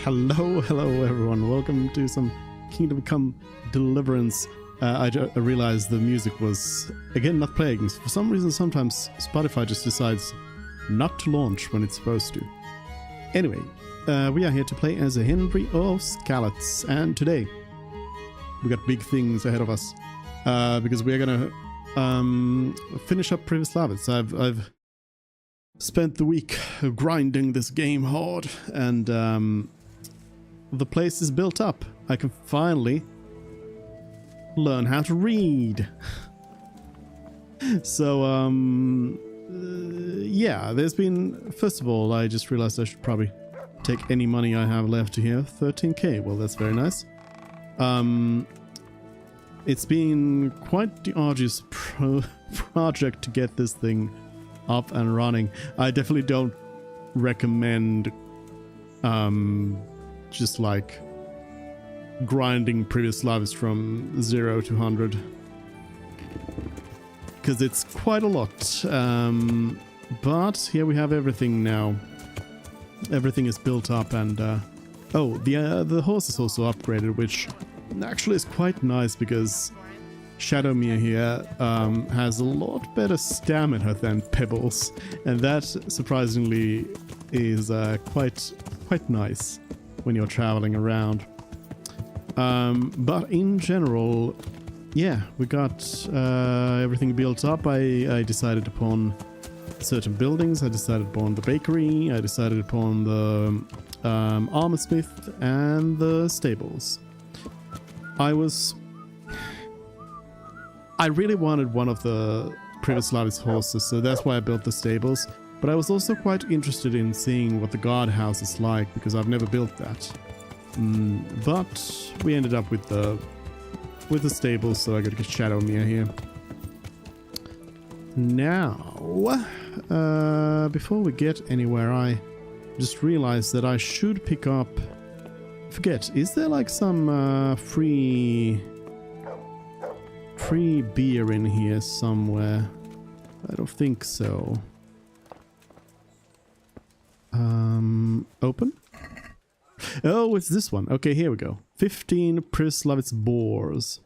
Hello everyone, welcome to some Kingdom Come Deliverance. I realized the music was again not playing. For some reason sometimes Spotify just decides not to launch when it's supposed to. Anyway, we are here to play as a Henry of Skalitz, and today we got big things ahead of us because we are gonna finish up Previous Lavits. I've spent the week grinding this game hard, and the place is built up. I can finally learn how to read. So yeah, there's been, first of all, I just realized I should probably take any money I have left here. 13k, well, that's very nice. It's been quite the arduous project to get this thing up and running. I definitely don't recommend just like grinding previous lives from 0 to 100, because it's quite a lot. But here we have everything now. Everything is built up, and oh, the horse is also upgraded, which actually is quite nice because Shadowmere here has a lot better stamina than Pebbles, and that surprisingly is quite nice when you're traveling around. But in general, yeah, we got everything built up. I decided upon certain buildings. I decided upon the bakery. I decided upon the armor smith and the stables. I really wanted one of the previous Lavis horses, so that's why I built the stables. But I was also quite interested in seeing what the guardhouse is like, because I've never built that. But we ended up with the stables, so I got to get Shadowmere here. Now, before we get anywhere, I just realized that I should pick up... Forget, is there like some free beer in here somewhere? I don't think so. Open? Oh, it's this one. Okay, here we go. 15 Prislavitz boars.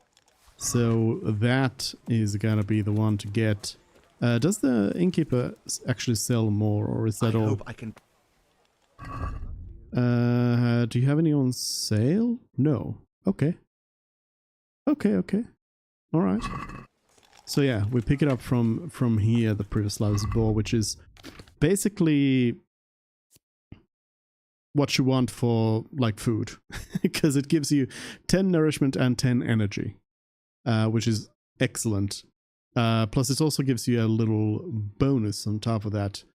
So that is gonna be the one to get. Does the innkeeper actually sell more, or is that all? Hope I can. Do you have any on sale? No. Okay. Okay. All right. So yeah, we pick it up from here, the Prislavitz boar, which is basically what you want for like food, because it gives you 10 nourishment and 10 energy, which is excellent. Plus it also gives you a little bonus on top of that.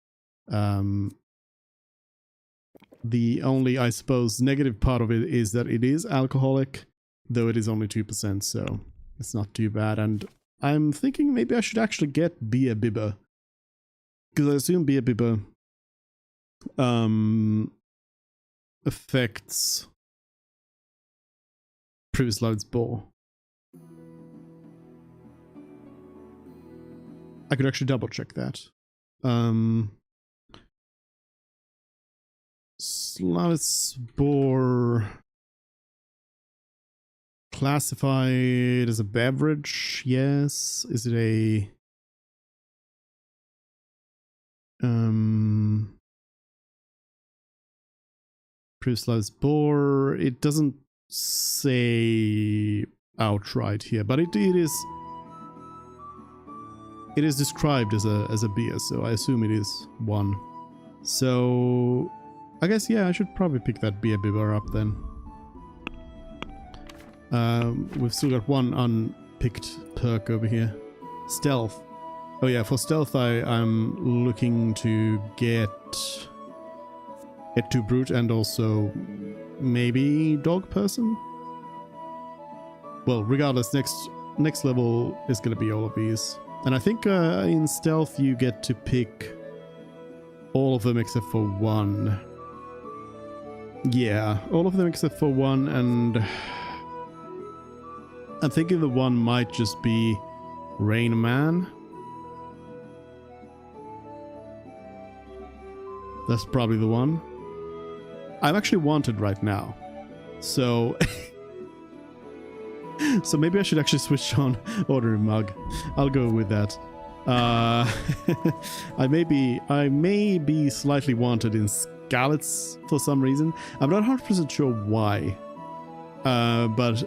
The only, I suppose, negative part of it is that it is alcoholic, though it is only 2%, so it's not too bad. And I'm thinking maybe I should actually get Beer Bibber, because I assume Beer Bibber affects previous loads boar. I could actually double check that. Slavitz boar classified as a beverage, yes. Is it a Prislav's boar? It doesn't say outright here, but it is described as a beer, so I assume it is one. So I guess, yeah, I should probably pick that Beer Bibber up then. We've still got one unpicked perk over here. Stealth. Oh yeah, for stealth I'm looking to get to brute, and also maybe dog person. Well, regardless, next level is going to be all of these. And I think in stealth you get to pick all of them except for one. Yeah, all of them except for one, and I'm thinking the one might just be Rain Man. That's probably the one. I'm actually wanted right now. So so maybe I should actually switch on ordering mug. I'll go with that. I may be slightly wanted in Skalitz for some reason. I'm not 100% sure why. But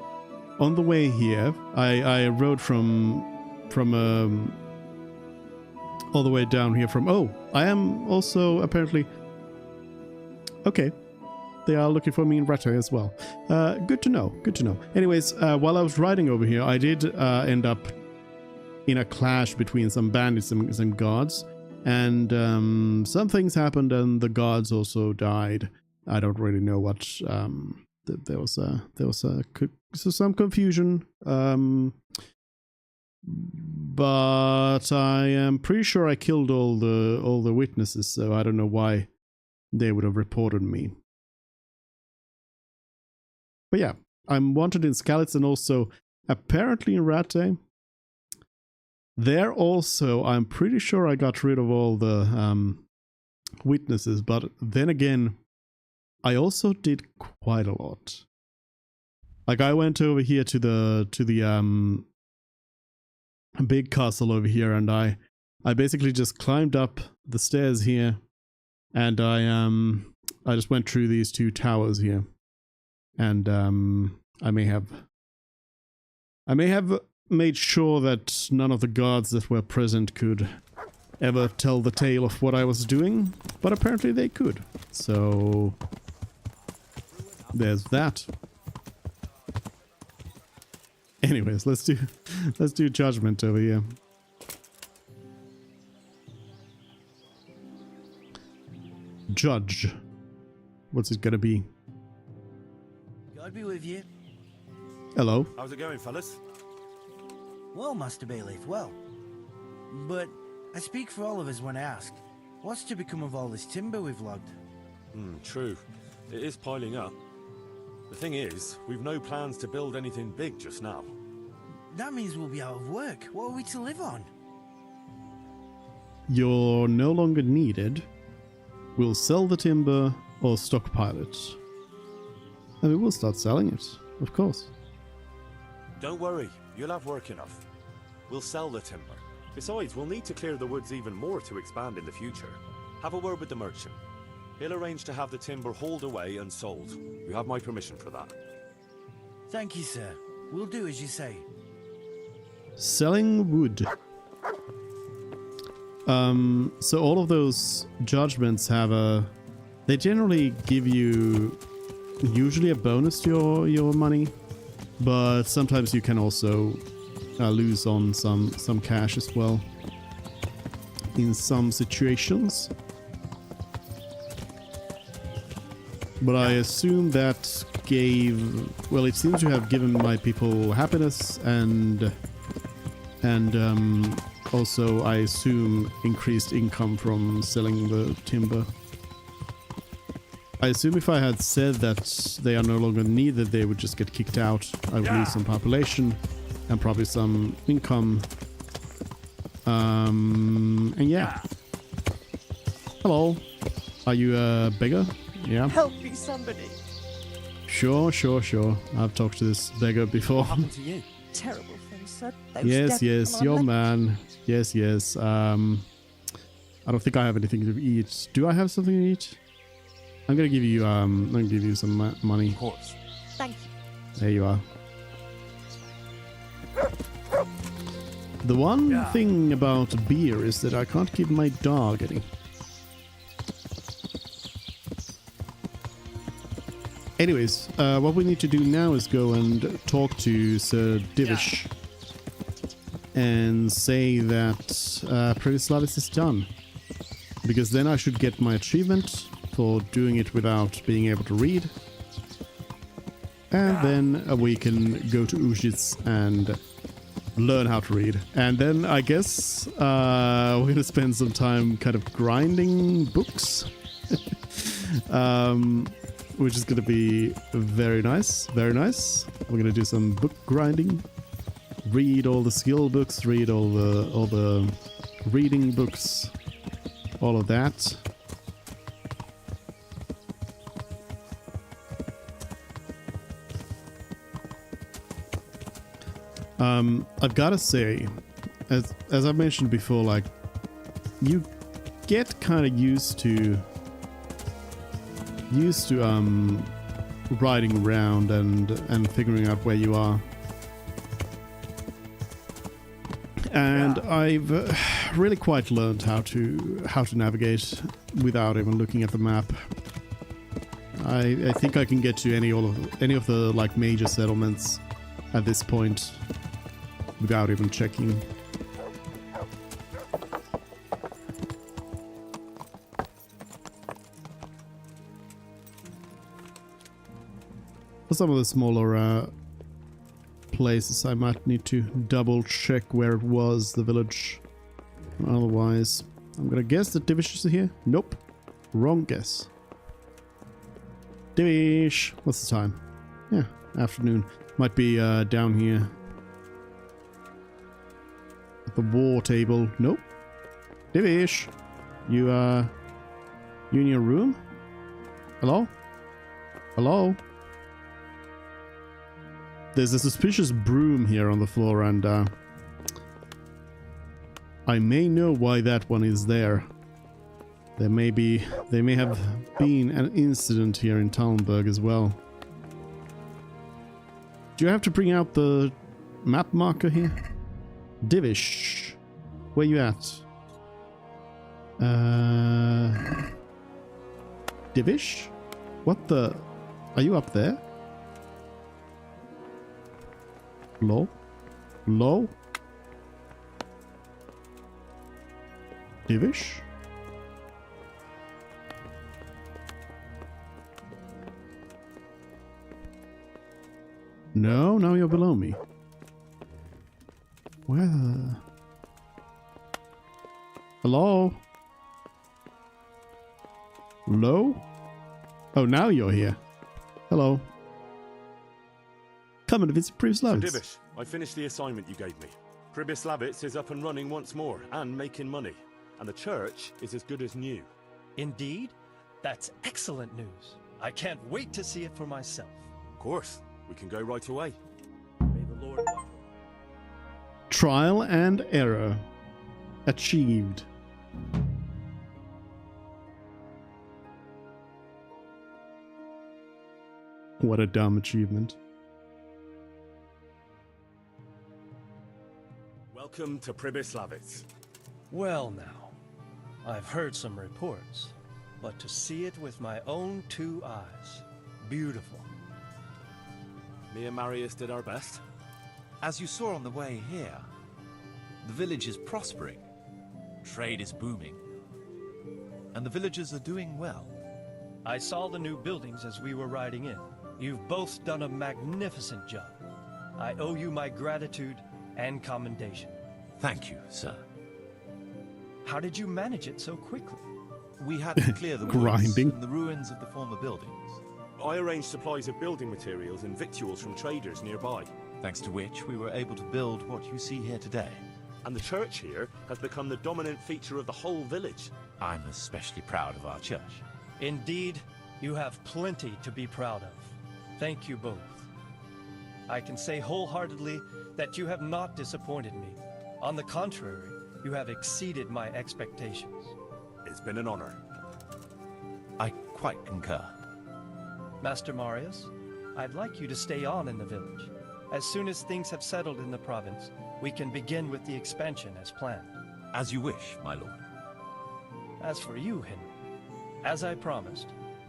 on the way here, I rode from all the way down here from... Oh, I am also apparently... Okay. They are looking for me in Rata as well. Good to know. Good to know. Anyways, while I was riding over here, I did end up in a clash between some bandits and some guards. And some things happened and the guards also died. I don't really know what... there was some confusion. But I am pretty sure I killed all the witnesses, so I don't know why they would have reported me. But yeah, I'm wanted in Skalitz and also apparently in Rate. There also, I'm pretty sure I got rid of all the witnesses, but then again, I also did quite a lot. Like I went over here to the big castle over here, and I basically just climbed up the stairs here, and I just went through these two towers here. And I may have made sure that none of the guards that were present could ever tell the tale of what I was doing, but apparently they could. So there's that. Anyways, let's do judgment over here. Judge. What's it gonna be? God be with you. Hello. How's it going, fellas? Well, Master Bailiff, well. But I speak for all of us when I ask, what's to become of all this timber we've logged? True. It is piling up. The thing is, we've no plans to build anything big just now. That means we'll be out of work. What are we to live on? You're no longer needed. We'll sell the timber or stockpile it. And we will start selling it, of course. Don't worry, you'll have work enough. We'll sell the timber. Besides, we'll need to clear the woods even more to expand in the future. Have a word with the merchant. He'll arrange to have the timber hauled away and sold. You have my permission for that. Thank you, sir. We'll do as you say. Selling wood. So all of those judgments have they generally give you usually a bonus to your money, but sometimes you can also lose on some cash as well in some situations. But I assume that it seems to have given my people happiness and also I assume increased income from selling the timber. I assume if I had said that they are no longer needed, they would just get kicked out. I would lose some population and probably some income. And yeah. Hello. Are you a beggar? Yeah. Help me, somebody. Sure. I've talked to this beggar before. What happened to you? Terrible things, sir. Those Yes, devils your on man. Yes. I don't think I have anything to eat. Do I have something to eat? I'm gonna give you some money. Of course. Thank you. There you are. The one thing about beer is that I can't give my dog any. Anyways, what we need to do now is go and talk to Sir Divish and say that Predislavis is done. Because then I should get my achievement for doing it without being able to read. And then we can go to Ujits and learn how to read. And then I guess we're going to spend some time kind of grinding books. Which is going to be very nice. Very nice. We're going to do some book grinding. Read all the skill books. Read all the reading books. All of that. I've got to say, as I mentioned before, like, you get kind of used to riding around and figuring out where you are. And I've really quite learned how to navigate without even looking at the map. I think I can get to any of the like major settlements at this point without even checking. For some of the smaller places, I might need to double check where it was, the village. Otherwise, I'm gonna guess that Divish is here. Nope, wrong guess. Divish, what's the time? Yeah, afternoon. Might be down here at the war table. Nope. Divish, you in your room? Hello? Hello? There's a suspicious broom here on the floor, and I may know why that one is there. There may have been an incident here in Talmberg as well. Do you have to bring out the map marker here? Divish, where you at? Divish? What the? Are you up there? Low? Low? Divish? No, now you're below me. Where? Hello? Hello? Oh, now you're here. Hello. Come and visit So Pribyslavitz. Divish, I finished the assignment you gave me. Pribyslavitz is up and running once more, and making money. And the church is as good as new. Indeed? That's excellent news. I can't wait to see it for myself. Of course, we can go right away. May the Lord... Trial and error. Achieved. What a dumb achievement. Welcome to Pribyslavitz. Well now, I've heard some reports, but to see it with my own 2 eyes, beautiful. Me and Marius did our best. As you saw on the way here, the village is prospering, trade is booming, and the villagers are doing well. I saw the new buildings as we were riding in. You've both done a magnificent job. I owe you my gratitude and commendation. Thank you, sir. How did you manage it so quickly? We had to clear the woods Grinding. and the ruins of the former buildings, I arranged supplies of building materials and victuals from traders nearby. thanks to which we were able to build what you see here today. And the church here has become the dominant feature of the whole village. I'm especially proud of our church. Indeed, you have plenty to be proud of. Thank you both. I can say wholeheartedly that you have not disappointed me. On the contrary, you have exceeded my expectations. It's been an honor. I quite concur. Master Marius, I'd like you to stay on in the village. As soon as things have settled in the province, we can begin with the expansion as planned. As you wish, my lord. As for you, Henry, as I promised,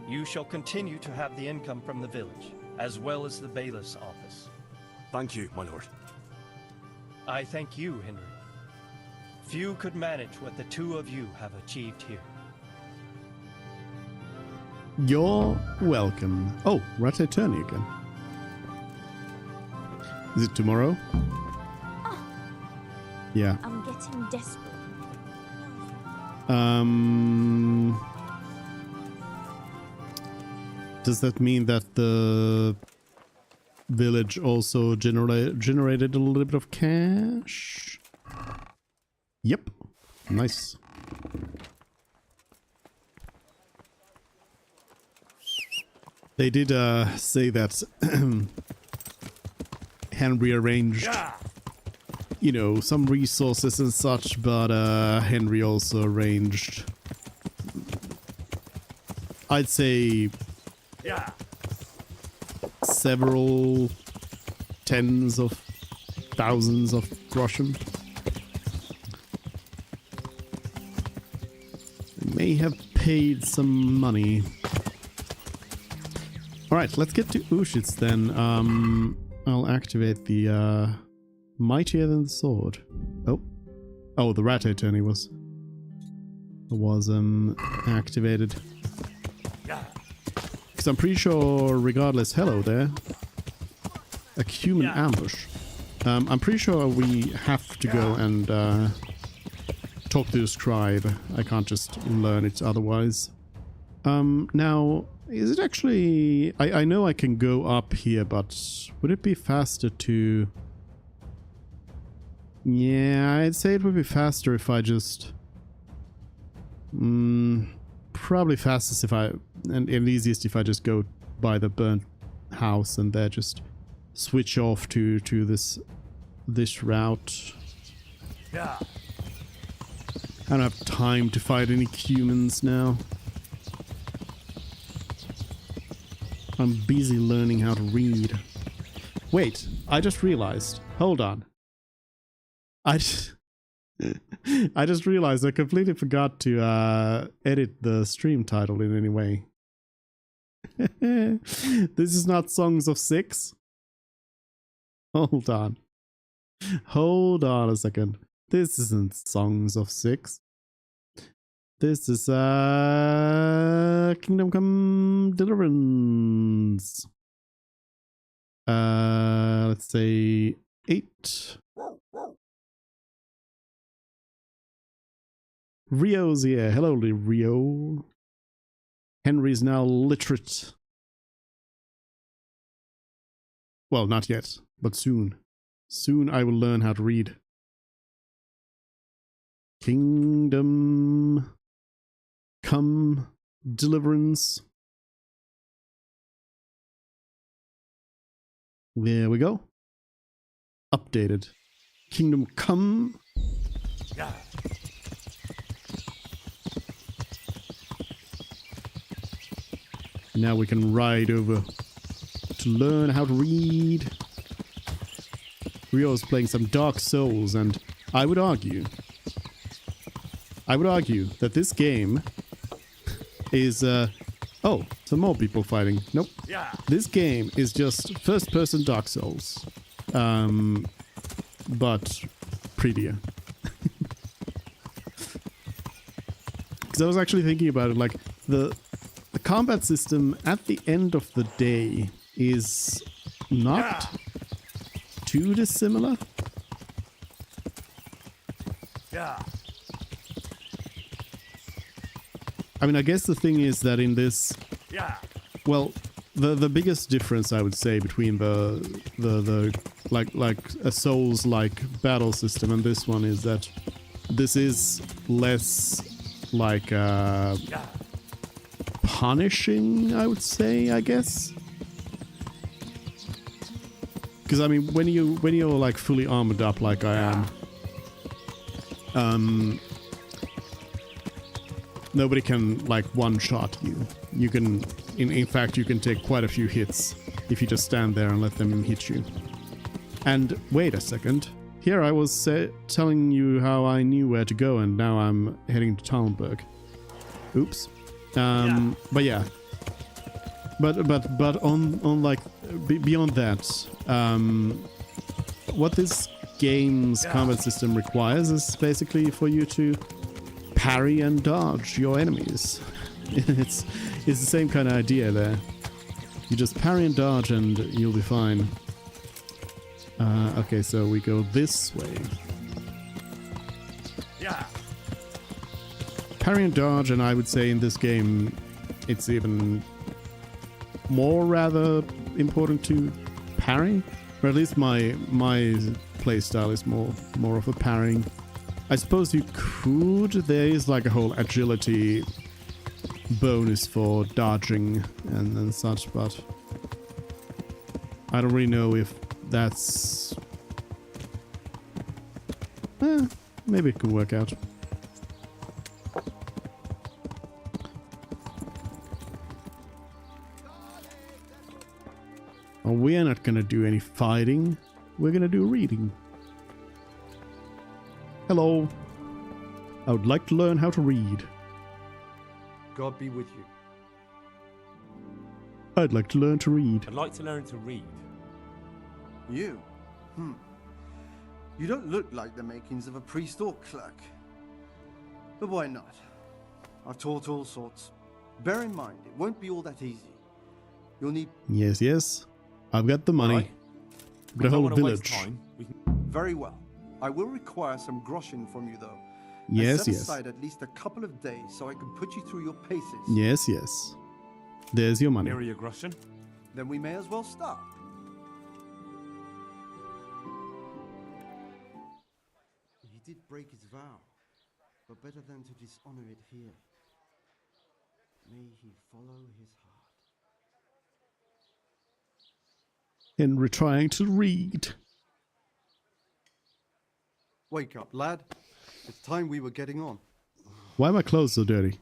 you shall continue to have the income from the village, as well as the bailiff's office. Thank you, my lord. I thank you, Henry. Few could manage what the 2 of you have achieved here. You're welcome. Oh, right attorney again. Is it tomorrow? Yeah. I'm getting desperate. Does that mean that the village also generated a little bit of cash? Yep. Nice. They did say that Henry arranged you know, some resources and such, but Henry also arranged, I'd say, several tens of thousands of groschen. May have paid some money. Alright, let's get to Ushitz then. I'll activate the Mightier Than the Sword. Oh, the rat attorney was activated. Because I'm pretty sure, regardless, hello there. A human ambush. I'm pretty sure we have to go and talk to the scribe. I can't just learn it otherwise. Now, is it actually... I know I can go up here, but would it be faster to... Yeah, I'd say it would be faster if I just... probably fastest if I... And easiest if I just go by the burnt house and there just switch off to this route. I don't have time to fight any humans now. I'm busy learning how to read. Wait, I just realized. Hold on. I just realized I completely forgot to edit the stream title in any way. This is not Songs of Six. Hold on. Hold on a second. This isn't Songs of Six. This is Kingdom Come Deliverance. Let's say 8. Rio's here. Hello, Rio. Henry's now literate. Well, not yet, but soon. Soon I will learn how to read. Kingdom Come Deliverance. There we go. Updated. Kingdom Come. Now we can ride over to learn how to read. Rio's playing some Dark Souls, and I would argue that this game is, oh, some more people fighting. Nope. This game is just first-person Dark Souls. But prettier. Because I was actually thinking about it, like, the combat system at the end of the day is not too dissimilar. I mean, I guess the thing is that in this, well, the biggest difference I would say between the like a Souls-like battle system and this one is that this is less like punishing, I would say, I guess. Because I mean, when you're like fully armored up like I am, nobody can like one-shot you. You can, in fact, you can take quite a few hits if you just stand there and let them hit you. And wait a second, here I was telling you how I knew where to go, and now I'm heading to Talmberg. Oops. But yeah. But on like beyond that, what this game's combat system requires is basically for you to parry and dodge your enemies. It's the same kind of idea there. You just parry and dodge and you'll be fine. Okay, so we go this way. Parry and dodge, and I would say in this game it's even more rather important to parry, or at least my playstyle is more of a parrying. I suppose you could, there is like a whole agility bonus for dodging and such, but I don't really know if that's Maybe it could work out. Oh, we're not gonna do any fighting. We're gonna do reading. Hello. I would like to learn how to read. God be with you. I'd like to learn to read. I'd like to learn to read. You? You don't look like the makings of a priest or clerk. But why not? I've taught all sorts. Bear in mind, it won't be all that easy. You'll need... Yes, yes. I've got the money. Right. The whole village. Very well. I will require some groschen from you, though. Yes, set yes. aside at least a couple of days so I can put you through your paces. Yes, yes. There's your money. Area Grushin. Then we may as well start. He did break his vow, but better than to dishonor it here. May he follow his heart. Henry trying to read. Wake up, lad. It's time we were getting on. Why are my clothes so dirty?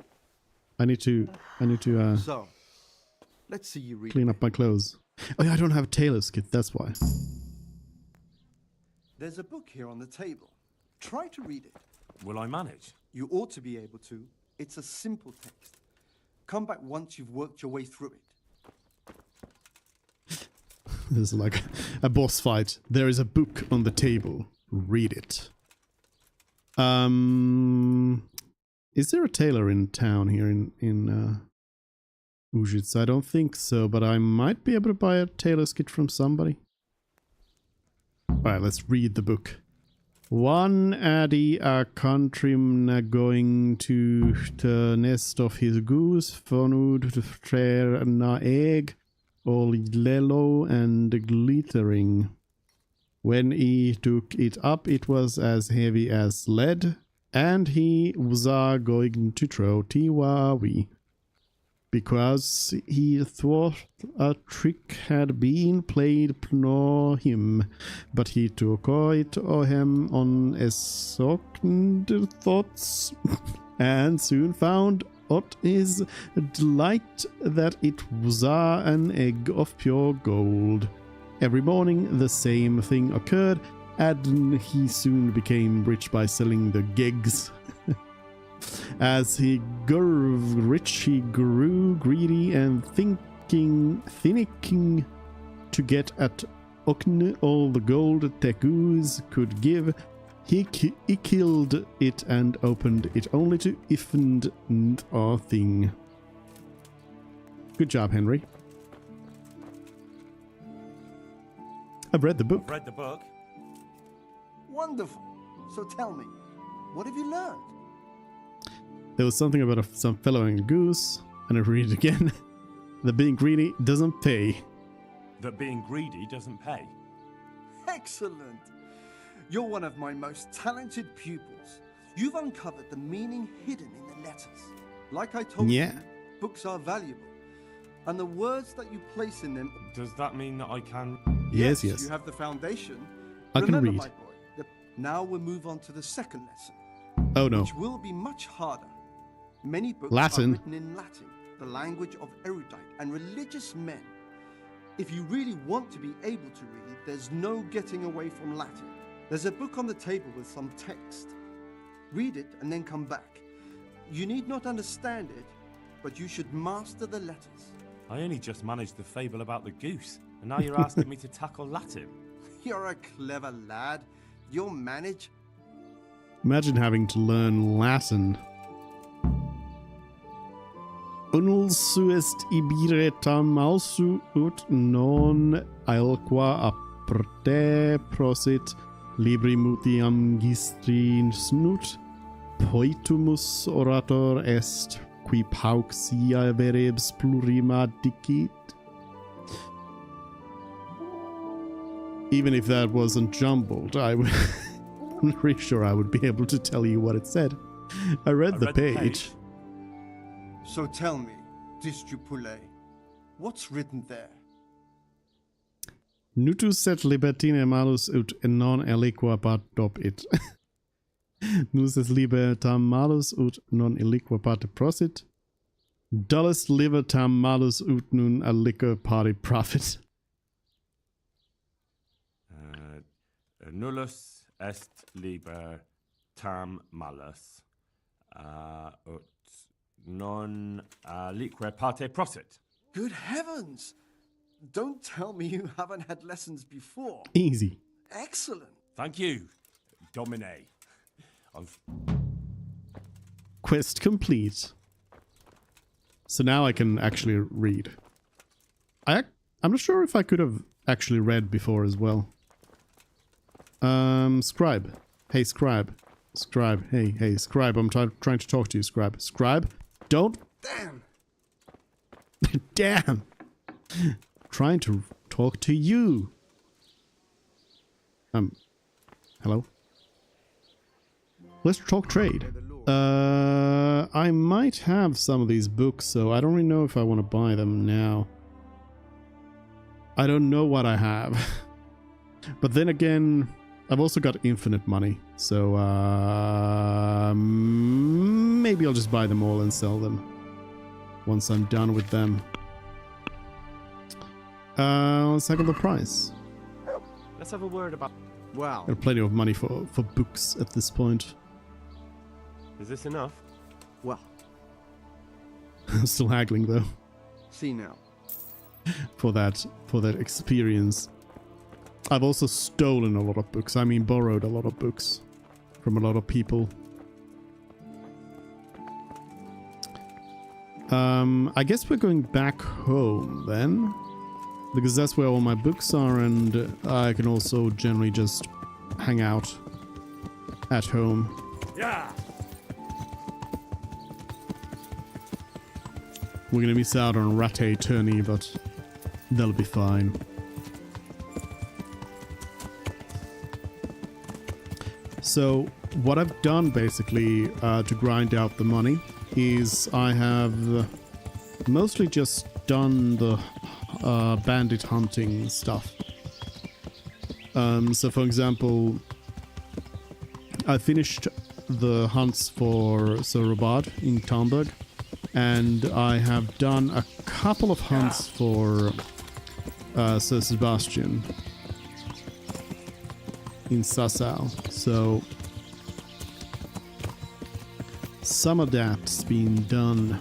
I need to So, let's see you read. clean up my clothes. Oh yeah, I don't have a tailor's kit, that's why. There's a book here on the table. Try to read it. Will I manage? You ought to be able to. It's a simple text. Come back once you've worked your way through it. This is like a boss fight. There is a book on the table. Read it. Is there a tailor in town here in Ujitz? I don't think so, but I might be able to buy a tailor's kit from somebody. Alright, let's read the book. One addy a countryman going to the nest of his goose, found to trare an egg, all yellow and glittering. When he took it up, it was as heavy as lead, and he was going to throw Tiwawi, because he thought a trick had been played upon him, but he took it on him on a second thoughts, and soon found out his delight that it was an egg of pure gold. Every morning the same thing occurred, and he soon became rich by selling the gigs. As he grew rich, he grew greedy and thinking to get at Okn all the gold Tegus could give. He killed it and opened it only to ifnd a thing. Good job, Henry. I've read the book. I've read the book. Wonderful. So tell me, what have you learned? There was something about some fellow and a goose, and I read it again. That being greedy doesn't pay. That being greedy doesn't pay. Excellent. You're one of my most talented pupils. You've uncovered the meaning hidden in the letters. Like I told you, books are valuable. And the words that you place in them... Does that mean that I can... Yes. You have the foundation. I can Remember, read. my boy, now we'll move on to the second lesson. Oh no. Which will be much harder. Many books Latin. are written in Latin, the language of erudite and religious men. If you really want to be able to read, there's no getting away from Latin. There's a book on the table with some text. Read it and then come back. You need not understand it, but you should master the letters. I only just managed the fable about the goose, and now you're asking me to tackle Latin. You're a clever lad. You'll manage. Imagine having to learn Latin. Unul suest ibire tam ausu ut non aelqua aperte prosit libri mutiam gistrin snut poitumus orator est qui pauxia verebs plurima dicit. Even if that wasn't jumbled, I'm not really sure I would be able to tell you what it said. I read the page. So tell me, Distupule, what's written there? Nutus et libertine malus ut non aliqua bat dopit. Nus liber tam malus ut non illiqua parte prosit. Dullus liber tam malus ut nun aliquor pari profit. Nullus est liber tam malus ut non aliquer parte prosit. Good heavens! Don't tell me you haven't had lessons before. Easy. Excellent. Thank you, Domine. Quest complete. So now I can actually read. I'm not sure if I could have actually read before as well. Scribe. Hey, Scribe. Scribe. Hey, Scribe. I'm trying to talk to you, Scribe. Scribe, don't. Damn. Damn. Trying to talk to you. Hello? Let's talk trade. I might have some of these books, so I don't really know if I want to buy them now. I don't know what I have. But then again, I've also got infinite money, so maybe I'll just buy them all and sell them once I'm done with them. Let's have the price. Let's have a word about... Wow. Got plenty of money for books at this point. Is this enough? Well, I'm still haggling though see now. for that experience. I've also stolen a lot of books. I mean, borrowed a lot of books from a lot of people. I guess we're going back home then, because that's where all my books are, and I can also generally just hang out at home. Yeah. We're gonna miss out on Rate tourney, but that'll be fine. So what I've done basically to grind out the money is I have mostly just done the bandit hunting stuff. So for example, I finished the hunts for Sir Robard in Talmberg, and I have done a couple of hunts for Sir Sebastian in Sassau. So some of that's been done.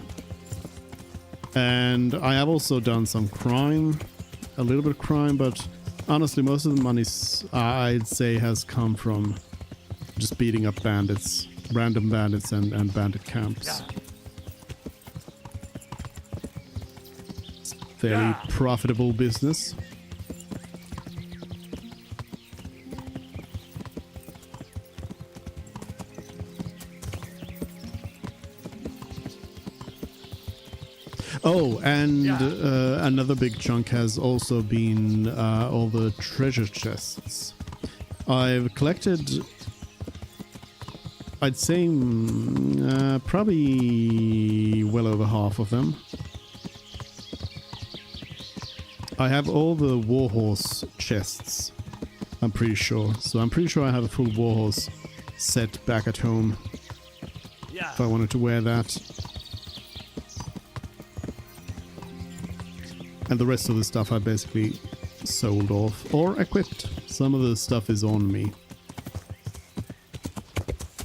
And I have also done some crime, a little bit of crime, but honestly most of the money I'd say has come from just beating up bandits, random bandits and bandit camps. It's fairly profitable business. Oh, and another big chunk has also been all the treasure chests. I've collected, I'd say, probably well over half of them. I have all the warhorse chests, I'm pretty sure. So I'm pretty sure I have a full warhorse set back at home if I wanted to wear that. And the rest of the stuff I basically sold off or equipped. Some of the stuff is on me.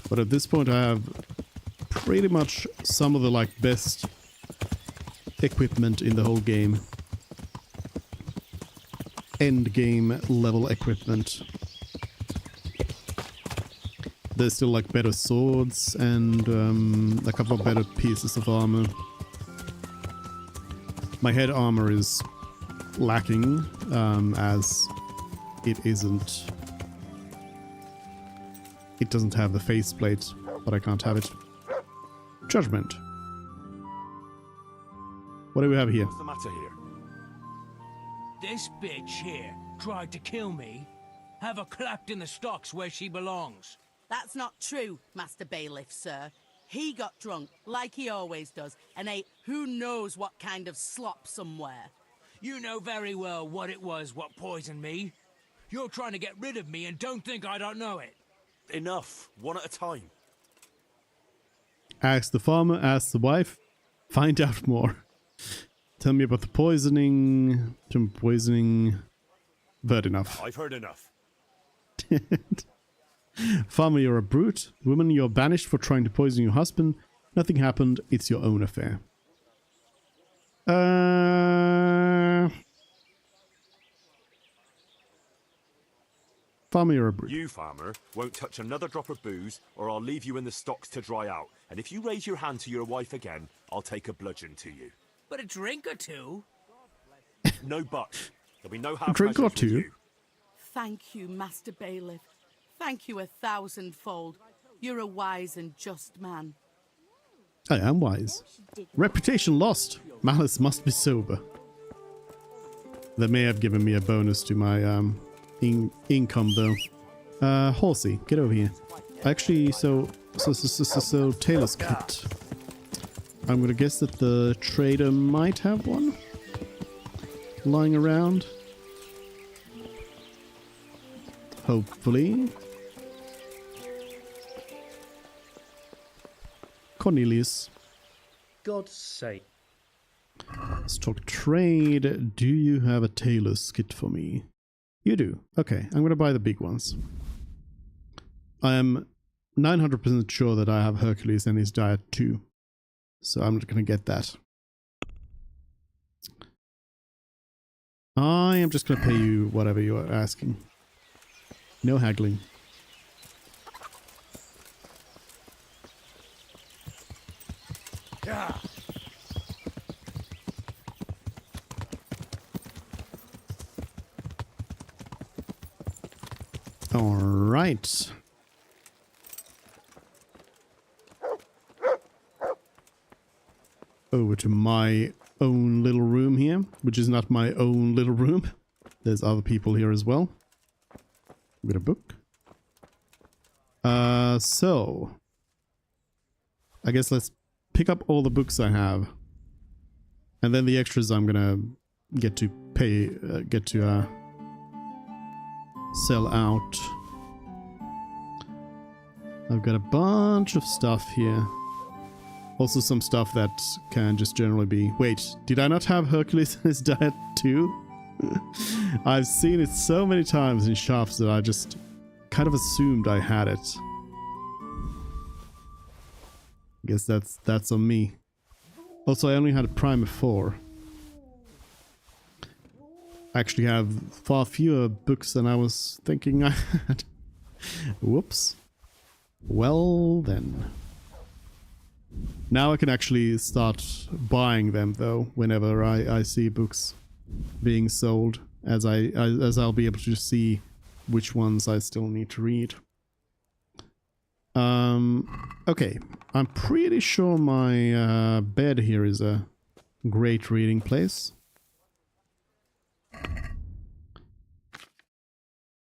But at this point I have pretty much some of the best equipment in the whole game. End game level equipment. There's still better swords and a couple of better pieces of armor. My head armor is lacking, as it doesn't have the faceplate, but I can't have it. Judgment. What do we have here? What's the matter here? This bitch here tried to kill me. Have her clapped in the stocks where she belongs. That's not true, Master Bailiff, sir. He got drunk, like he always does, and ate who knows what kind of slop somewhere. You know very well what it was what poisoned me. You're trying to get rid of me and don't think I don't know it. Enough. One at a time. Ask the farmer, ask the wife, find out more. Tell me about the poisoning. Poisoning. But enough. I've heard enough. Farmer, you're a brute. Woman, you're banished for trying to poison your husband. Nothing happened. It's your own affair. Farmer, you're a brute. You, farmer, won't touch another drop of booze, or I'll leave you in the stocks to dry out. And if you raise your hand to your wife again, I'll take a bludgeon to you. But a drink or two? No but. There'll be no half Drink or measures with two? you. Thank you, Master Bailiff. Thank you 1,000-fold. You're a wise and just man. I am wise. Reputation lost. Malice must be sober. They may have given me a bonus to my income though. Horsey, get over here. Actually, so Taylor's kit. I'm gonna guess that the trader might have one lying around. Hopefully. Cornelius. God's sake. Let's talk trade. Do you have a tailor's kit for me? You do. Okay, I'm gonna buy the big ones. I am 900% sure that I have Hercules and his diet too. So I'm not gonna get that. I am just gonna pay you whatever you are asking. No haggling. Yeah. All right. Over to my own little room here, which is not my own little room. There's other people here as well. Got a book. So I guess let's pick up all the books I have, and then the extras I'm gonna get to pay, sell out. I've got a bunch of stuff here. Also some stuff that can just generally be... Wait, did I not have Hercules in his diet too? I've seen it so many times in shops that I just kind of assumed I had it. I guess that's on me. Also, I only had a Primer 4. I actually have far fewer books than I was thinking I had. Whoops. Well then. Now I can actually start buying them though, whenever I see books being sold, as I'll be able to see which ones I still need to read. Okay, I'm pretty sure my bed here is a great reading place.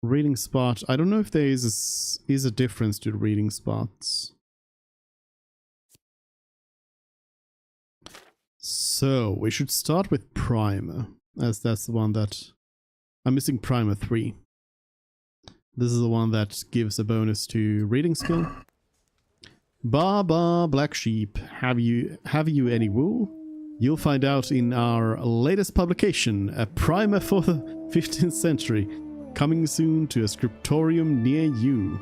Reading spot. I don't know if there is a difference to reading spots. So we should start with Primer, as that's the one that I'm missing. Primer 3. This is the one that gives a bonus to reading skill. Ba, black sheep, have you any wool? You'll find out in our latest publication, a primer for the 15th century, coming soon to a scriptorium near you.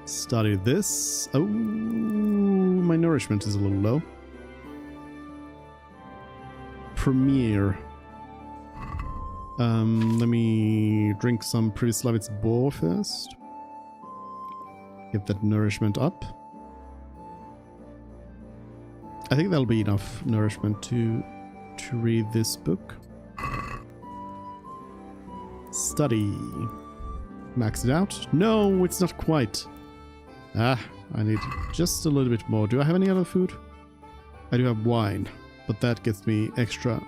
Study this. Oh, my nourishment is a little low. Premiere. Let me drink some Privislavit's boar first. Get that nourishment up. I think that'll be enough nourishment to read this book. Study. Max it out. No, it's not quite. Ah, I need just a little bit more. Do I have any other food? I do have wine, but that gets me extra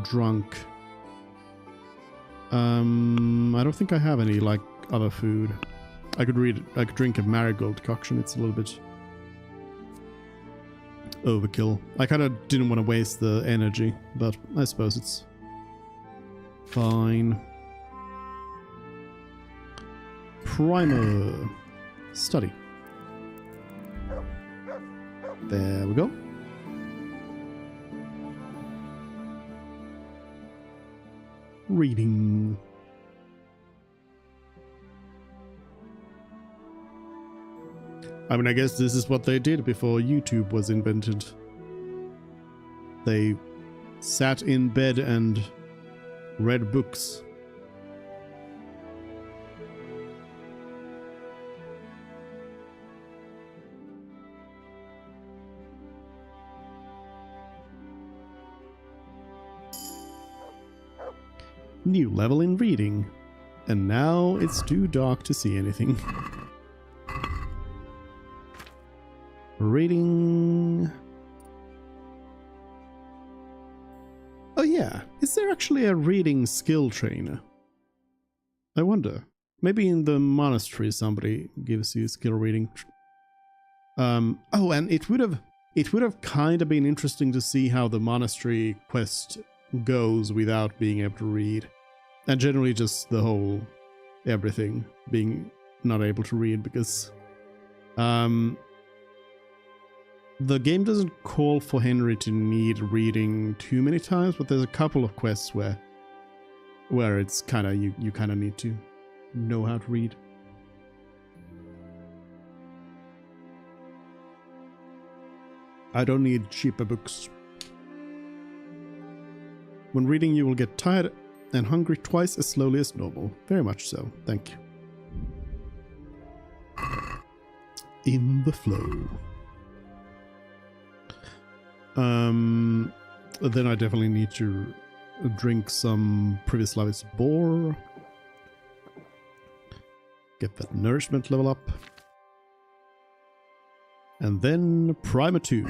drunk. I don't think I have any like other food. I could drink a marigold decoction. It's a little bit overkill. I kind of didn't want to waste the energy, but I suppose it's fine. primer. Study. There we go. Reading. I mean, I guess this is what they did before YouTube was invented. They sat in bed and read books. New level in reading. And now it's too dark to see anything. Reading. Oh yeah, is there actually a reading skill trainer? I wonder. Maybe in the monastery somebody gives you skill reading. Oh, and it would have kind of been interesting to see how the monastery quest goes without being able to read. And generally just the whole everything being not able to read, because the game doesn't call for Henry to need reading too many times, but there's a couple of quests where it's kind of you kind of need to know how to read. I don't need cheaper books. When reading, you will get tired and hungry twice as slowly as normal. Very much so. Thank you. In the flow. Then I definitely need to drink some Privislavis Boar. Get that nourishment level up. And then Primer 2.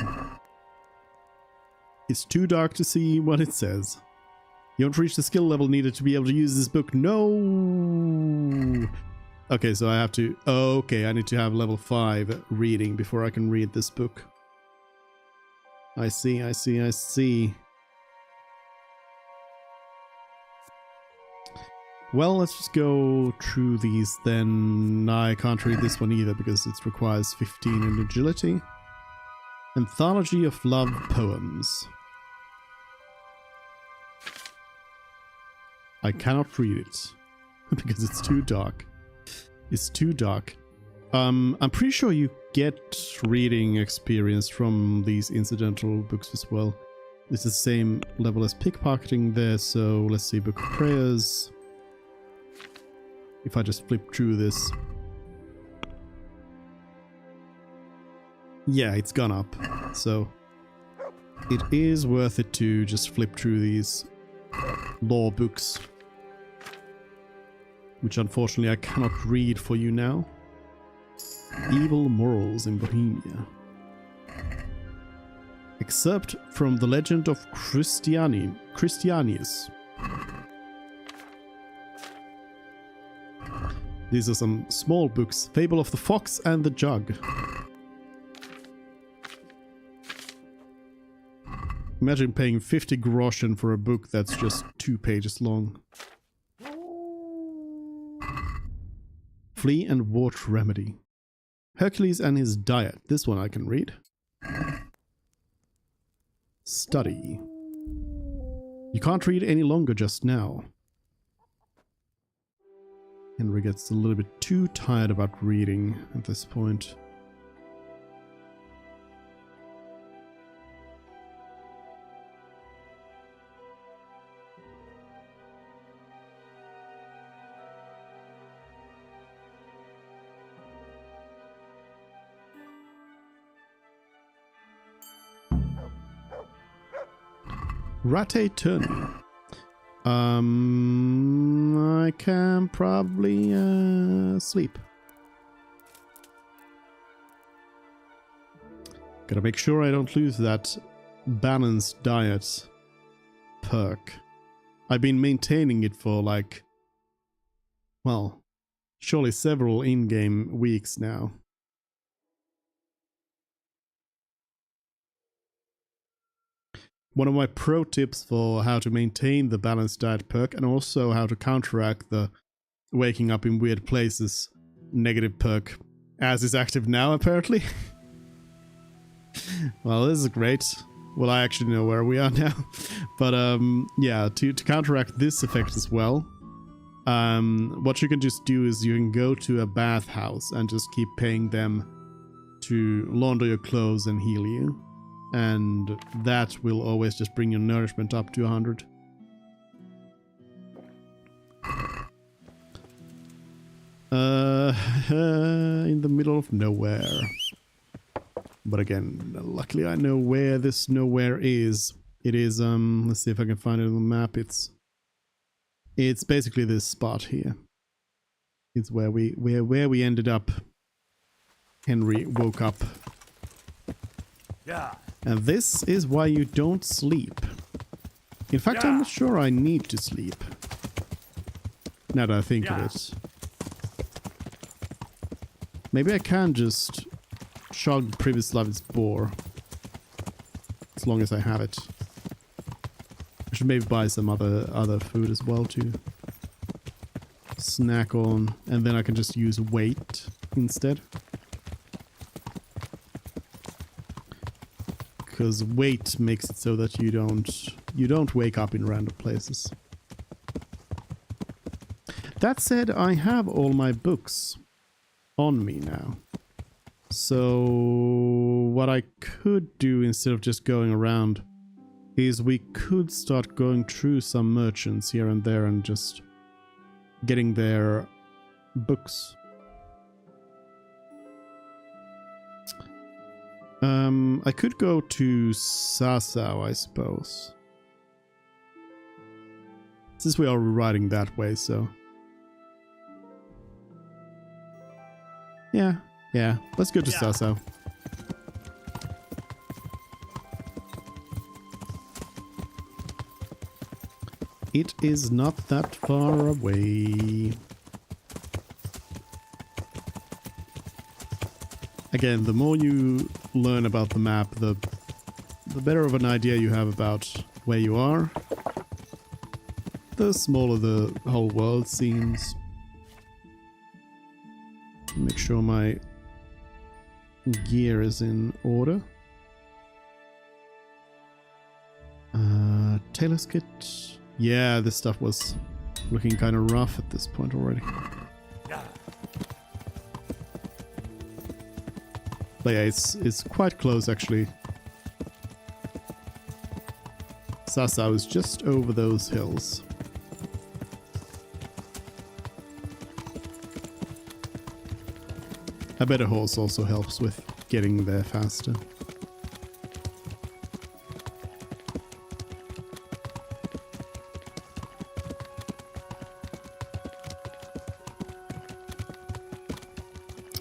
It's too dark to see what it says. You haven't reached the skill level needed to be able to use this book. No! Okay, so I have to... Okay, I need to have level 5 reading before I can read this book. I see, I see, I see. Well, let's just go through these then. I can't read this one either because it requires 15 in agility. Anthology of Love Poems. I cannot read it because it's too dark. It's too dark. I'm pretty sure you get reading experience from these incidental books as well. It's the same level as pickpocketing there, so let's see, Book of Prayers. If I just flip through this. Yeah, it's gone up. So it is worth it to just flip through these law books, which unfortunately I cannot read for you now. Evil Morals in Bohemia. Excerpt from the Legend of Christianius. These are some small books. Fable of the Fox and the Jug. Imagine paying 50 groschen for a book that's just 2 pages long. Flea and Wart Remedy. Hercules and his Diet. This one I can read. Study. You can't read any longer just now. Henry gets a little bit too tired about reading at this point. Rate Tourney. I can probably sleep. Gotta make sure I don't lose that balanced diet perk. I've been maintaining it for like, well, surely several in-game weeks now. One of my pro tips for how to maintain the balanced diet perk and also how to counteract the waking up in weird places negative perk, as is active now apparently. Well, this is great. Well, I actually know where we are now. But yeah, to counteract this effect as well, what you can just do is you can go to a bathhouse and just keep paying them to launder your clothes and heal you. And that will always just bring your nourishment up to 100. In the middle of nowhere. But again, luckily I know where this nowhere is. It is, let's see if I can find it on the map. It's basically this spot here. It's where we ended up. Henry woke up. Yeah. And this is why you don't sleep. In fact, I'm not sure I need to sleep. Now that I think of it. Maybe I can just chug previous love's boar. As long as I have it. I should maybe buy some other food as well to snack on. And then I can just use weight instead. Because weight makes it so that you don't wake up in random places. That said, I have all my books on me now. So what I could do instead of just going around is we could start going through some merchants here and there and just getting their books. I could go to Sasau, I suppose. Since we are riding that way, so... Yeah, let's go to Sasau. It is not that far away. Again, the more you learn about the map, the better of an idea you have about where you are. The smaller the whole world seems. Make sure my gear is in order. Tailor's kit. Yeah, this stuff was looking kind of rough at this point already. But yeah, it's quite close actually. Sasau is just over those hills. A better horse also helps with getting there faster.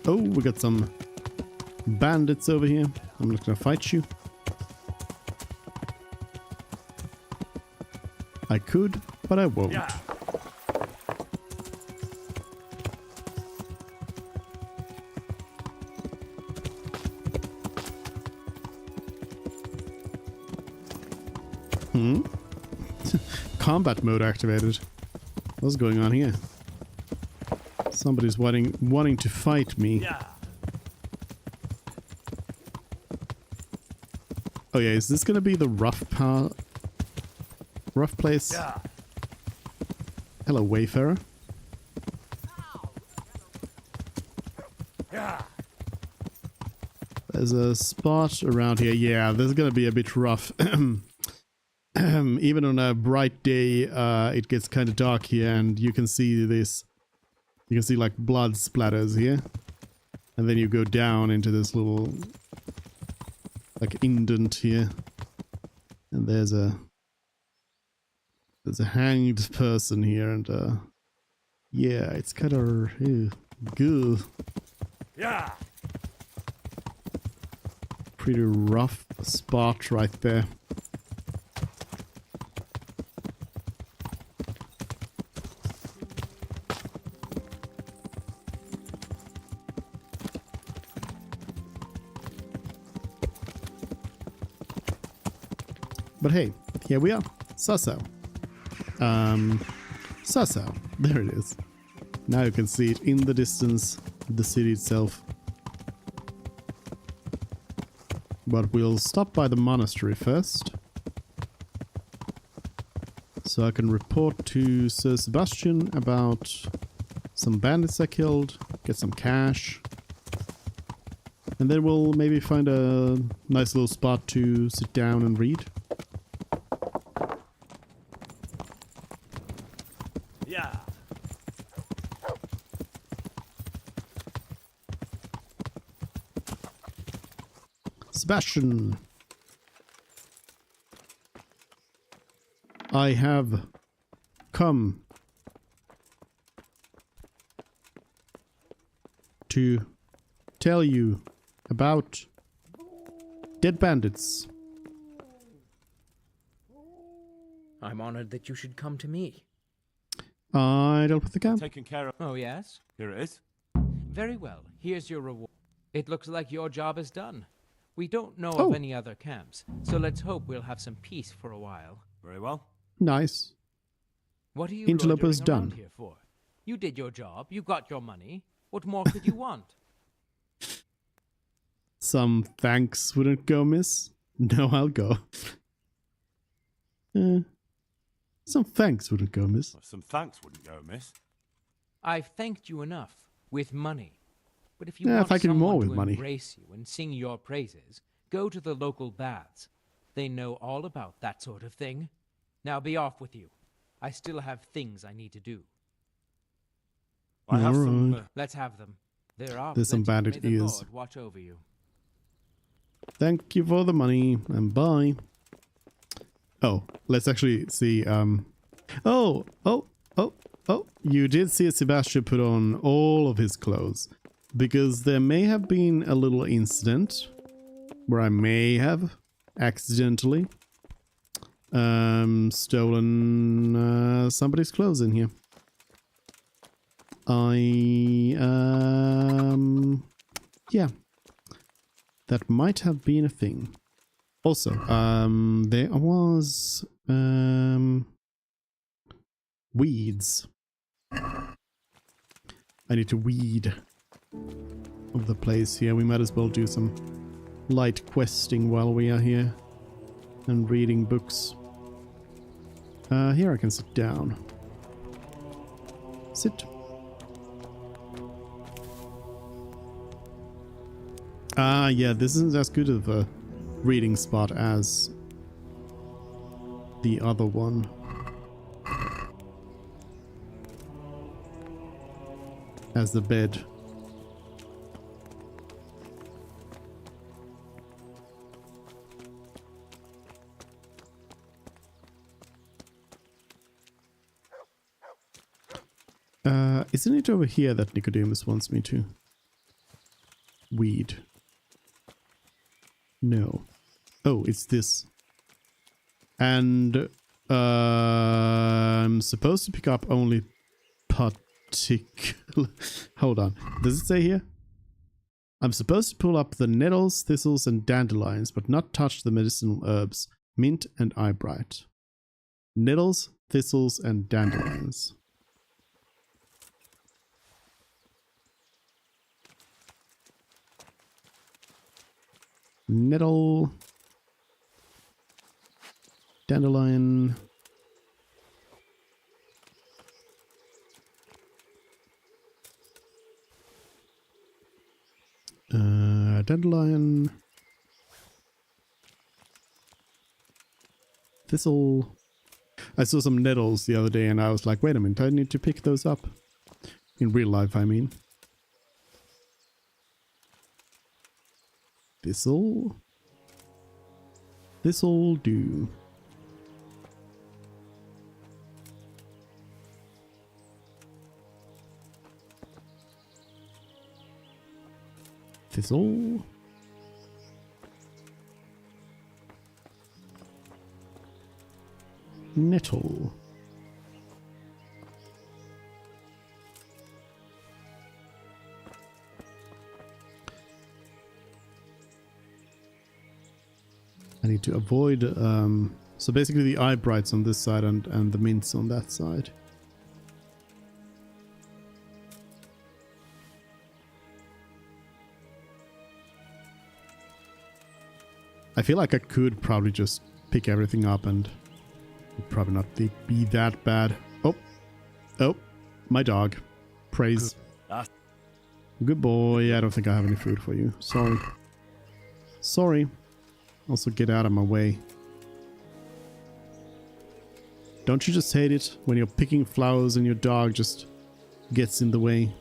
Oh, we got some bandits over here. I'm not gonna fight you. I could, but I won't. Combat mode activated. What's going on here? Somebody's wanting to fight me. Oh yeah, is this gonna be the rough place? Hello, Wayfarer. There's a spot around here. Yeah, this is gonna be a bit rough. Even on a bright day, it gets kind of dark here, and you can see this. You can see like blood splatters here, and then you go down into this little like indent here, and there's a hanged person here, and yeah, it's kind of good. Yeah. Pretty rough spot right there. But hey, here we are. Sasau. Sasau. There it is. Now you can see it in the distance. the city itself. But we'll stop by the monastery first. So I can report to Sir Sebastian about some bandits I killed, get some cash. And then we'll maybe find a nice little spot to sit down and read. Yeah. Sebastian, I have come to tell you about dead bandits. I'm honored that you should come to me. I dealt with the camp. Taken care of. Oh, yes? Here it is. Very well. Here's your reward. It looks like your job is done. We don't know Oh. of any other camps, so let's hope we'll have some peace for a while. Very well. Nice. What are you Interloper's loitering around done. here for? You did your job. You got your money. What more could you want? Some thanks wouldn't go miss. No, I'll go. Some thanks wouldn't go miss. Well, some thanks wouldn't go amiss. I've thanked you enough with money. But if you Yeah, want thank you more someone with to money. embrace you and sing your praises, go to the local baths. They know all about that sort of thing. Now be off with you. I still have things I need to do. I have some. Alright. Let's have them. There are There's some plenty. bandit May the ears. Lord watch over you. Thank you for the money and bye. Oh, let's actually see. Oh, you did see Sebastian put on all of his clothes. Because there may have been a little incident where I may have accidentally stolen somebody's clothes in here. Yeah. That might have been a thing. Also, there was weeds. I need to weed of the place here. We might as well do some light questing while we are here and reading books. Here I can sit down. Sit. Yeah, this isn't as good of a reading spot as the other one. As the bed. Isn't it over here that Nicodemus wants me to weed? No. Oh, it's this. And I'm supposed to pick up only particular... Hold on. Does it say here? I'm supposed to pull up the nettles, thistles, and dandelions, but not touch the medicinal herbs, mint and eyebright. Nettles, thistles, and dandelions. Nettle, dandelion, dandelion, thistle. I saw some nettles the other day and I was like, wait a minute, I need to pick those up. In real life, I mean. This'll do. This'll. Nettle. I need to avoid, so basically the eyebrights on this side and the mints on that side. I feel like I could probably just pick everything up and it'd probably not be that bad. Oh, my dog. Praise. Good boy. I don't think I have any food for you. Sorry. Also, get out of my way. Don't you just hate it when you're picking flowers and your dog just gets in the way?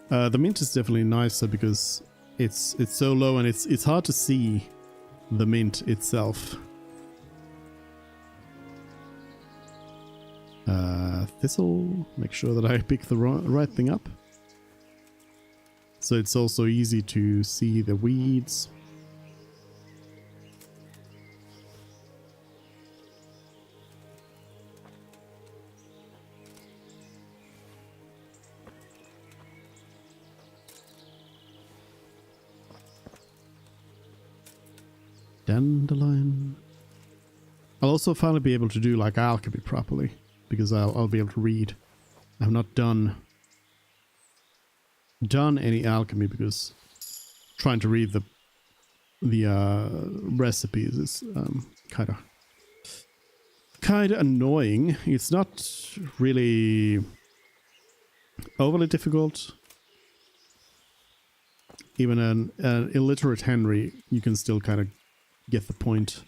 The mint is definitely nicer because it's so low and it's hard to see the mint itself. Thistle, make sure that I pick the right thing up. So it's also easy to see the weeds. Dandelion. I'll also finally be able to do like alchemy properly because I'll be able to read. I've not done any alchemy because trying to read the recipes is kind of annoying. It's not really overly difficult. Even an illiterate Henry, you can still kind of get the point.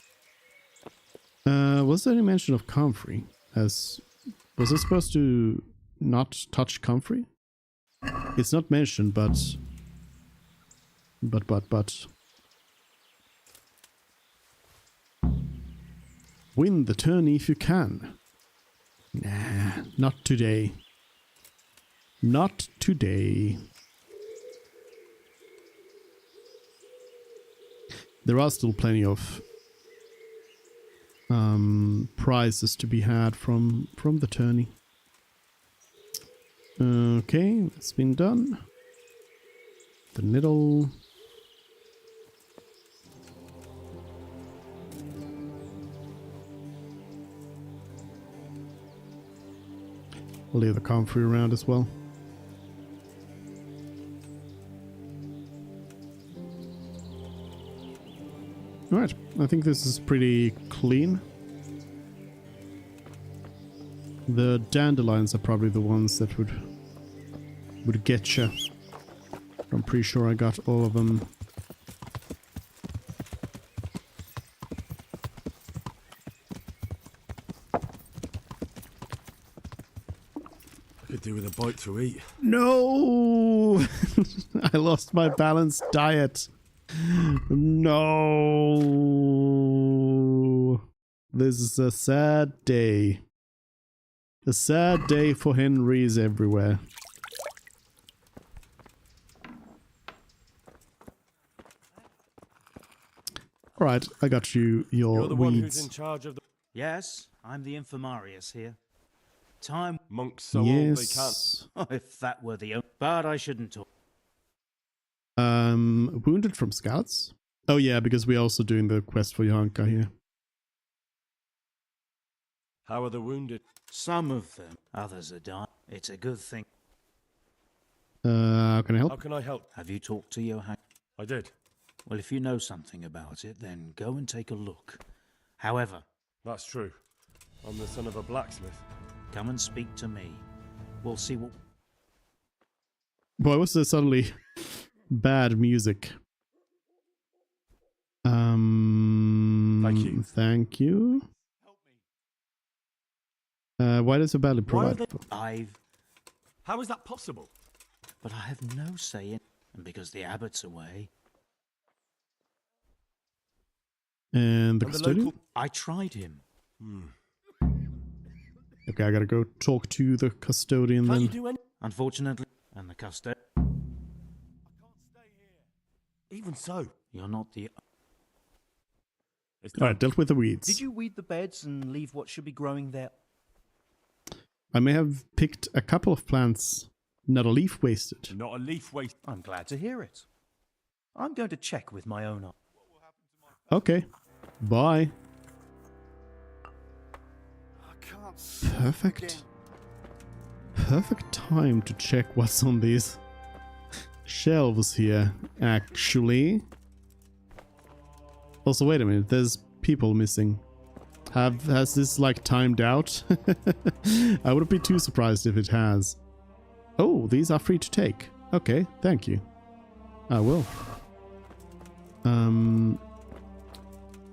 Was there any mention of comfrey? Was I supposed to not touch comfrey? It's not mentioned, but. Win the tourney if you can. Nah, not today. Not today. There are still plenty of prizes to be had from the tourney. Okay, that's been done. The needle. I'll leave the comfrey around as well. Alright, I think this is pretty clean. The dandelions are probably the ones that would get you. I'm pretty sure I got all of them. I could do with a bite to eat. No! I lost my balanced diet. No! This is a sad day. A sad day for Henrys everywhere. Alright, I got you your You're the weeds. one who's in charge of the... Yes, I'm the infirmarius here. Time... Monks so old they can't... if that were the... But I shouldn't talk. Wounded from scouts? Oh yeah, because we're also doing the quest for Johanka here. How are the wounded? Some of them. Others are dying. It's a good thing. How can I help? How can I help? Have you talked to Johanka? I did. Well, if you know something about it, then go and take a look. However... That's true. I'm the son of a blacksmith. Come and speak to me. We'll see what... Why was there suddenly bad music? Thank you. Thank you. Why does a badly provide? How is that possible? But I have no say in... And because the abbot's away... And the custodian? I tried him. Okay, I gotta go talk to the custodian Can't then. you do any... Unfortunately, and the custodian... I can't stay here. Even so. You're not the... Alright, dealt with the weeds. Did you weed the beds and leave what should be growing there? I may have picked a couple of plants. Not a leaf wasted. Not a leaf waste. I'm glad to hear it. I'm going to check with my own eye. Okay. Bye. Perfect. Perfect time to check what's on these shelves here, actually. Also, wait a minute, there's people missing. Has this, like, timed out? I wouldn't be too surprised if it has. Oh, these are free to take. Okay, thank you. I will.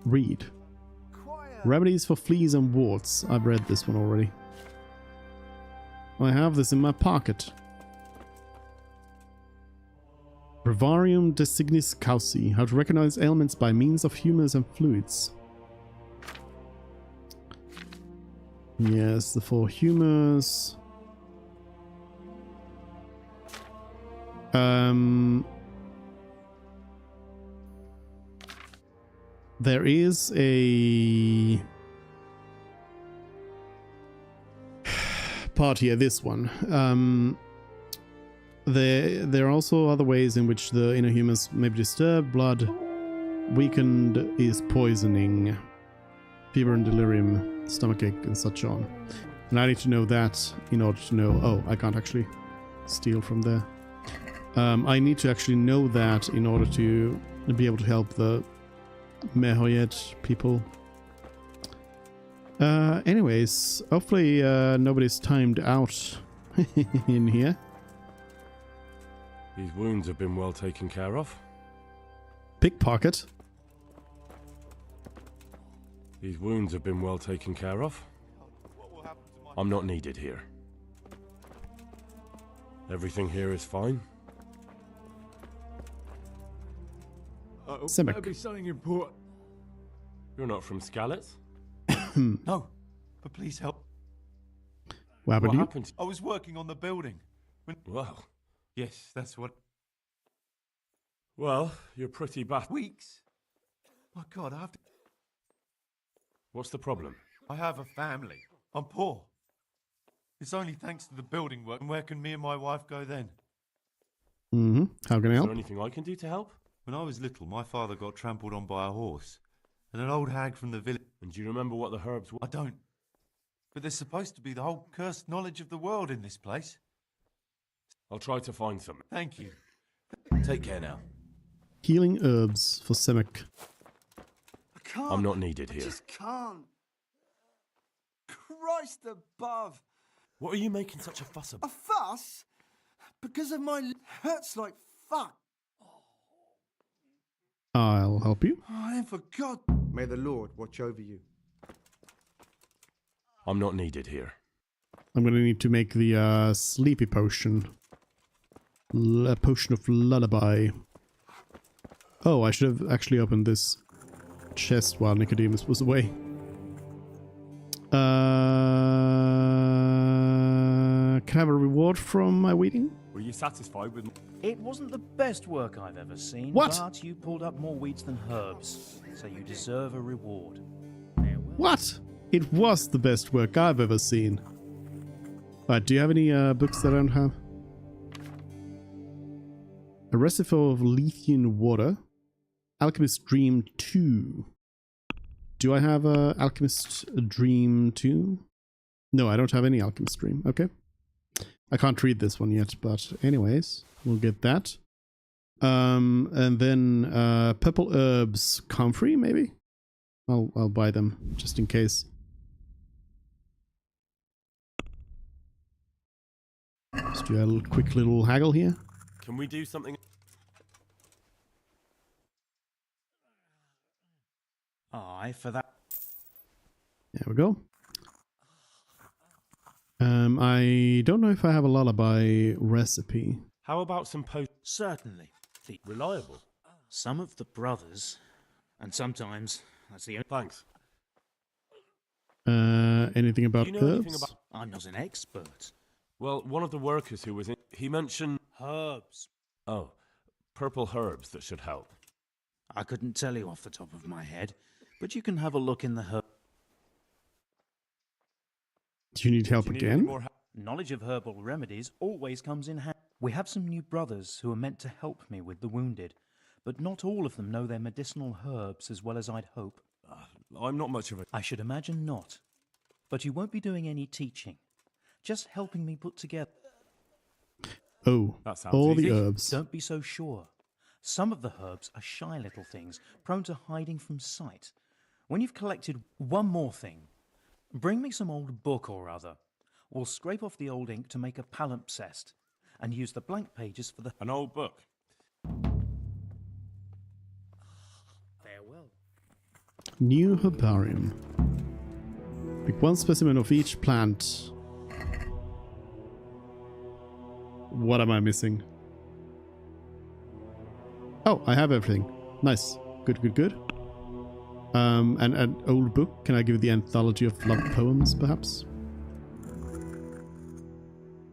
Read. Remedies for fleas and warts. I've read this one already. I have this in my pocket. Brevarium designis causi. How to recognize ailments by means of humors and fluids. Yes, the 4 humors. There is a part here, this one. There are also other ways in which the inner humors may be disturbed. Blood weakened is poisoning. Fever and delirium, stomachache and such on. And I need to know that in order to know... Oh, I can't actually steal from there. I need to actually know that in order to be able to help the Mehoyet people. Anyways, hopefully nobody's timed out in here. These wounds have been well taken care of. Pickpocket. These wounds have been well taken care of. I'm not needed here. Everything here is fine. Simic. That'd be something important. You're not from Skalitz? No, but please help. What happened? I was working on the building. Well, Yes, that's what... well, you're pretty bad. Weeks? My God, I have to... What's the problem? I have a family. I'm poor. It's only thanks to the building work. And where can me and my wife go then? How can I Is help? there anything I can do to help? When I was little, my father got trampled on by a horse. And an old hag from the village... And do you remember what the herbs were? I don't. But there's supposed to be the whole cursed knowledge of the world in this place. I'll try to find some. Thank you. Take care now. Healing herbs for Simic. I can't. I'm not needed I here. just can't. Christ above. What are you making such a fuss A about? fuss? Because of my... hurts like fuck. I'll help you. I forgot. May the Lord watch over you. I'm not needed here. I'm gonna need to make the sleepy potion. A potion of lullaby. Oh, I should have actually opened this chest while Nicodemus was away. Can I have a reward from my weeding? Were you satisfied with... It wasn't the best work I've ever seen, What? but you pulled up more weeds than herbs, so you deserve a reward. Farewell. What? It was the best work I've ever seen. Right, do you have any books that I don't have? A Recipe of Lethean Water. Alchemist Dream 2. Do I have a Alchemist Dream 2? No, I don't have any Alchemist Dream. Okay. I can't read this one yet, but anyways, we'll get that. And then Purple Herbs Comfrey, maybe? I'll buy them, just in case. Let's do a quick little haggle here. Can we do something? Aye, for that. There we go. I don't know if I have a lullaby recipe. How about some Certainly. reliable? Some of the brothers, and sometimes that's the only... Thanks. Anything about Do you know herbs? anything about... I'm not an expert. Well, one of the workers who was in... He mentioned... Herbs. Oh, purple herbs that should help. I couldn't tell you off the top of my head, but you can have a look in the herb. Do you need help Do you need any again? more Knowledge of herbal remedies always comes in handy. We have some new brothers who are meant to help me with the wounded, but not all of them know their medicinal herbs as well as I'd hope. I'm not much of a... I should imagine not. But you won't be doing any teaching, just helping me put together. Oh, That sounds all easy. the herbs. Don't be so sure. Some of the herbs are shy little things, prone to hiding from sight. When you've collected one more thing, bring me some old book or other. We'll scrape off the old ink to make a palimpsest, and use the blank pages for the... An old book. Farewell. New herbarium. Pick one specimen of each plant. What am I missing? Oh, I have everything. Nice. Good, good, good. And an old book. Can I give the anthology of love poems, perhaps?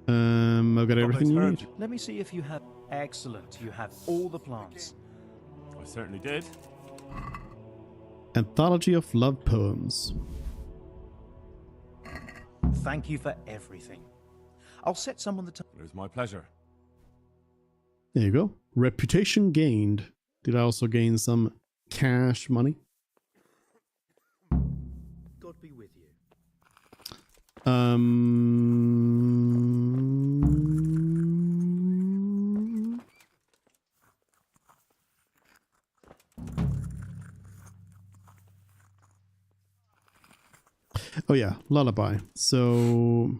I've got everything you need. Let me see if you have... Excellent. You have all the plants. I certainly did. Anthology of love poems. Thank you for everything. I'll set some on the table. It was my pleasure. There you go. Reputation gained. Did I also gain some cash money? God be with you. Oh yeah, lullaby. So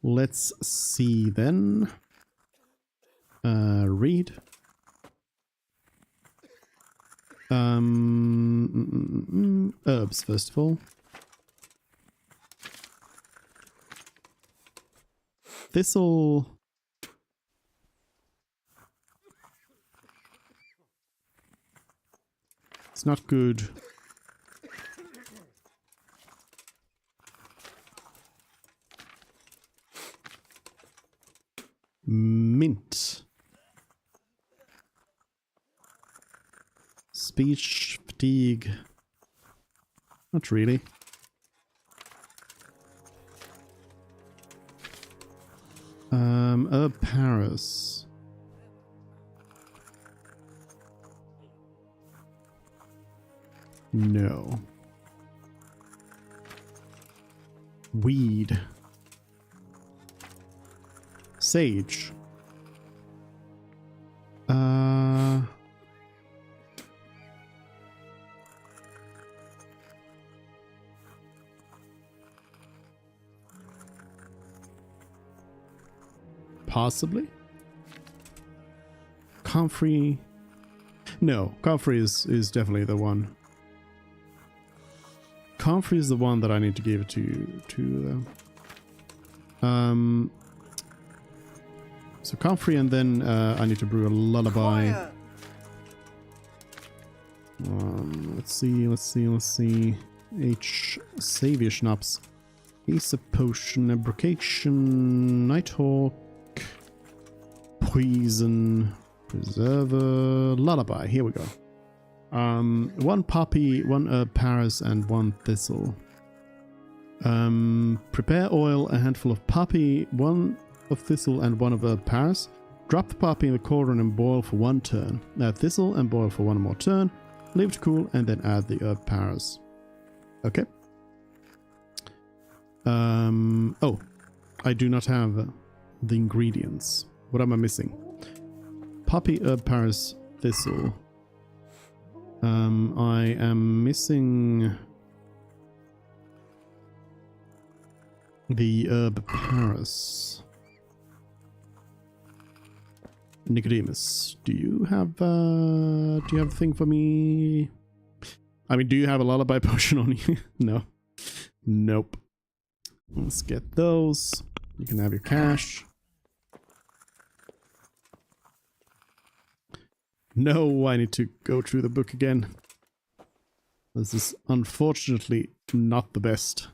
let's see then. Read. Herbs first of all. This'll... It's not good. Mint. Speech fatigue. Not really. Herb Paris. No. Weed. Sage. Possibly. Comfrey. No, Comfrey is definitely the one. Comfrey is the one that I need to give to so Comfrey, and then I need to brew a lullaby. Let's see. H. Savior Schnapps. Ace of Potion, Abrogation, Nighthawk, Poison, Preserver, Lullaby. Here we go. One Poppy, one Herb Paris, and one Thistle. Prepare oil, a handful of Poppy, one of Thistle, and one of Herb Paris. Drop the Poppy in the cauldron and boil for one turn. Add Thistle and boil for one more turn. Leave to cool, and then add the Herb Paris. Okay. Oh, I do not have the ingredients. What am I missing? Poppy, Herb Paris, Thistle. I am missing the Herb Paris. Nicodemus, do you have a thing for me? I mean, do you have a lullaby potion on you? No. Nope. Let's get those. You can have your cash. No, I need to go through the book again. This is unfortunately not the best.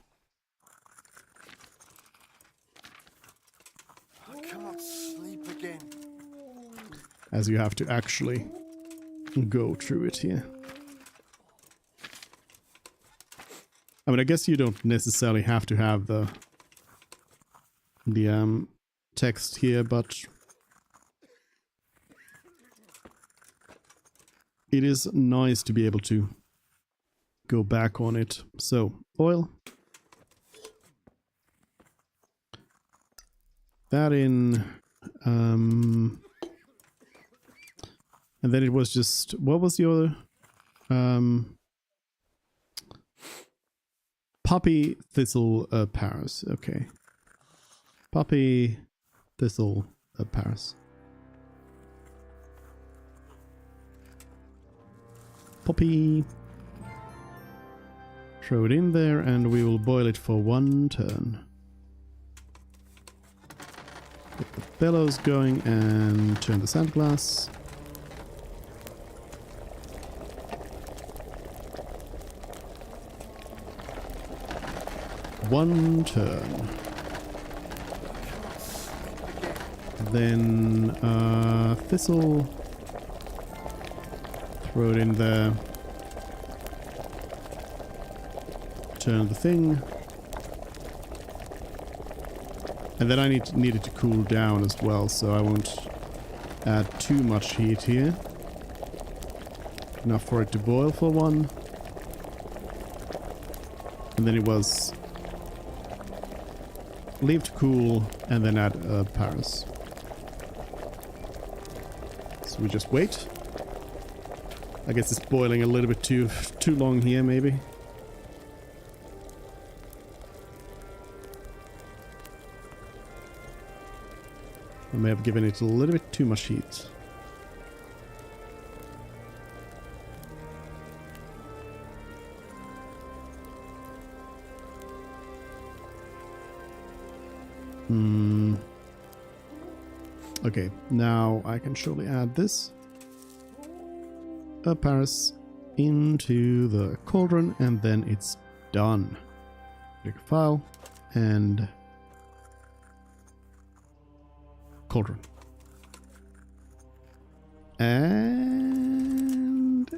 I cannot sleep again. As you have to actually go through it here. I mean, I guess you don't necessarily have to have the text here, but it is nice to be able to go back on it. So, oil. that in. And then it was just, what was the other? Poppy, thistle, Paris. Okay. Poppy, thistle, Paris. Poppy. Throw it in there and we will boil it for 1 turn. Get the bellows going and turn the sand glass. One turn. Then thistle. Throw it in there. Turn the thing. And then I need it to cool down as well, so I won't add too much heat here. Enough for it to boil for 1. And then it was leave to cool and then add Paris. So we just wait. I guess it's boiling a little bit too long here, maybe. I may have given it a little bit too much heat. Okay, now I can surely add this. Paris into the cauldron and then it's done. Click file and cauldron. And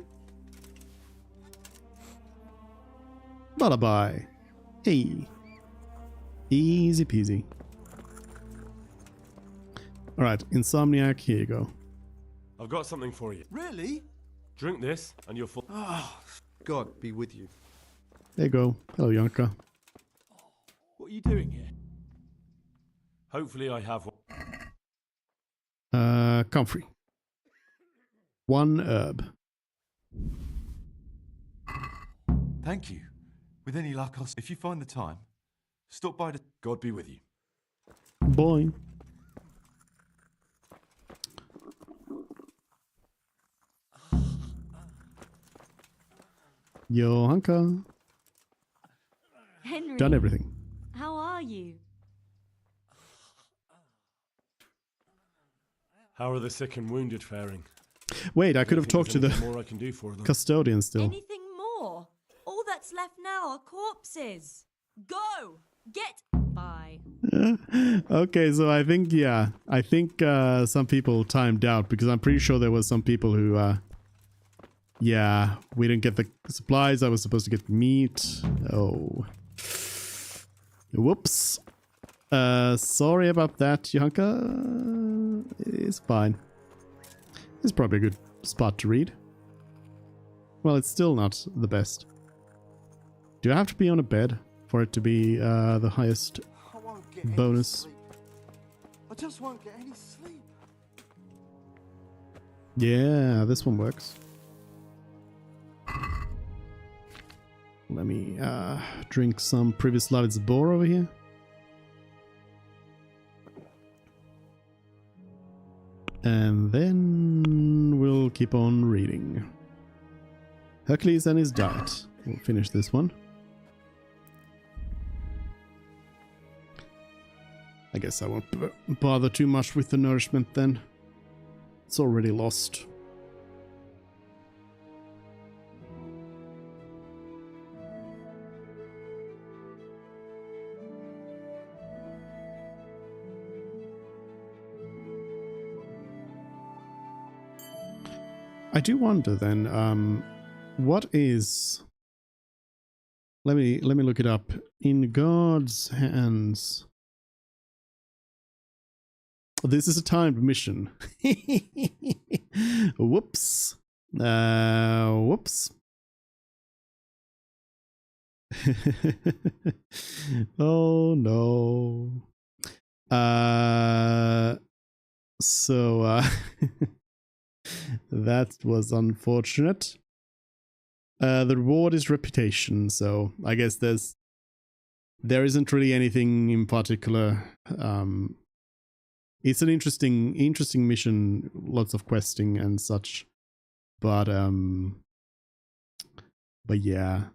bye-bye. Hey. Easy peasy. Alright, Insomniac, here you go. I've got something for you. Really? Drink this and you'll fall. Oh, God be with you. There you go. Hello, Yanka. What are you doing here? Hopefully I have one. Comfrey. 1 herb. Thank you. With any luck, if you find the time, stop by to... God be with you. Boy. Yo, Hanka. Henry. Done everything. How are you? How are the sick and wounded faring? Wait, I could have talked to the more I can do for them. custodian still. Anything more? All that's left now are corpses. Go! Get... Bye. Okay, so I think, yeah. I think some people timed out because I'm pretty sure there was some people who... yeah, we didn't get the supplies. I was supposed to get meat. Oh. Whoops. Sorry about that, Yanka. It's fine. It's probably a good spot to read. Well, it's still not the best. Do I have to be on a bed for it to be the highest bonus? I just won't get any sleep. Yeah, this one works. Let me drink some Previous Loved's Boar over here. And then we'll keep on reading. Hercules and his diet. We'll finish this one. I guess I won't bother too much with the nourishment then. It's already lost. I do wonder then, what is... Let me look it up. In God's hands. This is a timed mission. Whoops. Whoops. Oh no. So that was unfortunate. The reward is reputation, so I guess there isn't really anything in particular. It's an interesting mission, lots of questing and such, but yeah,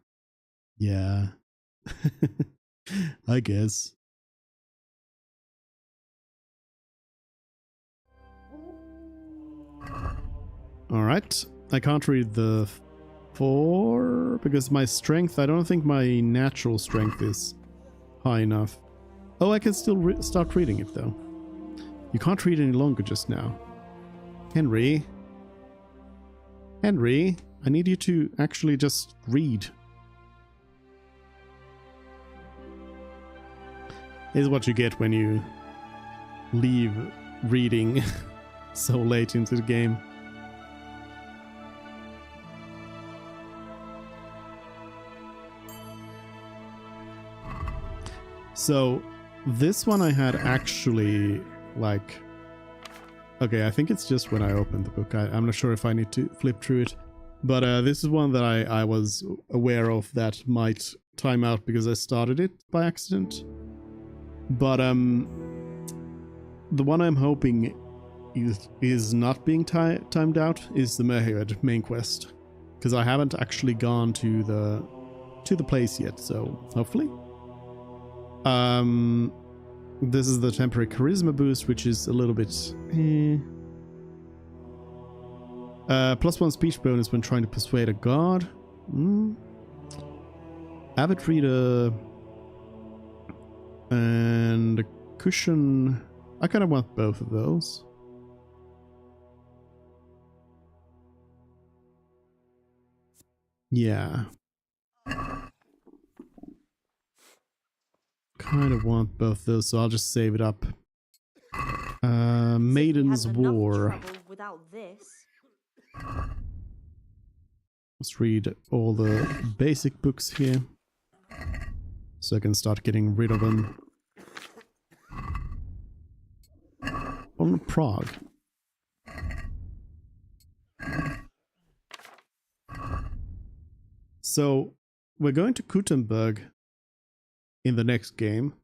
I guess. All right, I can't read the 4 because my strength, I don't think my natural strength is high enough. Oh, I can still start reading it though. You can't read any longer just now. Henry, I need you to actually just read. This is what you get when you leave reading so late into the game. So this one I had actually like, okay, I think it's just when I opened the book. I'm not sure if I need to flip through it, but this is one that I was aware of that might time out because I started it by accident. But the one I'm hoping is not being timed out is the Merhead main quest, because I haven't actually gone to the place yet, so hopefully. This is the temporary charisma boost, which is a little bit +1 speech bonus when trying to persuade a god. Avid reader and a cushion. I kind of want both of those. Yeah. Kind of want both those, so I'll just save it up. Maiden's War. Without this. Let's read all the basic books here, so I can start getting rid of them. On Prague. So we're going to Kuttenberg in the next game.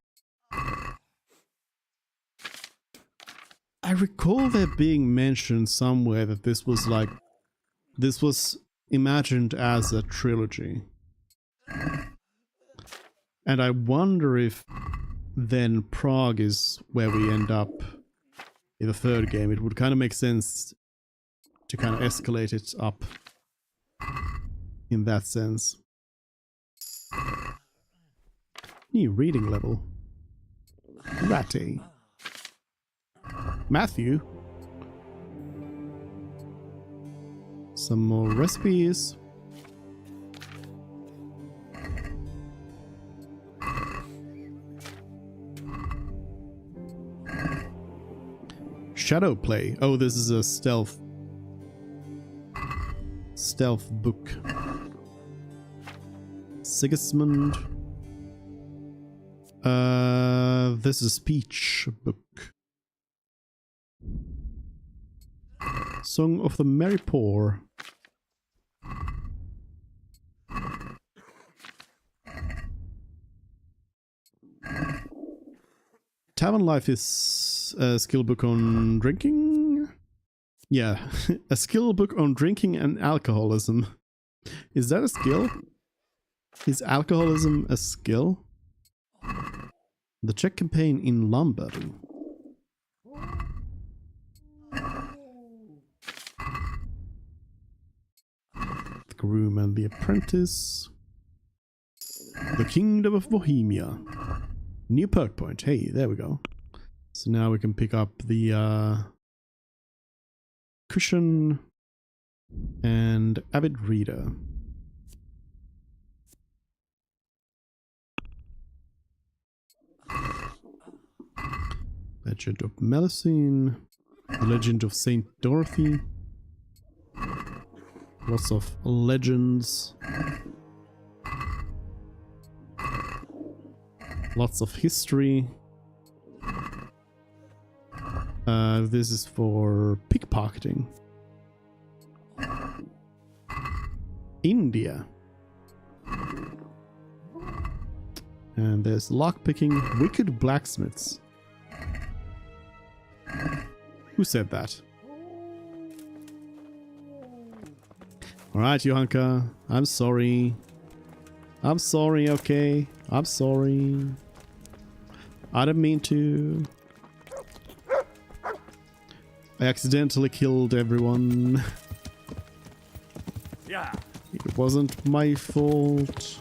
I recall there being mentioned somewhere that this was imagined as a trilogy. And I wonder if then Prague is where we end up in the third game. It would kind of make sense to kind of escalate it up in that sense. New reading level. Ratty. Matthew. Some more recipes. Shadow play. Oh, this is a stealth book. Sigismund. This is a speech book. Song of the Merry Poor. Tavern Life is a skill book on drinking. Yeah, a skill book on drinking and alcoholism. Is that a skill? Is alcoholism a skill? The Czech campaign in Lombardy. The Groom and the Apprentice. The Kingdom of Bohemia. New perk point. Hey, there we go. So now we can pick up the cushion and avid reader. Legend of Melusine, the Legend of Saint Dorothy. Lots of legends. Lots of history. This is for pickpocketing. India. And there's lockpicking, wicked blacksmiths. Who said that? Alright, Johanka. I'm sorry. I'm sorry, okay? I'm sorry. I didn't mean to. I accidentally killed everyone. Yeah. It wasn't my fault.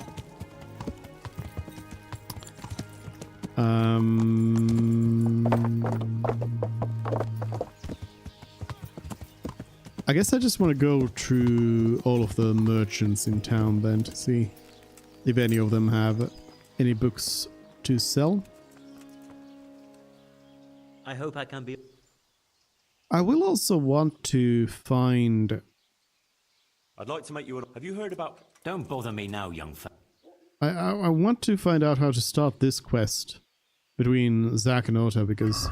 I guess I just want to go through all of the merchants in town then to see if any of them have any books to sell. I hope I can be... I will also want to find... I'd like to make you an... Have you heard about... Don't bother me now, young fella. I want to find out how to start this quest between Zack and Ota, because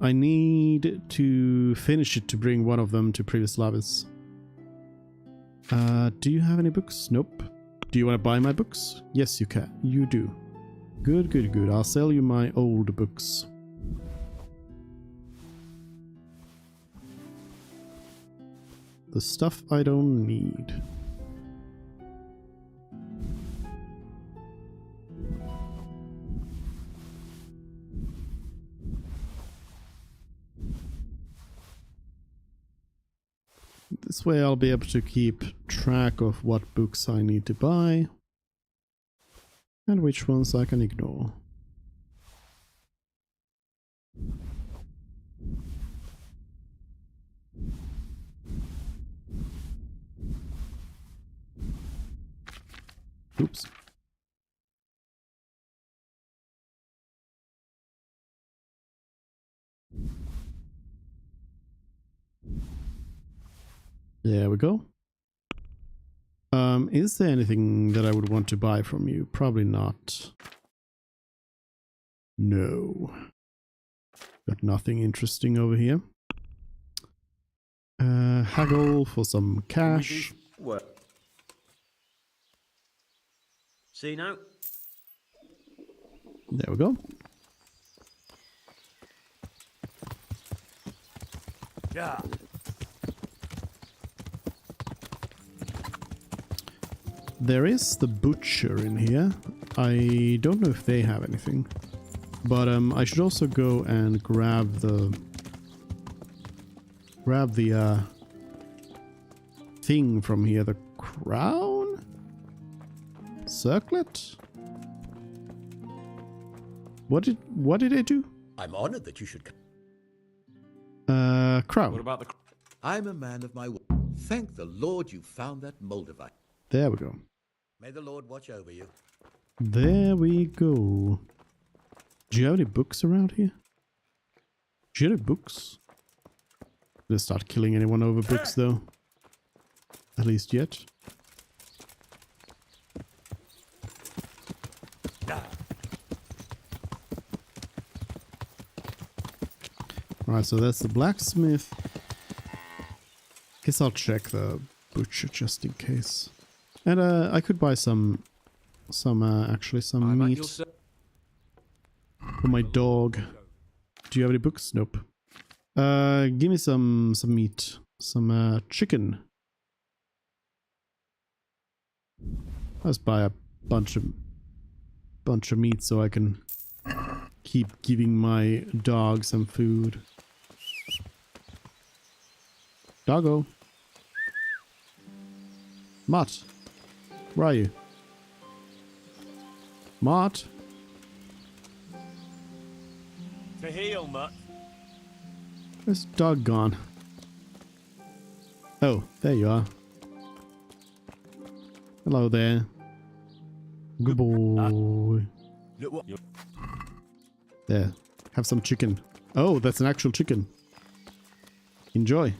I need to finish it to bring one of them to Privislavis. Do you have any books? Nope. Do you want to buy my books? Yes, you can. You do. Good, good, good. I'll sell you my old books. The stuff I don't need. This way I'll be able to keep track of what books I need to buy and which ones I can ignore. Oops. There we go. Is there anything that I would want to buy from you? Probably not. No. Got nothing interesting over here. Haggle for some cash. What? See now? There we go. Yeah. There is the butcher in here. I don't know if they have anything. But I should also go and grab the thing from here, the crown? Circlet? What did it do? I'm honored that you should come. Crown. What about the... I'm a man of my word. Thank the Lord you found that Moldavite. There we go. May the Lord watch over you. There we go. Do you have any books around here? Do you have any books? Let's start killing anyone over books though. At least yet. Alright, so that's the blacksmith. Guess I'll check the butcher just in case. And I could buy some meat for my dog. Do you have any books? Nope. Give me some meat, some chicken. Let's buy a bunch of meat so I can keep giving my dog some food. Doggo. Mutt. Where are you? Mott? To heel, Mutt. Where's the dog gone? Oh, there you are. Hello there. Good boy. There. Have some chicken. Oh, that's an actual chicken. Enjoy.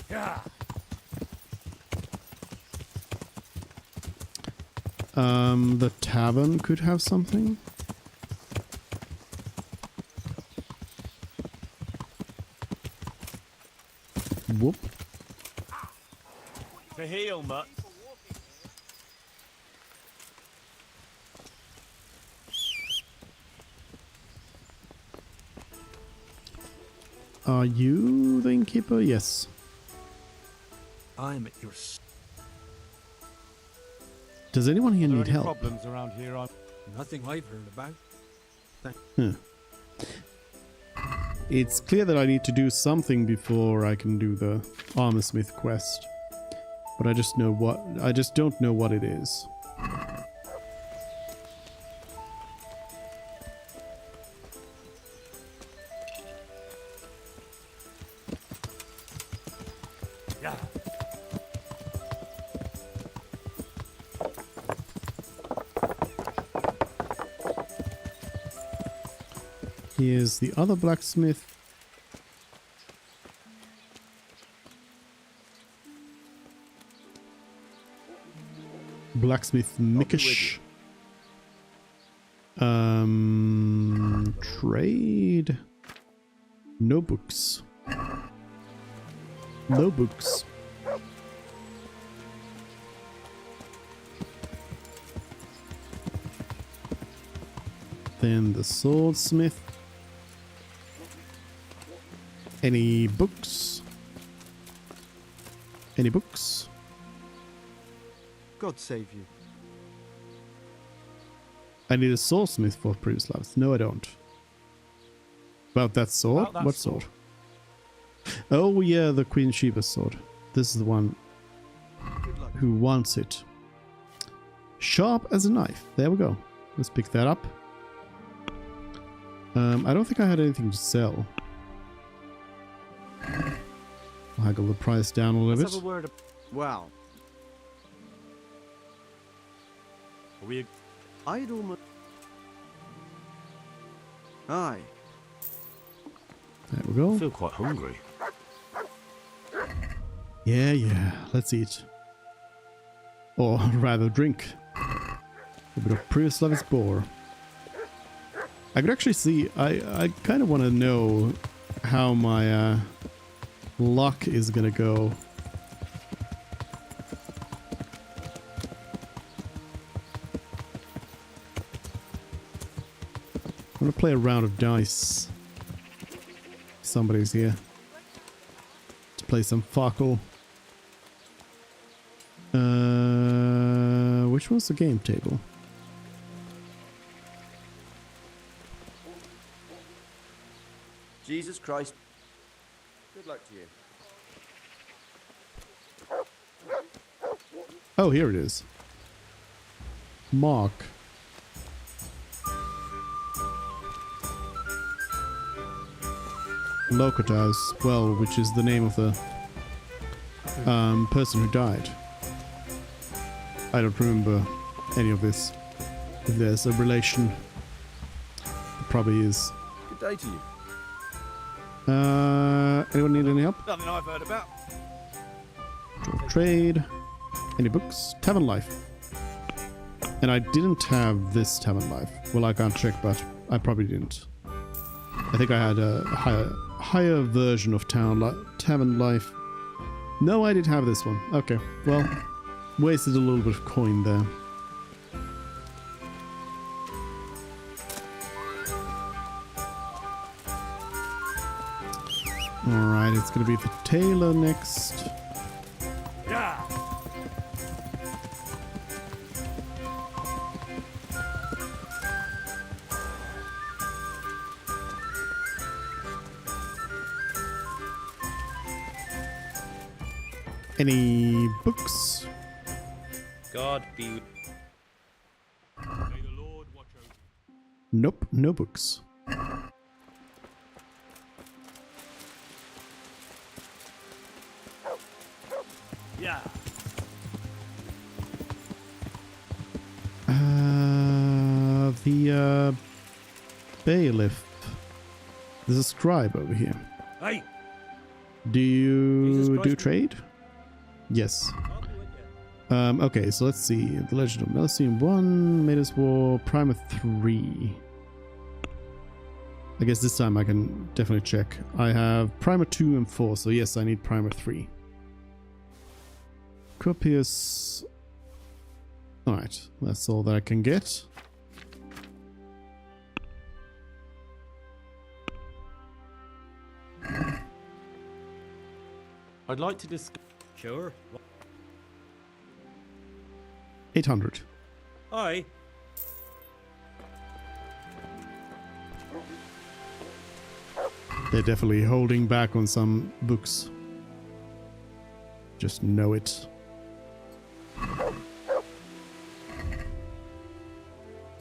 Yeah. The tavern could have something. Whoop. To heal, mutt. Are you the innkeeper? Yes. I'm at your... Does anyone here need help? Problems around here? Nothing I've heard about. It's clear that I need to do something before I can do the armorsmith quest. But I just don't know what it is. Yeah. Here's the other blacksmith. Blacksmith Mickish. Trade. No books. No books. Then the swordsmith. Any books? Any books? God save you. I need a swordsmith for previous lives. No, I don't. About that sword? About that What sword? Oh yeah, the Queen Shiva's sword. This is the one who wants it. Sharp as a knife. There we go. Let's pick that up. I don't think I had anything to sell. I'll haggle the price down a little Let's bit. have a word. Wow. We Idle. Aye. There we go. I feel quite hungry. Yeah. Let's eat. Or rather drink. A bit of Previous boar. I could actually see, I kind of want to know how my luck is gonna go. I'm gonna play a round of dice. Somebody's here to play some Farkle. Which one's the game table? Jesus Christ. Good luck to you. Oh, here it is. Mark. Locatas, well, which is the name of the person who died. I don't remember any of this. If there's a relation, it probably is. Good day to you. Anyone need any help? Nothing I've heard about. Trade. Any books? Tavern Life. And I didn't have this Tavern Life. Well, I can't check, but I probably didn't. I think I had a higher version of Tavern Life. No, I did have this one. Okay, well, wasted a little bit of coin there. Alright, it's gonna be the tailor next. Yeah. Any books? God be... Nope, no books. Yeah. The bailiff. There's a scribe over here. Hey. Do you do trade? Yes. Okay, so let's see. The Legend of Melocene 1, Maidens War, Primer 3. I guess this time I can definitely check. I have primer 2 and 4, so yes, I need primer 3. Copious. Alright, that's all that I can get. I'd like to discuss. Sure. 800. Aye. They're definitely holding back on some books. Just know it.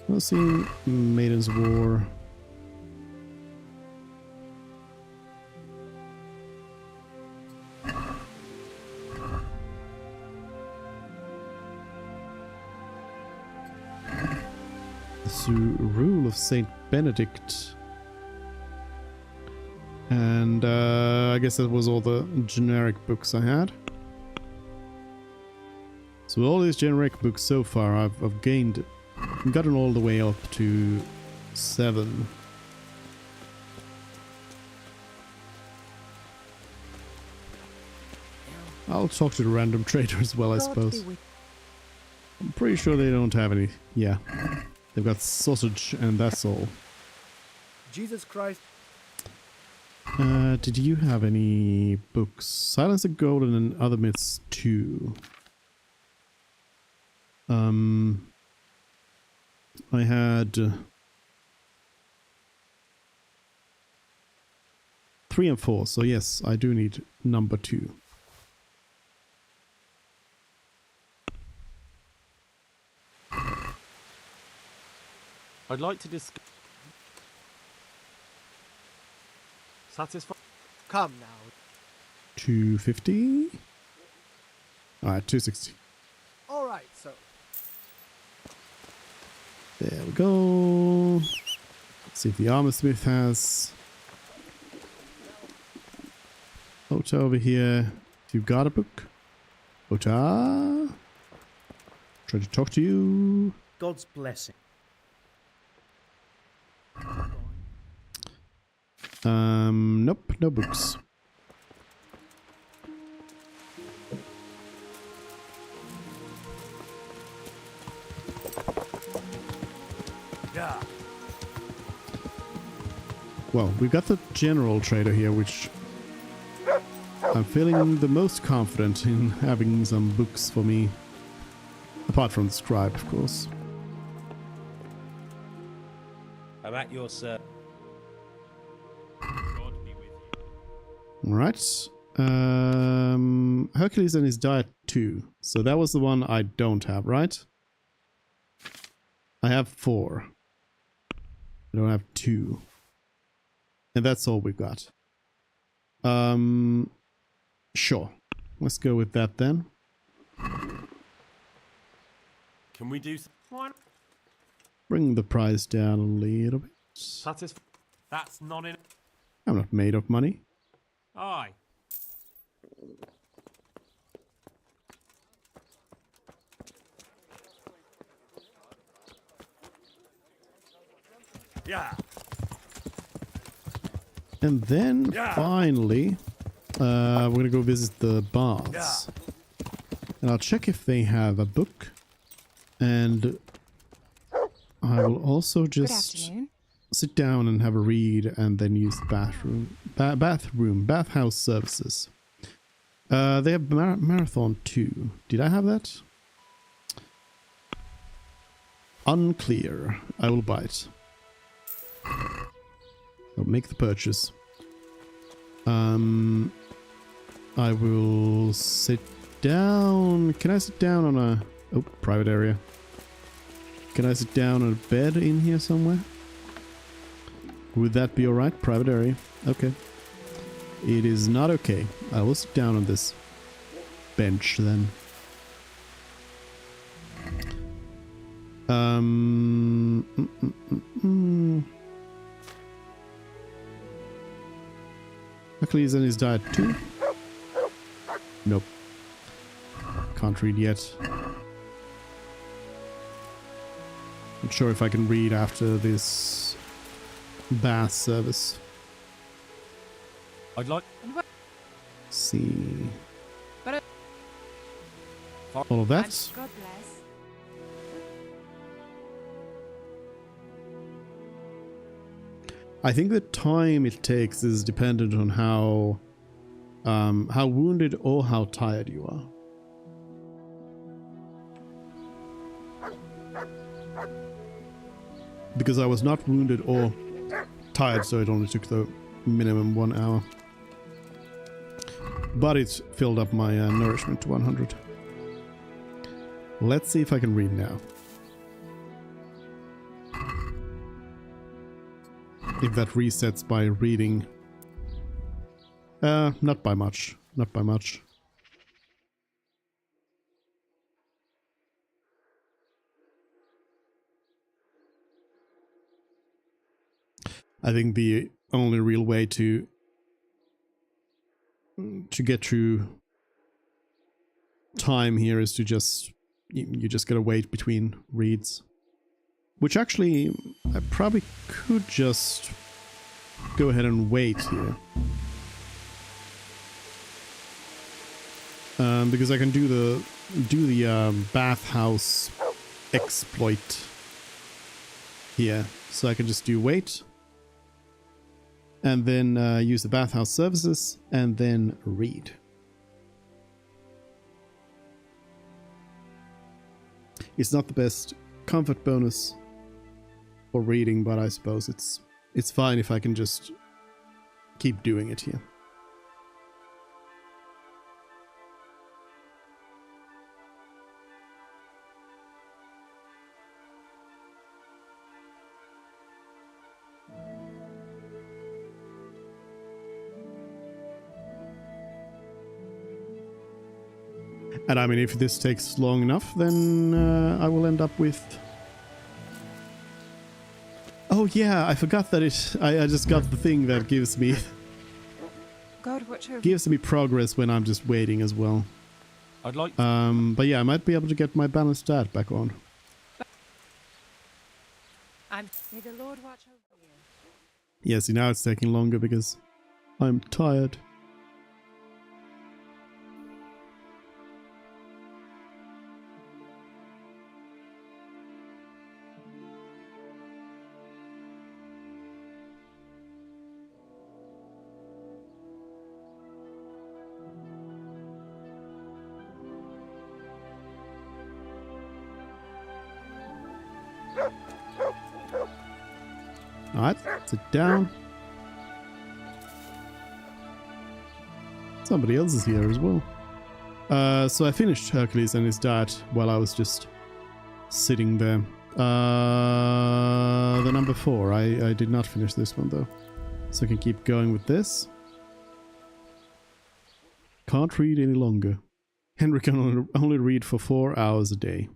Let's see. Maiden's War. The Rule of Saint Benedict. And I guess that was all the generic books I had. So all these generic books so far, I've gotten all the way up to 7. I'll talk to the random trader as well, I suppose. I'm pretty sure they don't have any. Yeah, they've got sausage and that's all. Jesus Christ. Did you have any books? Silence of Golden and Other Myths 2. I had 3 and 4, so yes, I do need number 2. I'd like to discuss. Satisfied? Come now. 250? Alright, 260. Alright, so. There we go. Let's see if the armor smith has. Ota over here. If you've got a book. Ota. Try to talk to you. God's blessing. Nope, no books. Yeah. Well, we've got the general trader here, which I'm feeling the most confident in having some books for me. Apart from the scribe, of course. I'm at your service. Alright. Hercules and his diet 2. So that was the one I don't have, right? I have 4. I don't have 2. And that's all we've got. Sure. Let's go with that then. Can we do one? Bring the price down a little bit. That's not in. I'm not made of money. Aye. Yeah. And then Yeah. finally, we're gonna go visit the baths. Yeah. And I'll check if they have a book. And I will also just sit down and have a read and then use the bathhouse services. They have marathon 2. Did I have that? Unclear. I will buy it. I'll make the purchase. I will sit down. Can I sit down on a private area? Can I sit down on a bed in here somewhere? Would that be alright? Private area. Okay. It is not okay. I will sit down on this bench then. Hercules and his diet 2. Nope. Can't read yet. Not sure if I can read after this bath service. I'd like... Let's see. But all of that. God bless. I think the time it takes is dependent on how wounded or how tired you are. Because I was not wounded or tired, so it only took the minimum 1 hour. But it filled up my nourishment to 100. Let's see if I can read now. If that resets by reading. Not by much. Not by much. I think the only real way to get through time here is to just you just gotta wait between reads, which actually I probably could just go ahead and wait here, because I can do the bathhouse exploit here, so I can just do wait. And then use the bathhouse services, and then read. It's not the best comfort bonus for reading, but I suppose it's fine if I can just keep doing it here. And I mean, if this takes long enough, then I will end up with... Oh yeah, I forgot that I just got the thing that gives me... God, watch over. Gives me progress when I'm just waiting as well. I'd like... But yeah, I might be able to get my balanced stat back on. May the Lord watch over you. Yeah, see, now it's taking longer because I'm tired. Alright, sit down. Somebody else is here as well. So I finished Hercules and his dad while I was just sitting there. The number 4. I did not finish this one though. So I can keep going with this. Can't read any longer. Henry can only read for 4 hours a day.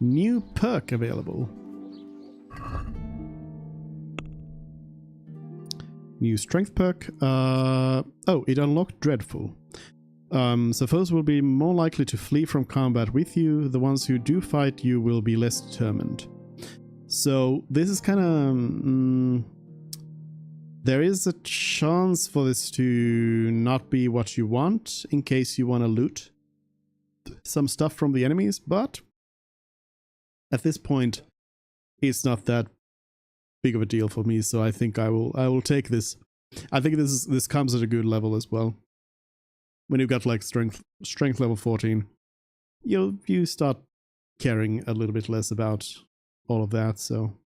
New perk available. New strength perk. Oh, it unlocked Dreadful. So foes will be more likely to flee from combat with you. The ones who do fight you will be less determined. So this is kind of... there is a chance for this to not be what you want in case you want to loot some stuff from the enemies, but at this point it's not that big of a deal for me, so I think I will take this. I think this comes at a good level as well. When you've got like strength level 14, you start caring a little bit less about all of that, so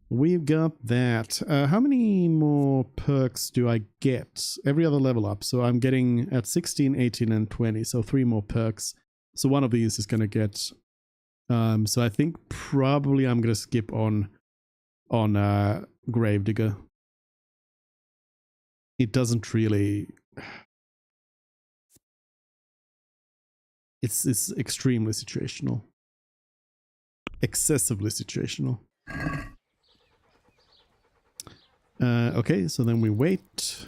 we've got that. How many more perks do I get? Every other level up, so I'm getting at 16, 18 and 20, so 3 more perks. So one of these is gonna get so I think probably I'm gonna skip on Gravedigger. It doesn't really It's extremely situational. Excessively situational. Okay, so then we wait.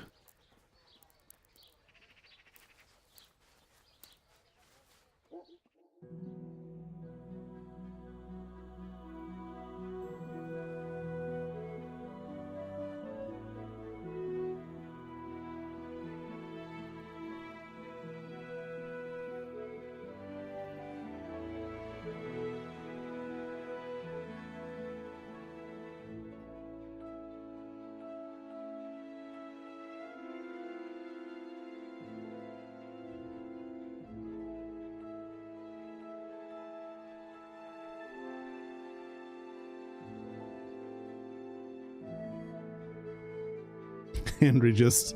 Henry just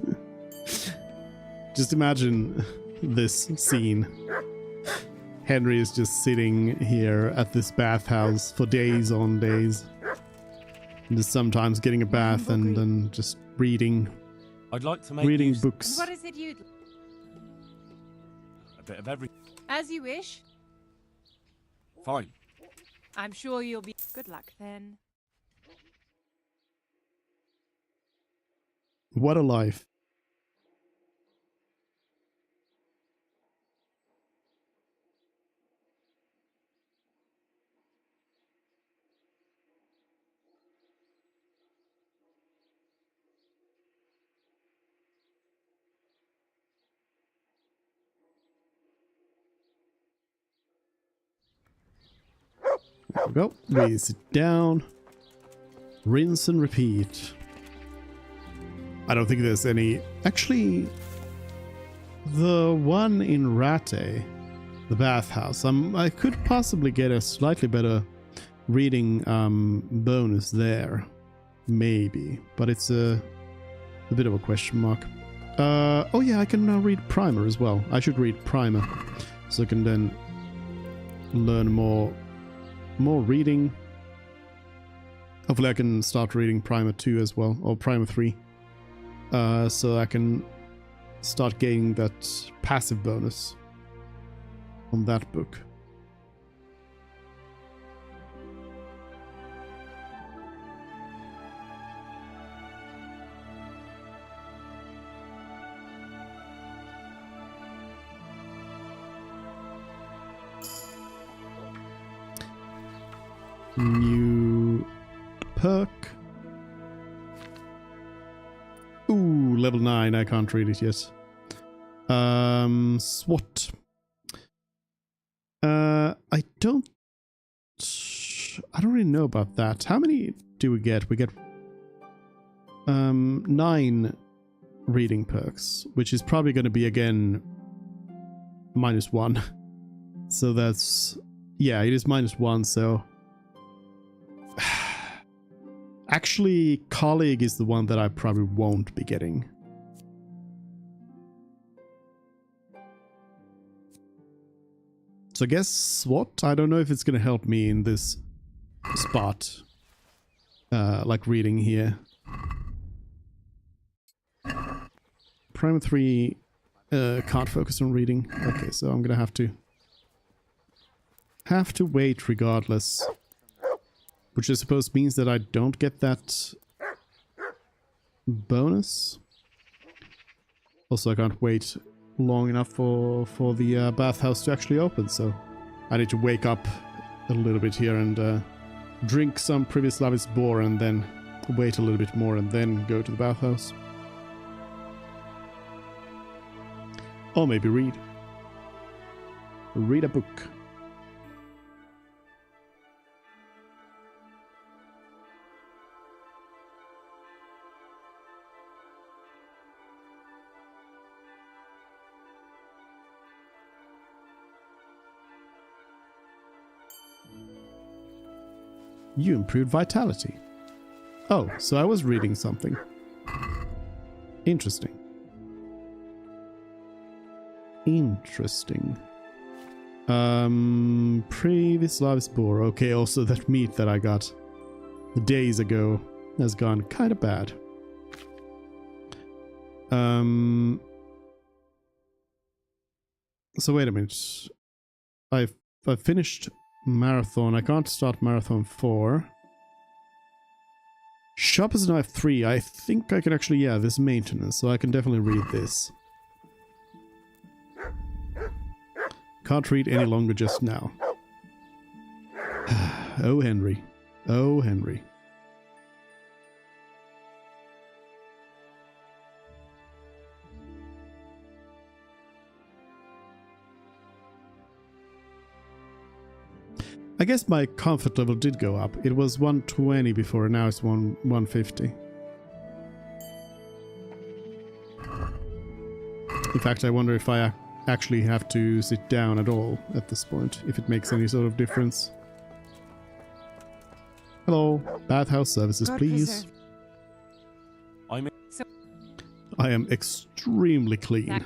imagine this scene. Henry is just sitting here at this bathhouse for days on days. And just sometimes getting a bath and then just reading. I'd like to make reading books. What is it you'd... a bit of everything. As you wish. Fine. I'm sure you'll be... Good luck, then. What a life. There we go. We sit down. Rinse and repeat. I don't think there's any... Actually, the one in Rate, the bathhouse, I could possibly get a slightly better reading bonus there. Maybe. But it's a bit of a question mark. Oh yeah, I can now read Primer as well. I should read Primer. So I can then learn more reading. Hopefully I can start reading Primer 2 as well, or Primer 3. So I can start gaining that passive bonus on that book. New perk. Ooh, level 9. I can't read it yet. SWAT. I don't really know about that. How many do we get? We get 9 reading perks, which is probably going to be again -1. So that's, yeah, it is -1. So actually, Colleague is the one that I probably won't be getting. So I guess SWAT, I don't know if it's going to help me in this spot. Like reading here. Primer 3 can't focus on reading. Okay, so I'm going to have to wait regardless. Which I suppose means that I don't get that bonus. Also, I can't wait long enough for the bathhouse to actually open, so I need to wake up a little bit here and drink some previous Lavis Boar and then wait a little bit more and then go to the bathhouse. Or maybe read. Read a book. You improved vitality. Oh, so I was reading something. Interesting. Interesting. Previous Lavis Boar. Okay, also that meat that I got days ago has gone kind of bad. So wait a minute. I've finished Marathon. I can't start Marathon 4. Sharp as a Knife 3. I think I can actually, yeah, this maintenance, so I can definitely read this. Can't read any longer just now. Oh, Henry. Oh, Henry. I guess my comfort level did go up. It was 120 before, and now it's 150. In fact, I wonder if I actually have to sit down at all at this point, if it makes any sort of difference. Hello, bathhouse services, please. I am extremely clean.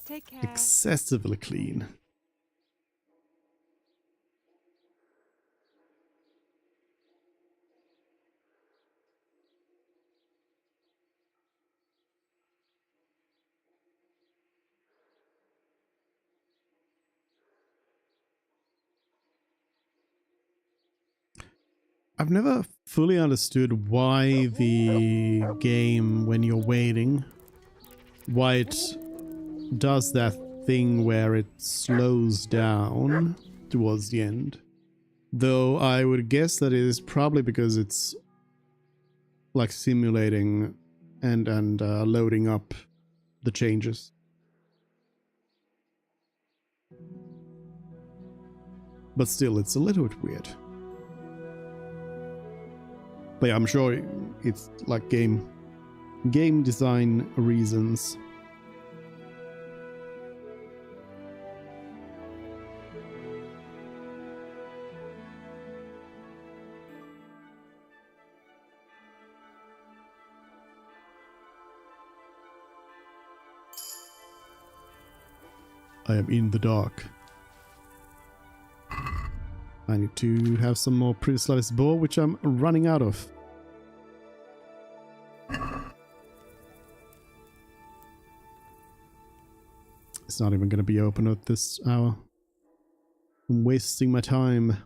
Take care. Excessively clean. I've never fully understood why the game, when you're waiting, why it does that thing where it slows down towards the end. Though I would guess that it is probably because it's like simulating and loading up the changes. But still, it's a little bit weird. But yeah, I'm sure it's like game design reasons. I am in the dark. I need to have some more Prislavis boar, which I'm running out of. It's not even going to be open at this hour. I'm wasting my time.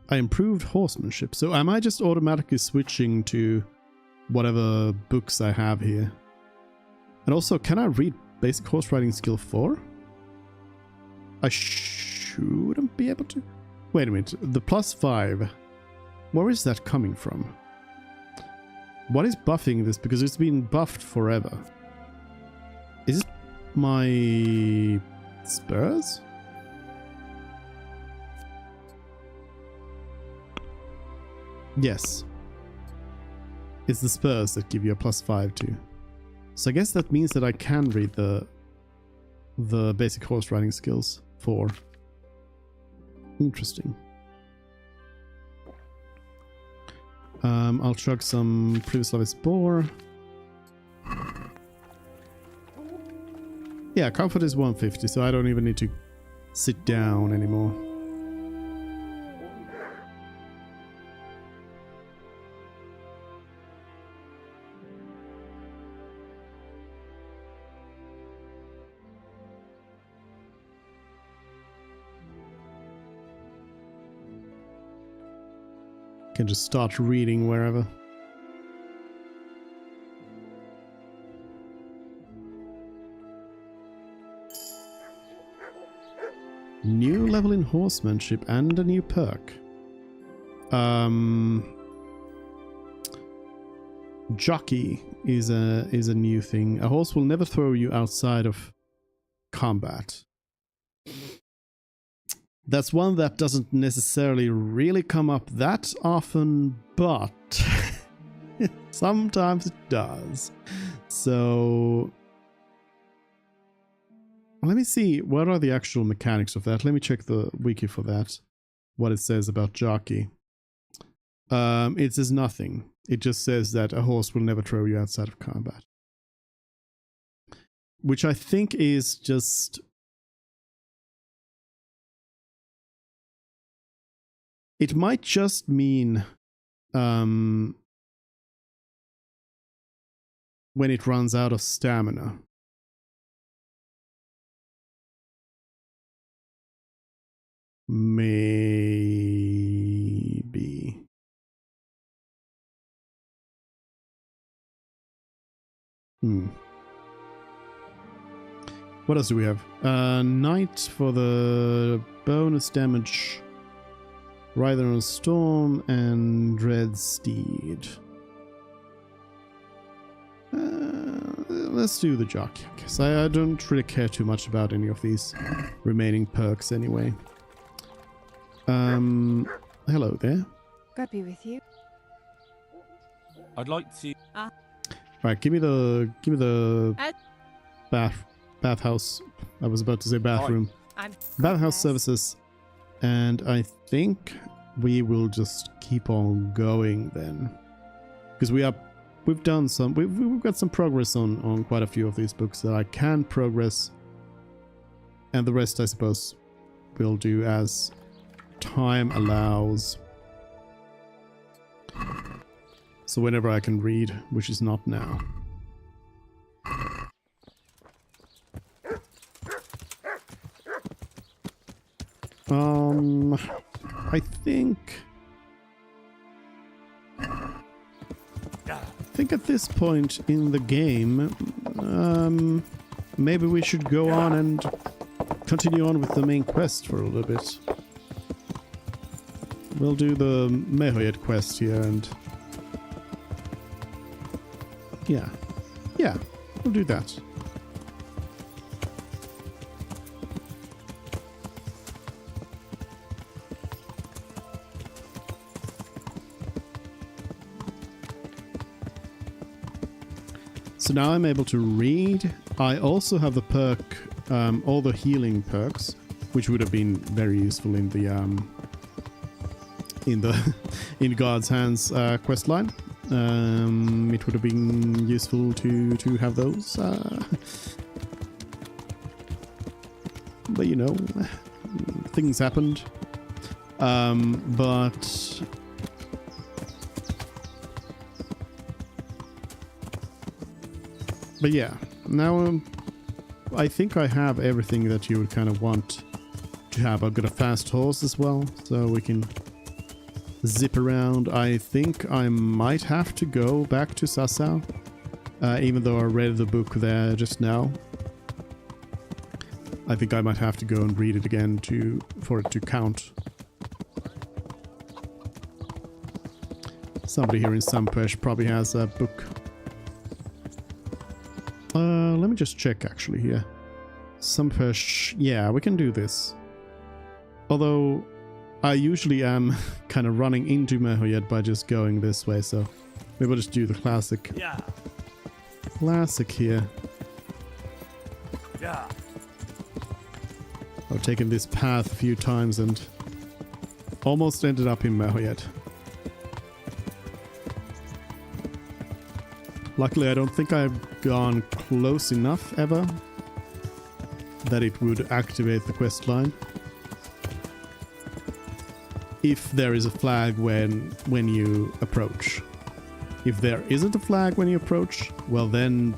I improved horsemanship, so am I just automatically switching to whatever books I have here? And also, can I read basic horse riding skill 4? I shouldn't be able to. Wait a minute, the +5. Where is that coming from? What is buffing this? Because it's been buffed forever. Is it my spurs? Yes. It's the spurs that give you a +5 too. So I guess that means that I can read the basic horse riding skills 4. Interesting. I'll chug some Prislavis boar. Yeah, comfort is 150, so I don't even need to sit down anymore. Can just start reading wherever. New level in horsemanship and a new perk. Jockey is a new thing. A horse will never throw you outside of combat. That's one that doesn't necessarily really come up that often, but sometimes it does. So let me see, what are the actual mechanics of that? Let me check the wiki for that, what it says about jockey. It says nothing. It just says that a horse will never throw you outside of combat. Which I think is just It might just mean when it runs out of stamina. Maybe. What else do we have? Knight for the bonus damage. Rider on Storm and Dread Steed. Let's do the jockey, I guess. I don't really care too much about any of these remaining perks anyway. Hello there. God be with you. I'd like to. Right, give me the bathhouse. I was about to say bathroom. Bathhouse services, and I think we will just keep on going then, because we've got some progress on quite a few of these books that I can progress, and the rest I suppose we'll do as time allows. So whenever I can read, which is not now. I think at this point in the game, maybe we should go on and continue on with the main quest for a little bit. We'll do the Mehoyet quest here and... Yeah, we'll do that. So now I'm able to read. I also have the perk, all the healing perks, which would have been very useful in the in God's Hands quest line. It would have been useful to have those. But you know, things happened. But yeah, now I think I have everything that you would kind of want to have. I've got a fast horse as well, so we can zip around. I think I might have to go back to Sasau, even though I read the book there just now. I think I might have to go and read it again for it to count. Somebody here in Sampesh probably has a book. Let me just check actually here. Sampesh, yeah, we can do this. Although I usually am kind of running into Mehoyet by just going this way, so maybe we'll just do the classic. Yeah. Classic here. Yeah. I've taken this path a few times and almost ended up in Mehoyet. Luckily, I don't think I've gone close enough ever that it would activate the quest line. If there is a flag when you approach. If there isn't a flag when you approach, well then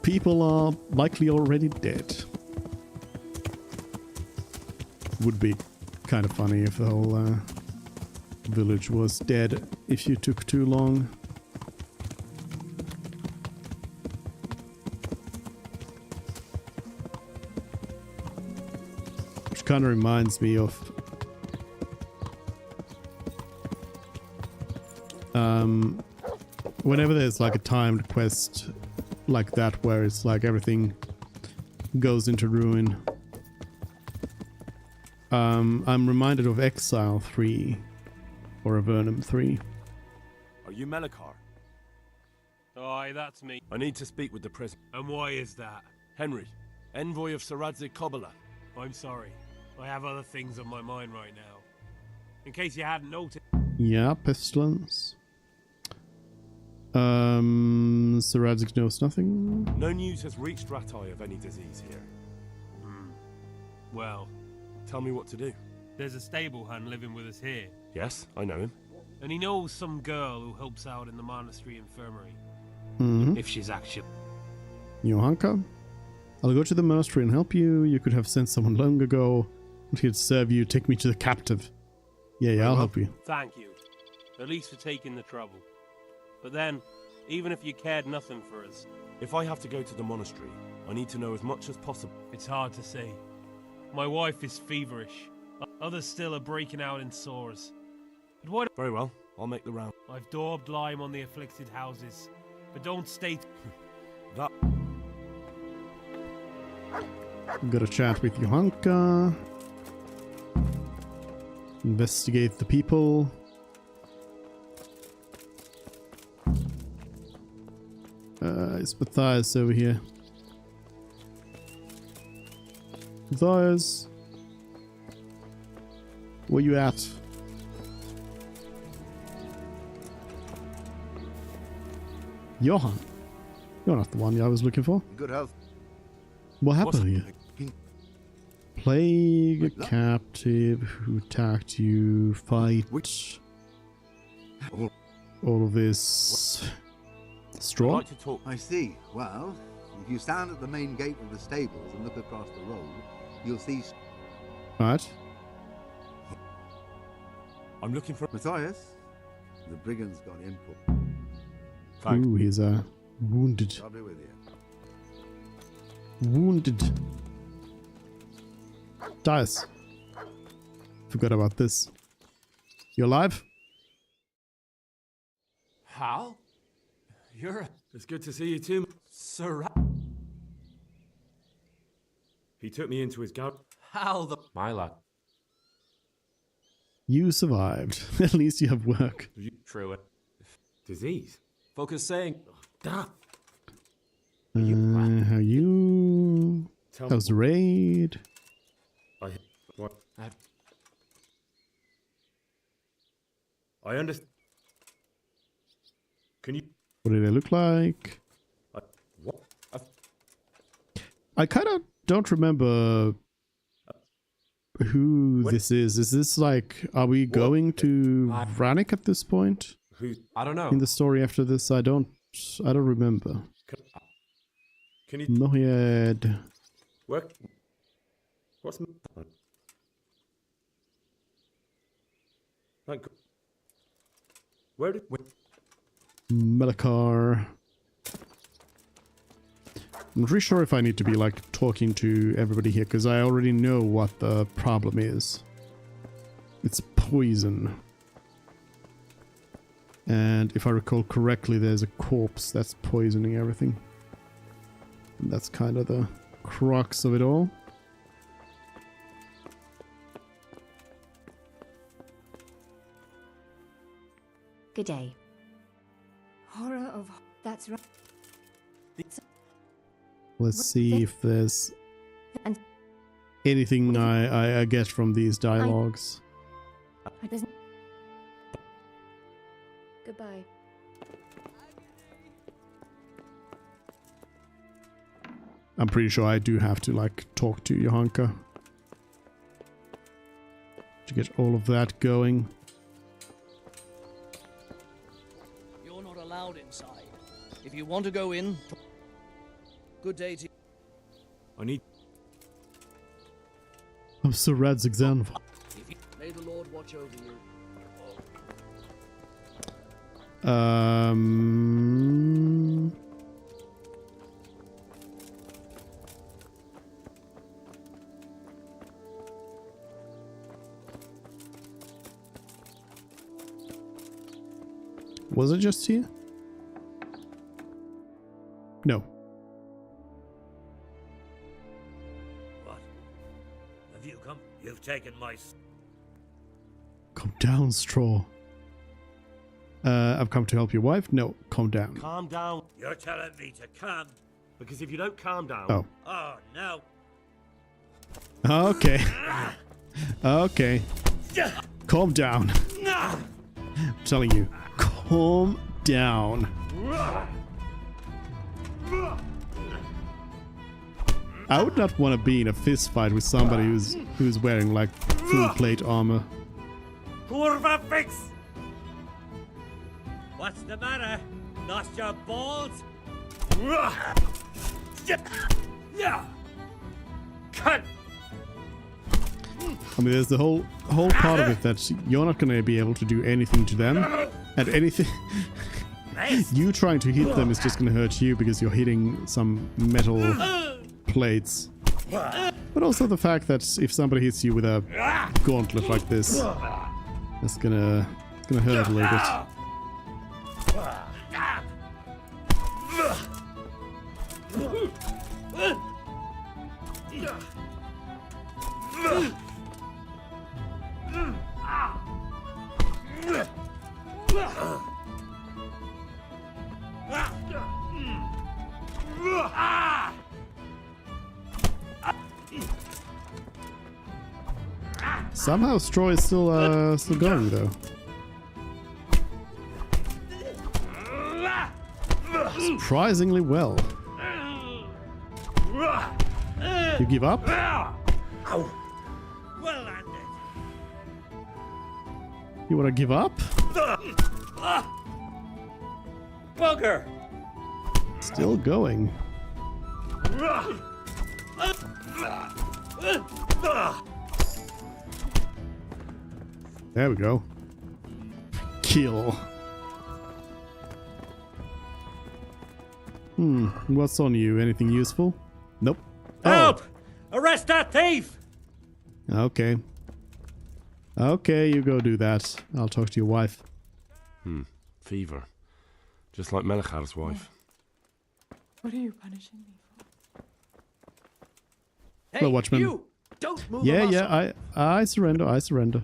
people are likely already dead. Would be kind of funny if the whole village was dead if you took too long. Which kind of reminds me of whenever there's like a timed quest like that where it's like everything goes into ruin. I'm reminded of Exile 3 or Avernum 3. Are you Melikar? Aye, that's me. I need to speak with the president. And why is that? Henry, envoy of Saradzik Kobala. I'm sorry. I have other things on my mind right now. In case you hadn't noticed. Yeah, pestilence. Saradzik knows nothing. No news has reached Ratai of any disease here. Well, Tell me what to do. there's a stable hand living with us here, Yes, I know him. and he knows some girl who helps out in the monastery infirmary. Mm-hmm. If she's actually... Johanka, I'll go to the monastery and help you. You could have sent someone long ago. He'd serve you. Take me to the captive. Yeah, I'll help you. Thank you. At least for taking the trouble. But then, even if you cared nothing for us... If I have to go to the monastery, I need to know as much as possible. It's hard to say. My wife is feverish. Others still are breaking out in sores. But what... Very well, I'll make the round. I've daubed lime on the afflicted houses. But don't state... That... Got a chat with Johanka. Investigate the people. It's Matthias over here. Matthias, where you at? Johan, you're not the one I was looking for. Good health. What happened here? Plague, a captive who attacked you, fight. All of this straw? I'd like to talk. I see. Well, if you stand at the main gate of the stables and look across the road, you'll see... What? I'm looking for... Matthias, the brigand's got input. Thanks. Ooh, he's wounded. I'll be with you. Wounded. Dice. Forgot about this. You alive? Hal? You're... It's good to see you too. Sir... He took me into his garden. Hal the... My lad. You survived. At least you have work. True. Disease? Focus saying... Damn. How you... How's the raid? What? I understand. Can you... What do they look like? What? I kind of don't remember who this is. Is this like... Are we going to Vranik at this point? I don't know. In the story after this, I don't remember. Can you... Mohied. What? What's... Like... Where did... Melakar. I'm not really sure if I need to be like talking to everybody here because I already know what the problem is. It's poison. And if I recall correctly, there's a corpse that's poisoning everything. And that's kind of the crux of it all. Good day. Horror of... That's right. Let's see if there's anything I get from these dialogues. Goodbye. I'm pretty sure I do have to like talk to Johanka to get all of that going. You're not allowed inside. If you want to go in, good day to you. I need... I'm Sir Radzig. May the Lord watch over you. Was it just here? No. What? Have you come? You've taken my... Calm down, Straw. I've come to help your wife? No, calm down. Calm down. You're telling me to calm? Because if you don't calm down... Oh. Oh, no. Okay. Okay. Calm down. I'm telling you. Calm down. I would not want to be in a fist fight with somebody who's wearing like full plate armor. Kurva fix! What's the matter? Lost your balls? Yeah. Cut. I mean, there's the whole part of it that you're not going to be able to do anything to them, and anything you trying to hit them is just going to hurt you because you're hitting some metal plates. But also the fact that if somebody hits you with a gauntlet like this, it's gonna hurt a little bit. Somehow Straw is still going though. Surprisingly well. You give up? Well landed. You want to give up? Bugger. Still going. There we go. Kill. What's on you? Anything useful? Nope. Help! Arrest that thief! Okay. Okay, you go do that. I'll talk to your wife. Fever. Just like Melchar's wife. What are you punishing me for? Hello, Watchman. You! Don't move Yeah, I surrender. I surrender.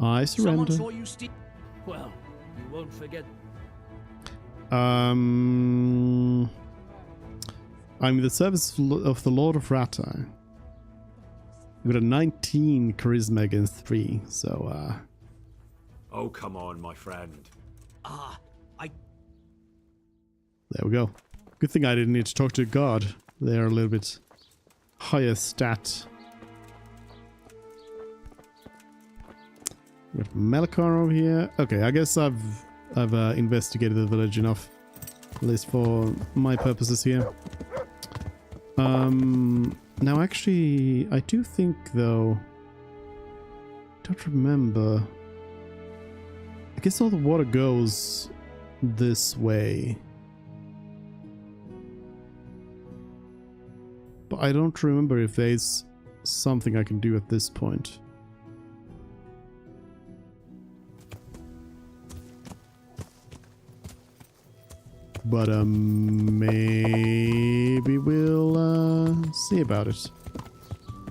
I surrender. Someone saw you steal. Well, you won't forget. I'm in the service of the Lord of Rata. With a 19 charisma against 3, so Oh, come on, my friend. there we go. Good thing I didn't need to talk to God. They're a little bit higher stat. We have Melkar over here. Okay, I guess I've investigated the village enough, at least for my purposes here. Now actually, I do think though, don't remember. I guess all the water goes this way. But I don't remember if there's something I can do at this point. But maybe we'll see about it.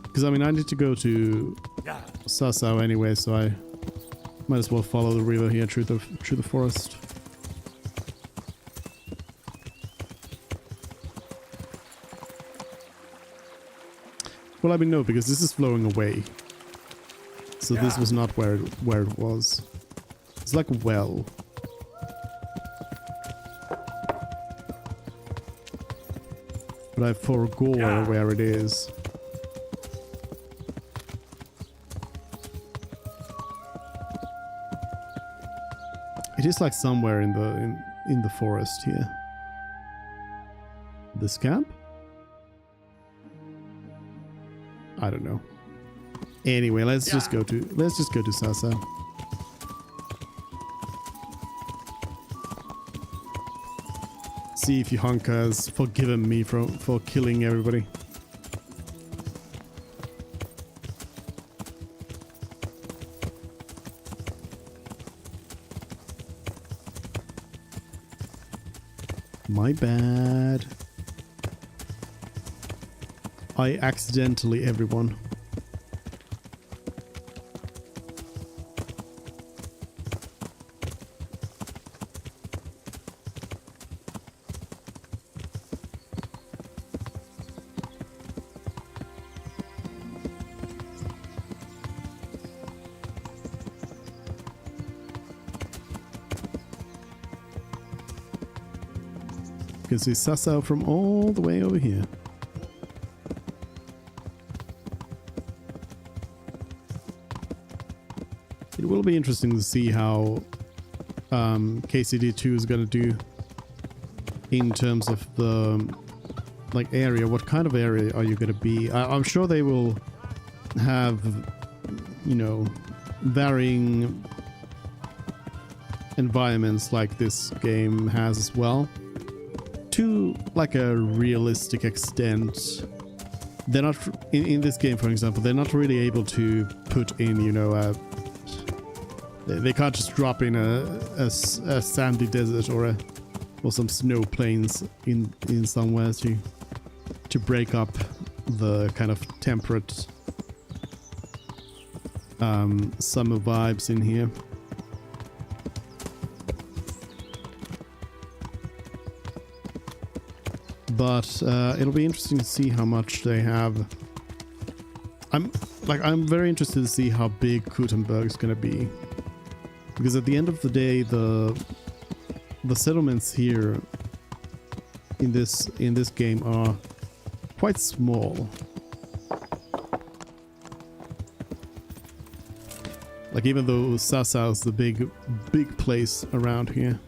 Because I mean, I need to go to Sasau anyway, so I might as well follow the river here through the forest. Well, I mean no, because this is flowing away. So this was not where it was. It's like a well. But I forgot where it is. It is like somewhere in the forest here. This camp? I don't know. Anyway, let's just go to Sasa. See if Yohanka has forgiven me for killing everybody. My bad. I accidentally everyone. You can see Sasau from all the way over here. It will be interesting to see how KCD 2 is gonna do in terms of the like area. What kind of area are you gonna be? I'm sure they will have, you know, varying environments like this game has as well, to like a realistic extent. They're not in this game, for example, they're not really able to put in, you know, they can't just drop in a sandy desert or some snow plains in somewhere to break up the kind of temperate summer vibes in here. But it'll be interesting to see how much they have. I'm very interested to see how big Gutenberg is gonna be, because at the end of the day, the settlements here in this game are quite small. Like, even though Sasa is the big place around here,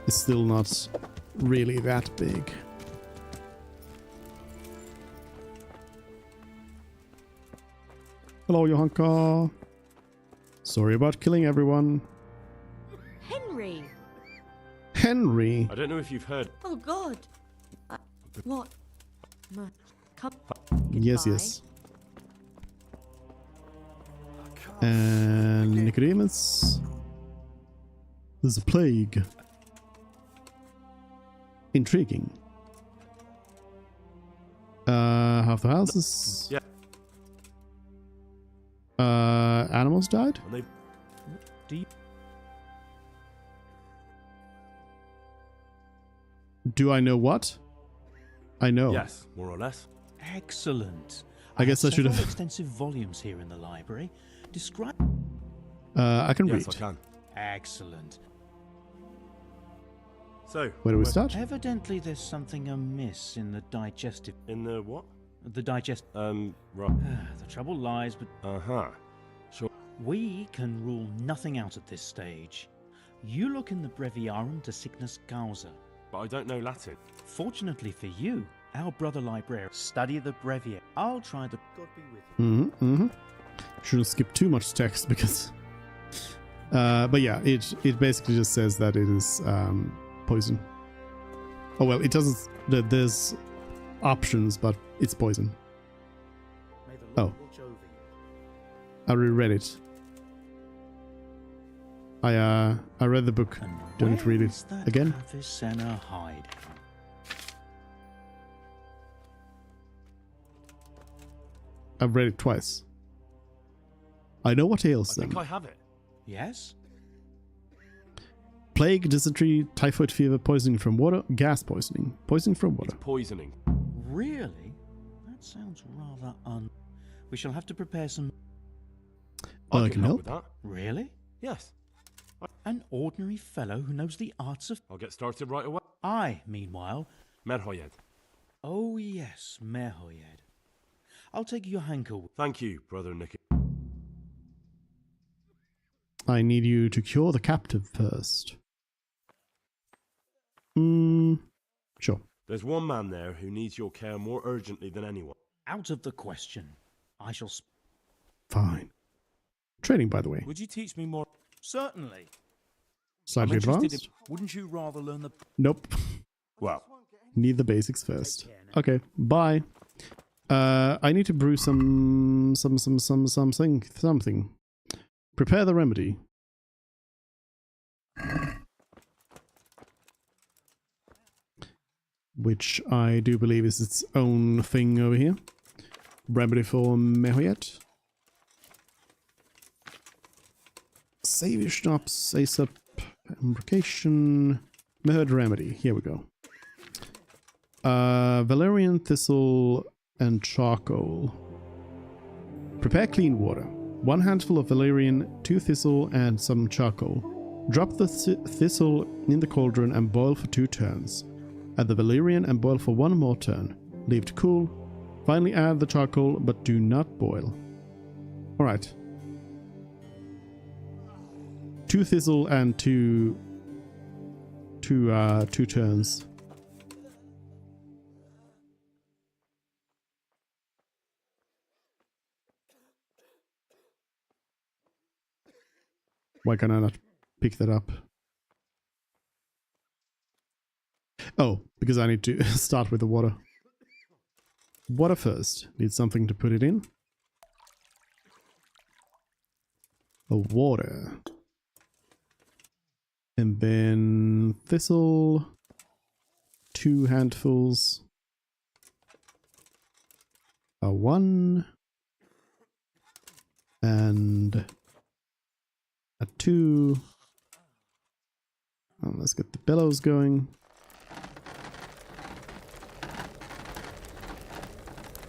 it's still not really that big. Hello, Johanka. Sorry about killing everyone. Henry! Henry! I don't know if you've heard. Oh, God. What? Come. Yes, yes. And Nicodemus. There's a plague. Intriguing. Half the houses. Yeah. Animals died? Do I know what? I know. Yes, more or less. Excellent. I guess I should have. Extensive volumes here in the library. Describe. I can read. Yes, I can. Excellent. So, where do we start? Evidently, there's something amiss in the digestive. In the what? The digest. Right. The trouble lies, but. Sure. We can rule nothing out at this stage. You look in the Breviarum de Signus Causa. But I don't know Latin. Fortunately for you, our brother librarian study the Breviary. I'll try the. God be with you. Shouldn't skip too much text because. But yeah, it basically just says that it is poison. Oh well, it doesn't. There's options, but it's poison. May the Oh. Lord watch over you. I reread it. I read the book. Don't read it again. Avicenna hide. I've read it twice. I know what ails I them. think I have it. Yes? Plague, dysentery, typhoid fever, poisoning from water, gas poisoning. Poisoning from water. It's poisoning. Really? That sounds rather We shall have to prepare some. I can help. with that. Really? Yes. An ordinary fellow who knows the arts of. I'll get started right away. I, meanwhile. Merhoyed. Oh, yes, Merhoyed. I'll take your hanker. Thank you, Brother Nicky. I need you to cure the captive first. Sure. There's one man there who needs your care more urgently than anyone. Out of the question. I shall. Fine. Training, by the way. Would you teach me more? Certainly. Slightly advanced? Wouldn't you rather learn the... Nope. Well. Need the basics first. Okay, bye. I need to brew something. Prepare the remedy. Which I do believe is its own thing over here. Remedy for Mehoyet. Save stops, ASAP, imbrication, Mehud remedy. Here we go. Valerian thistle and charcoal. Prepare clean water. 1 handful of valerian, 2 thistle, and some charcoal. Drop the thistle in the cauldron and boil for 2 turns. Add the valerian and boil for 1 more turn. Leave to cool. Finally add the charcoal, but do not boil. Alright. 2 thistle and 2 turns. Why can I not pick that up? Oh, because I need to start with the water. Water first. Need something to put it in. A water. And then thistle. 2 handfuls. A 1. And a 2. Oh, let's get the bellows going.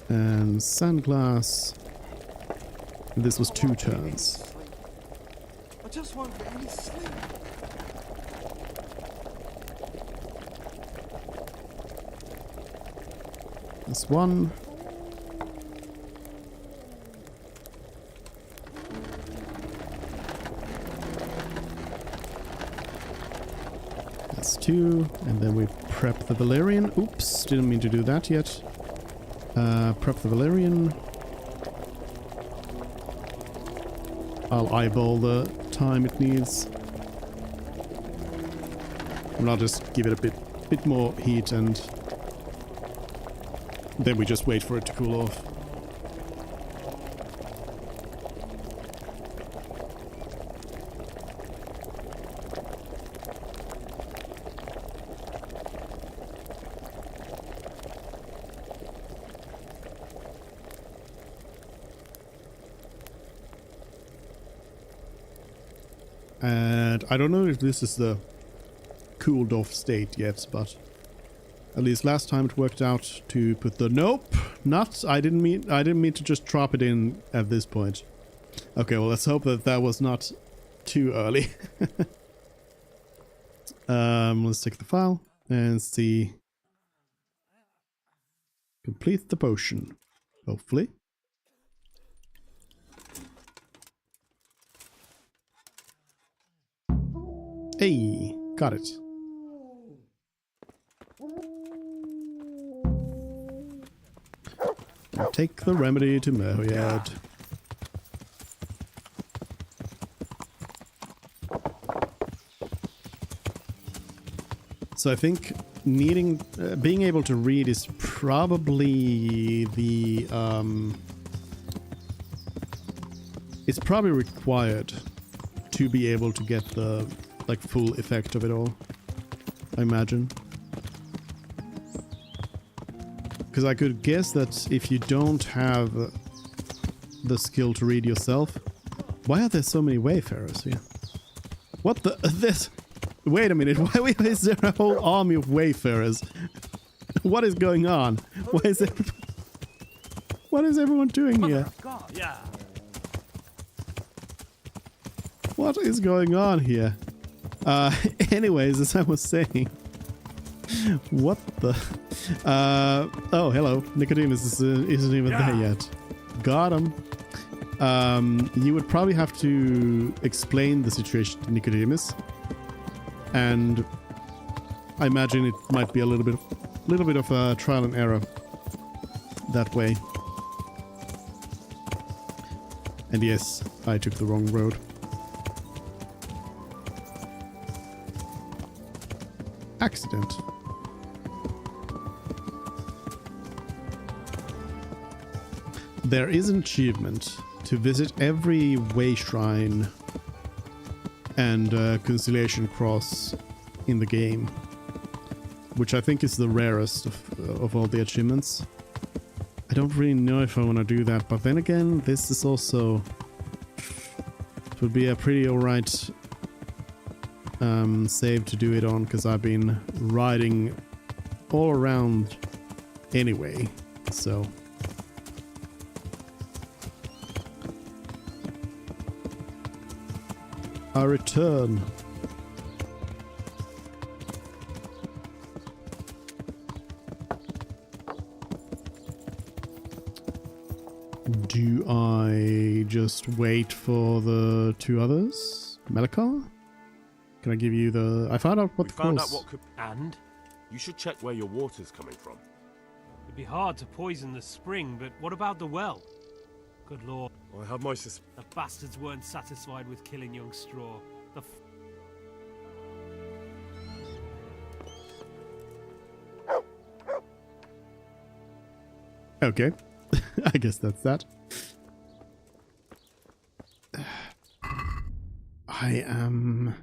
And sandglass. This was 2 turns. I just won't get any sleep. That's 1. That's 2. And then we prep the Valerian. Oops, didn't mean to do that yet. Prep the Valerian. I'll eyeball the time it needs. And I'll just give it a bit more heat, and then we just wait for it to cool off. And I don't know if this is the cooled off state yet, but at least last time it worked out to put the I didn't mean to just drop it in at this point. Okay, well, let's hope that was not too early. Let's take the file and see. Complete the potion, hopefully. Hey, got it. And take the remedy to Merhyad. So I think being able to read is probably the it's probably required to be able to get the full effect of it all, I imagine. Because I could guess that if you don't have the skill to read yourself... Why are there so many wayfarers here? What the... this... Wait a minute, why is there a whole army of wayfarers? What is going on? Why is it... What is everyone doing here? What is going on here? Anyways, as I was saying... What the... oh, hello. Nicodemus isn't even there yet. Got him. You would probably have to explain the situation to Nicodemus. And I imagine it might be a little bit of a trial and error that way. And yes, I took the wrong road. Accident. There is an achievement to visit every way shrine and Conciliation Cross in the game, which I think is the rarest of all the achievements. I don't really know if I want to do that, but then again, this is also... It would be a pretty alright save to do it on, because I've been riding all around anyway, so... I return. Do I just wait for the 2 others? Melkar? Can I give you the... I found out what We the found out course... what could... And? You should check where your water's coming from. It'd be hard to poison the spring, but what about the well? Good lord. I have my The bastards weren't satisfied with killing young Straw. The Okay. I guess that's that. I am...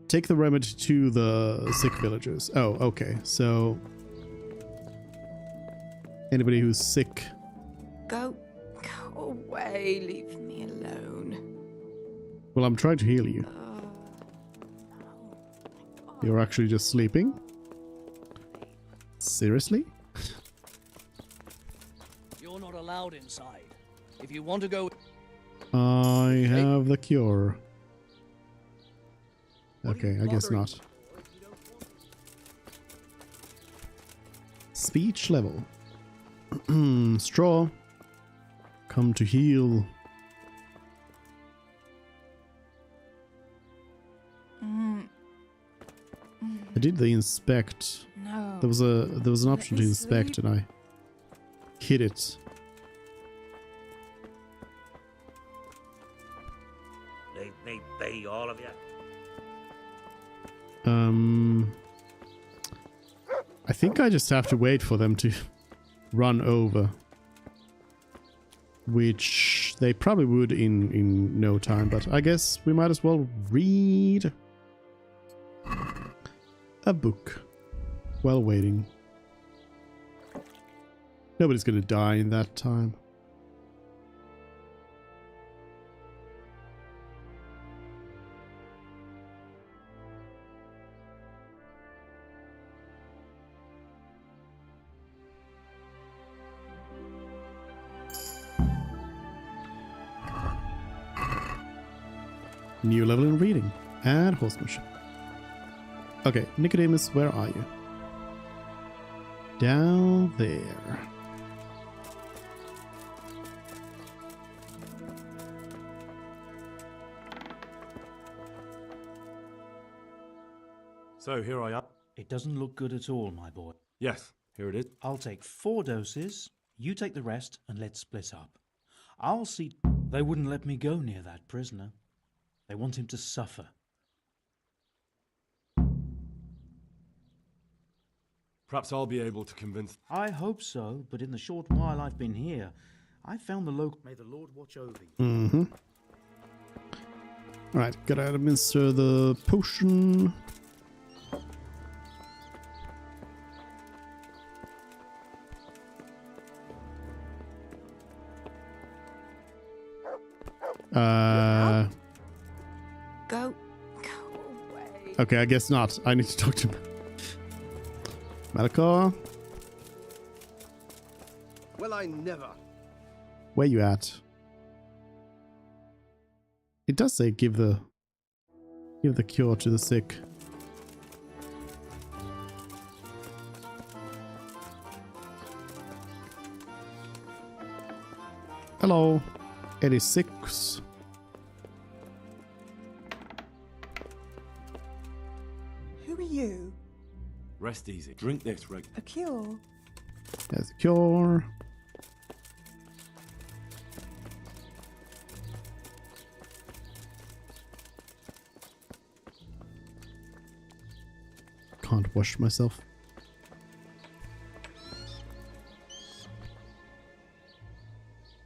Take the remedy to the sick villagers. Oh, okay. So... Anybody who's sick... Go away, leave me alone. Well, I'm trying to heal you. You're actually just sleeping? Seriously? You're not allowed inside. If you want to go... I have the cure. Okay, I guess not. Speech level. Straw. Come to heal. I did the inspect. No. There was an option to inspect and I hit it. Leave me be, all of you. I think I just have to wait for them to run over. Which they probably would in no time, but I guess we might as well read a book while waiting. Nobody's gonna die in that time. New level in reading and horsemanship. Okay, Nicodemus, where are you? Down there. So here I am. It doesn't look good at all, my boy. Yes, here it is. I'll take 4 doses, you take the rest, and let's split up. I'll see... They wouldn't let me go near that prisoner. They want him to suffer. Perhaps I'll be able to convince... I hope so, but in the short while I've been here, I found the local... May the Lord watch over you. Mm-hmm. Alright, gotta administer the potion. Go away. Okay, I guess not. I need to talk to Malachor. Well, I never. Where you at? It does say give the cure to the sick. Hello. 86. Who are you? Rest easy. Drink this, Reg. A cure? There's a cure. Can't wash myself.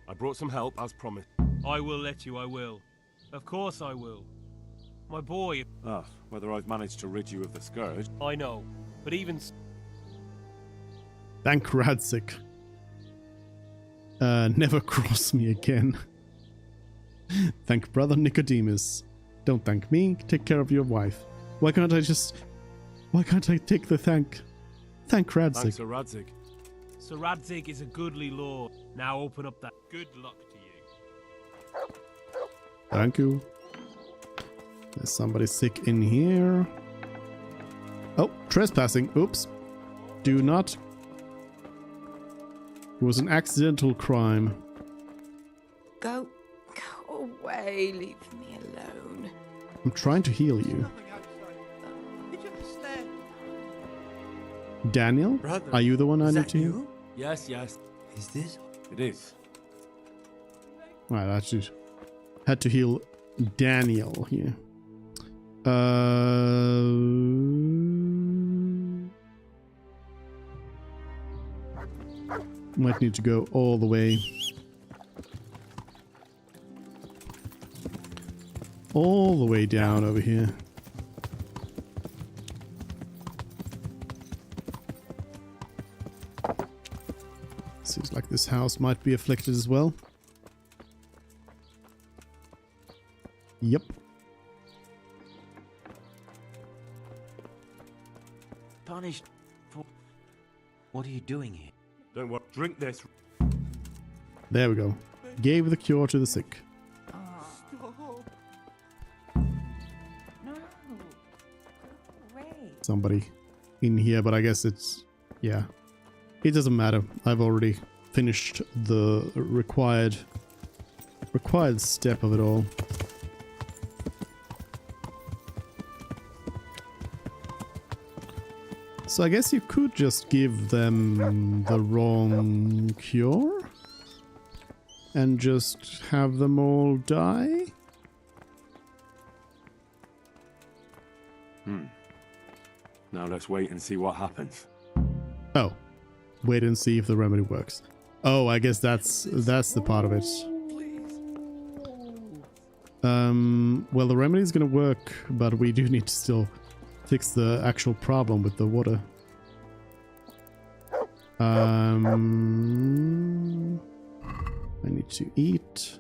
I brought some help, as promised. I will let you, I will. Of course I will. My boy... Ah, whether I've managed to rid you of the scourge... I know, but even... Thank Radzik. Never cross me again. Thank Brother Nicodemus. Don't thank me, take care of your wife. Why can't I take the thank Radzik? Thanks, Sir Radzik. Sir Radzig is a goodly lord. Now open up that... Good luck to you. Thank you. There's somebody sick in here. Oh, trespassing. Oops. Do not. It was an accidental crime. Go away. Leave me alone. I'm trying to heal you. Daniel? Brother, Are you the one I is need that to heal? you? Yes, yes. Is this? It is. Right, I just had to heal Daniel here. Might need to go all the way. All the way down over here. Seems like this house might be afflicted as well. Yep. Punished for... What are you doing here? Don't worry. Drink this. There we go. Gave the cure to the sick. No. Wait. Somebody in here, but I guess it's... yeah. It doesn't matter. I've already finished the required step of it all. So I guess you could just give them the wrong cure and just have them all die? Now let's wait and see what happens. Oh. Wait and see if the remedy works. Oh, I guess that's the part of it. Well, the remedy is gonna work, but we do need to still fix the actual problem with the water. I need to eat.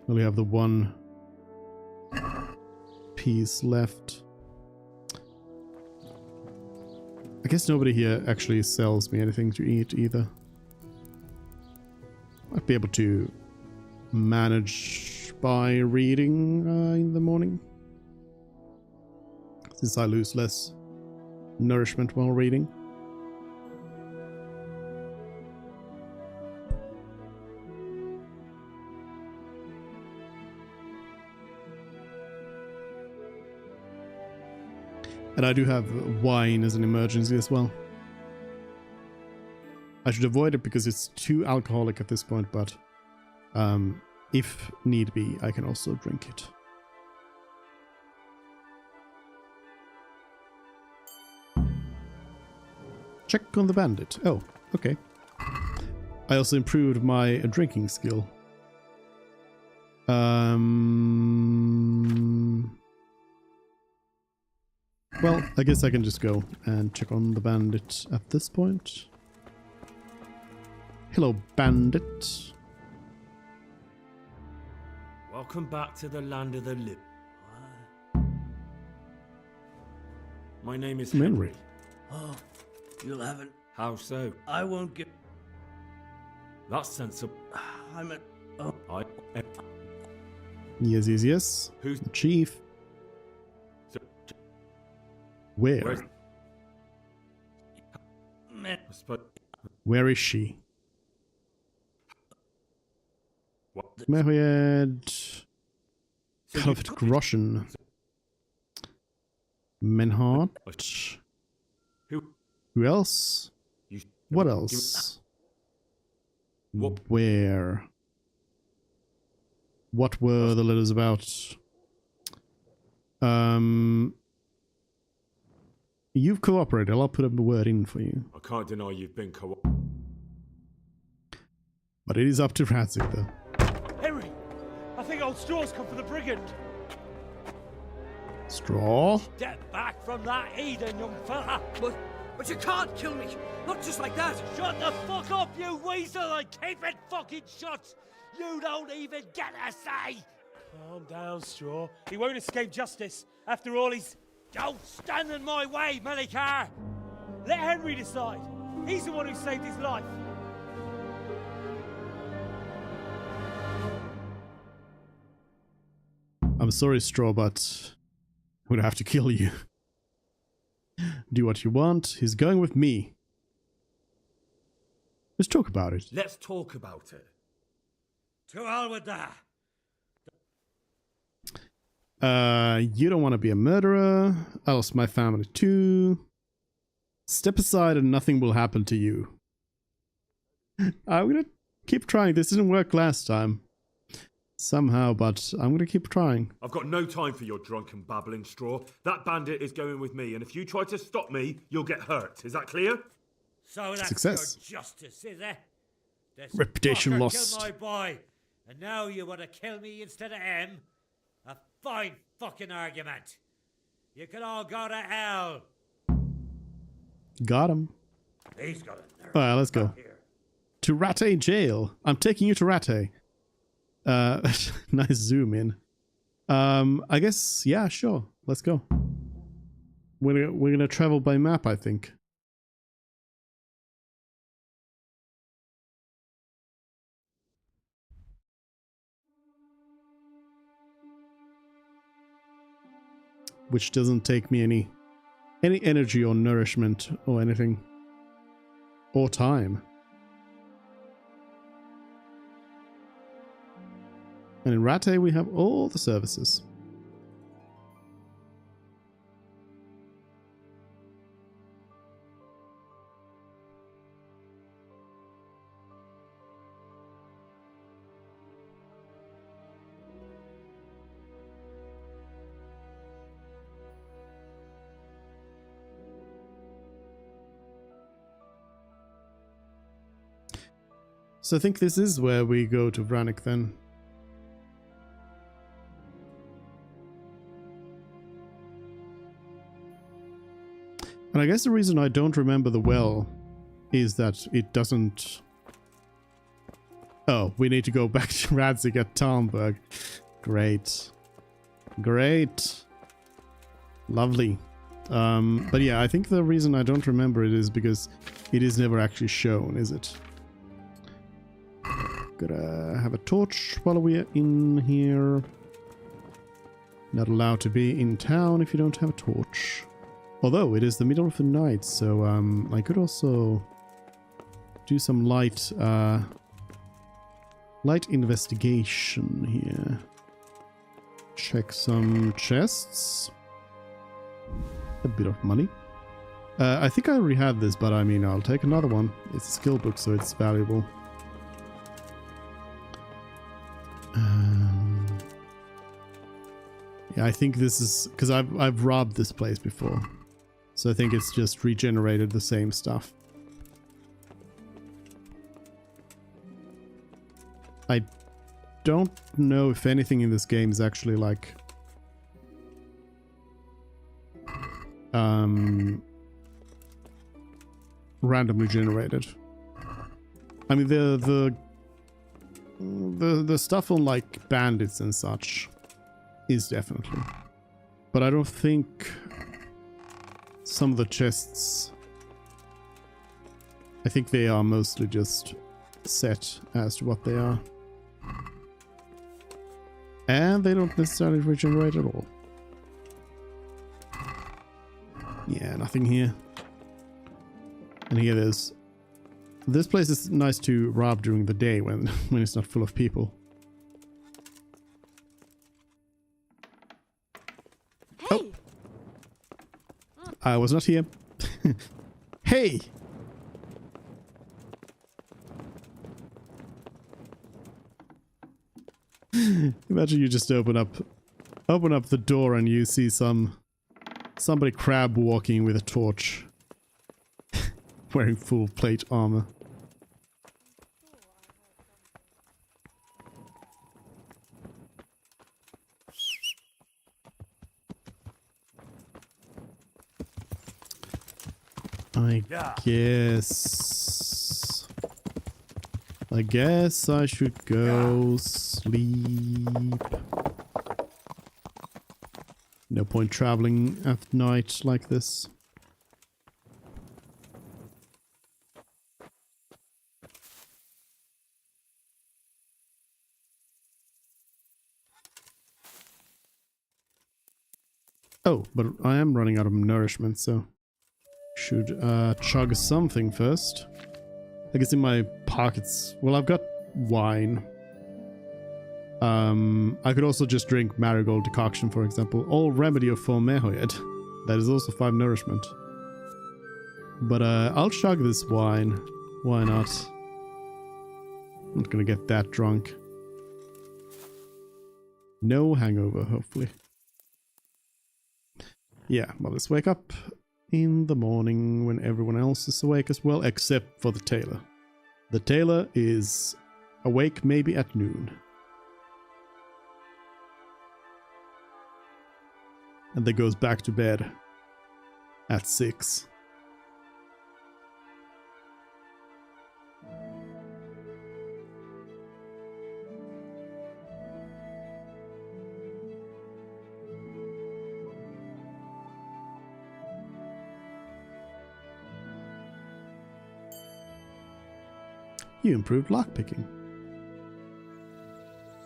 Only have the one piece left. I guess nobody here actually sells me anything to eat either. Might be able to manage by reading in the morning, since I lose less nourishment while reading. And I do have wine as an emergency as well. I should avoid it because it's too alcoholic at this point, but if need be, I can also drink it. Check on the bandit. Oh, okay. I also improved my drinking skill. Well, I guess I can just go and check on the bandit at this point. Hello, bandit. Welcome back to the land of the living. My name is Henry. Oh, you'll have it. How so? I won't give. That's sensible. I'm at. Oh. Yes, yes, yes. Who's the chief? Where? Where is she? Mehoed. Calvert Groschen. Menhart. Who else? What else? Where? What were the letters about? You've cooperated. I'll put a word in for you. I can't deny you've been But it is up to Radzik, though. Henry! I think old Straw's come for the brigand. Straw? Get back from that Eden, young fella! But you can't kill me! Not just like that! Shut the fuck up, you weasel, and keep it fucking shut! You don't even get a say! Calm down, Straw. He won't escape justice. After all, he's... Don't stand in my way, Melikar! Let Henry decide. He's the one who saved his life. I'm sorry, Straw, but I would have to kill you. Do what you want. He's going with me. Let's talk about it. Let's talk about it. To hell with that. You don't want to be a murderer. I lost my family too. Step aside and nothing will happen to you. I'm gonna keep trying. This didn't work last time. Somehow, but I'm gonna keep trying. I've got no time for your drunken babbling, Straw. That bandit is going with me, and if you try to stop me, you'll get hurt. Is that clear? So that's Success. your justice, is it? This Reputation fucker lost. killed my boy, and now you want to kill me instead of him? A fine fucking argument. You can all go to hell. Got him. He's got a nerve. Alright, let's go. To Rattay Jail. I'm taking you to Rattay. Nice zoom in. I guess, yeah, sure. Let's go. We're gonna travel by map, I think. Which doesn't take me any energy or nourishment or anything. Or time. And in Rattay we have all the services. So I think this is where we go to Vranik then. And I guess the reason I don't remember the well is that it doesn't... Oh, we need to go back to Radzig at Talmberg. Great. Great. Lovely. But yeah, I think the reason I don't remember it is because it is never actually shown, is it? Gotta have a torch while we're in here. Not allowed to be in town if you don't have a torch. Although it is the middle of the night, so I could also do some light investigation here. Check some chests. A bit of money. I think I already had this, but I mean, I'll take another one. It's a skill book, so it's valuable. Yeah, I think this is because I've robbed this place before, so I think it's just regenerated the same stuff. I don't know if anything in this game is actually like randomly generated. I mean the stuff on like bandits and such is definitely, but I don't think some of the chests, I think they are mostly just set as to what they are, and they don't necessarily regenerate at all. Yeah, nothing here. And here there's... This place is nice to rob during the day when it's not full of people. Hey! Oh! I was not here. Hey! Imagine you just open up the door and you see somebody crab walking with a torch. Wearing full plate armor. I guess I should go sleep. No point traveling at night like this. Oh, but I am running out of nourishment, so should chug something first. I guess in my pockets. Well, I've got wine. I could also just drink marigold decoction, for example. All remedy of formehoid. That is also 5 nourishment. But I'll chug this wine. Why not? I'm not gonna get that drunk. No hangover, hopefully. Yeah, well, let's wake up in the morning when everyone else is awake as well, except for the tailor. The tailor is awake maybe at noon. And then goes back to bed at 6. You improved lockpicking.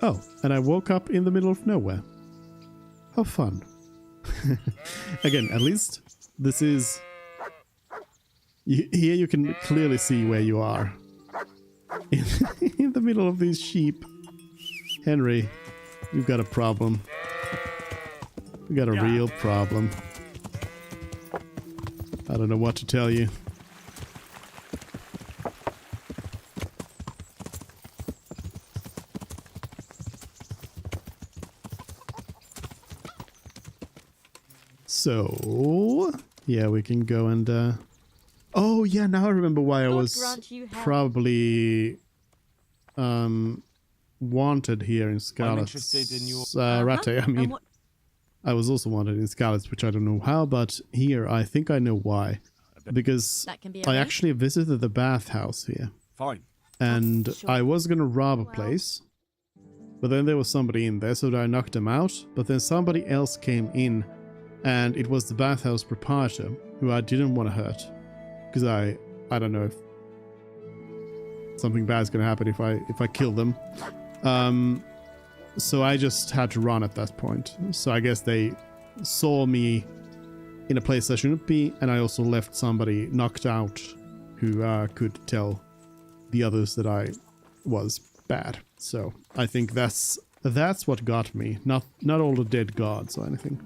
Oh, and I woke up in the middle of nowhere. How fun. Again, at least this is... Here you can clearly see where you are. In the middle of these sheep. Henry, you've got a problem. You've got a real problem. I don't know what to tell you. So, yeah, we can go and, oh, yeah, now I remember why I was probably, wanted here in Scarlet's. Rattay, I mean. I was also wanted in Scarlet's, which I don't know how, but here I think I know why. Because I actually visited the bathhouse here. Fine. And I was gonna rob a place, but then there was somebody in there, so I knocked them out, but then somebody else came in. And it was the bathhouse proprietor who I didn't want to hurt, because I don't know if something bad's gonna happen if I kill them. So I just had to run at that point. So I guess they saw me in a place I shouldn't be, and I also left somebody knocked out who could tell the others that I was bad. So I think that's what got me, not all the dead gods or anything.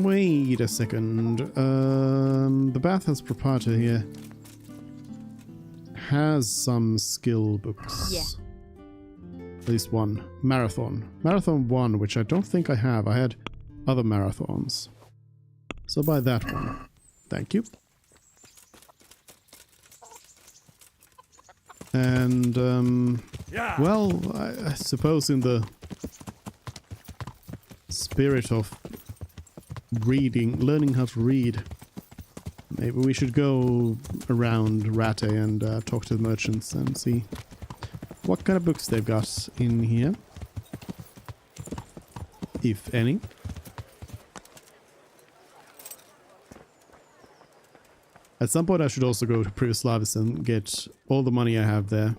Wait a second. The bathhouse proprietor here has some skill books. Yeah. At least one. Marathon. Marathon 1, which I don't think I have. I had other marathons. So buy that one. Thank you. And, well, I suppose in the spirit of learning how to read, maybe we should go around Rattay and talk to the merchants and see what kind of books they've got in here, if any. At some point I should also go to Privislavis and get all the money I have there.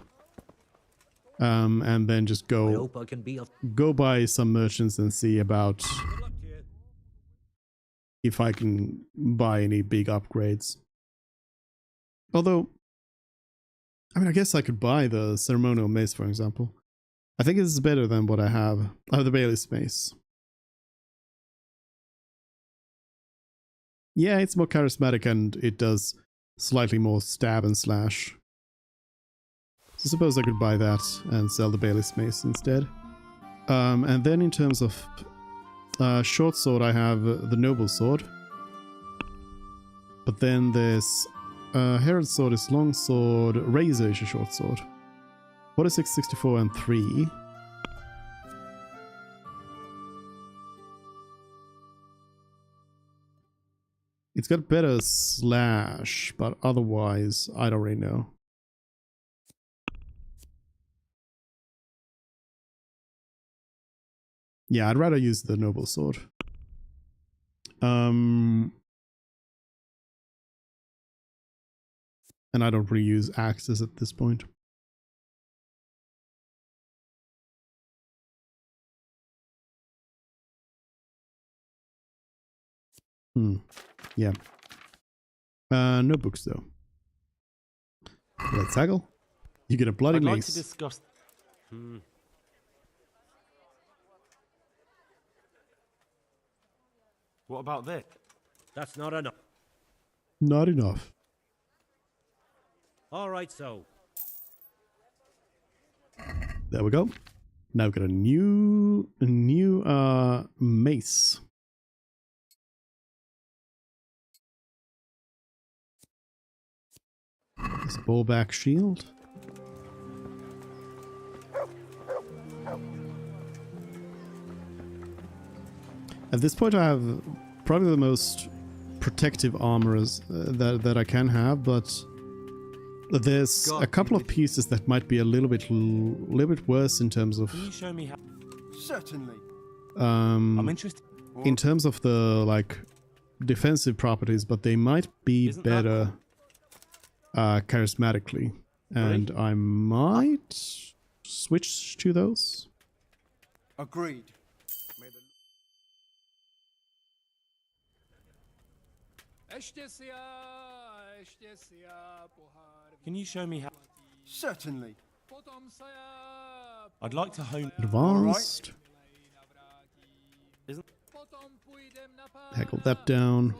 And then just go buy some merchants and see about if I can buy any big upgrades. Although, I mean, I guess I could buy the ceremonial mace, for example. I think this is better than what I have. I have the Bailey's mace. Yeah, it's more charismatic and it does slightly more stab and slash. So I suppose I could buy that and sell the Bailey's mace instead. And then in terms of short sword, I have the noble sword. But then there's Herald sword is long sword, razor is a short sword. 46, 64, and 3. It's got better slash, but otherwise, I don't really know. Yeah, I'd rather use the noble sword. And I don't really use axes at this point. Yeah. No books though. Let's haggle. You get a bloody I'd like mace. to discuss. What about this? That's not enough. Not enough. All right, so. There we go. Now we've got a new mace. This bowback shield. At this point I have probably the most protective armor that I can have, but there's a couple of pieces that might be a little bit worse in terms of. Can you show me how? Certainly. I'm interested. In terms of the like defensive properties, but they might be better charismatically, and I might switch to those. Agreed. Can you show me how? Certainly. I'd like to hone. Advanced. Isn't Haggle that down.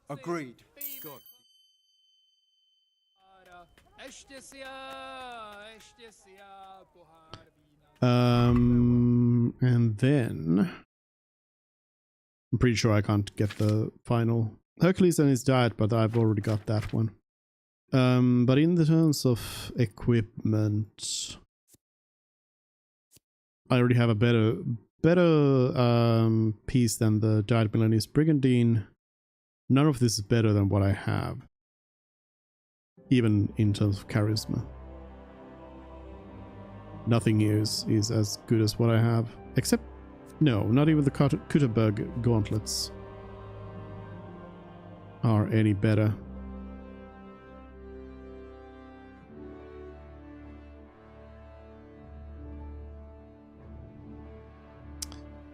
Agreed. Good. And then I'm pretty sure I can't get the final Hercules and his diet, but I've already got that one. But in the terms of equipment, I already have a better piece than the Diet Millennius Brigandine. None of this is better than what I have, even in terms of charisma. Nothing here is as good as what I have, except, no, not even the Kutterberg gauntlets are any better.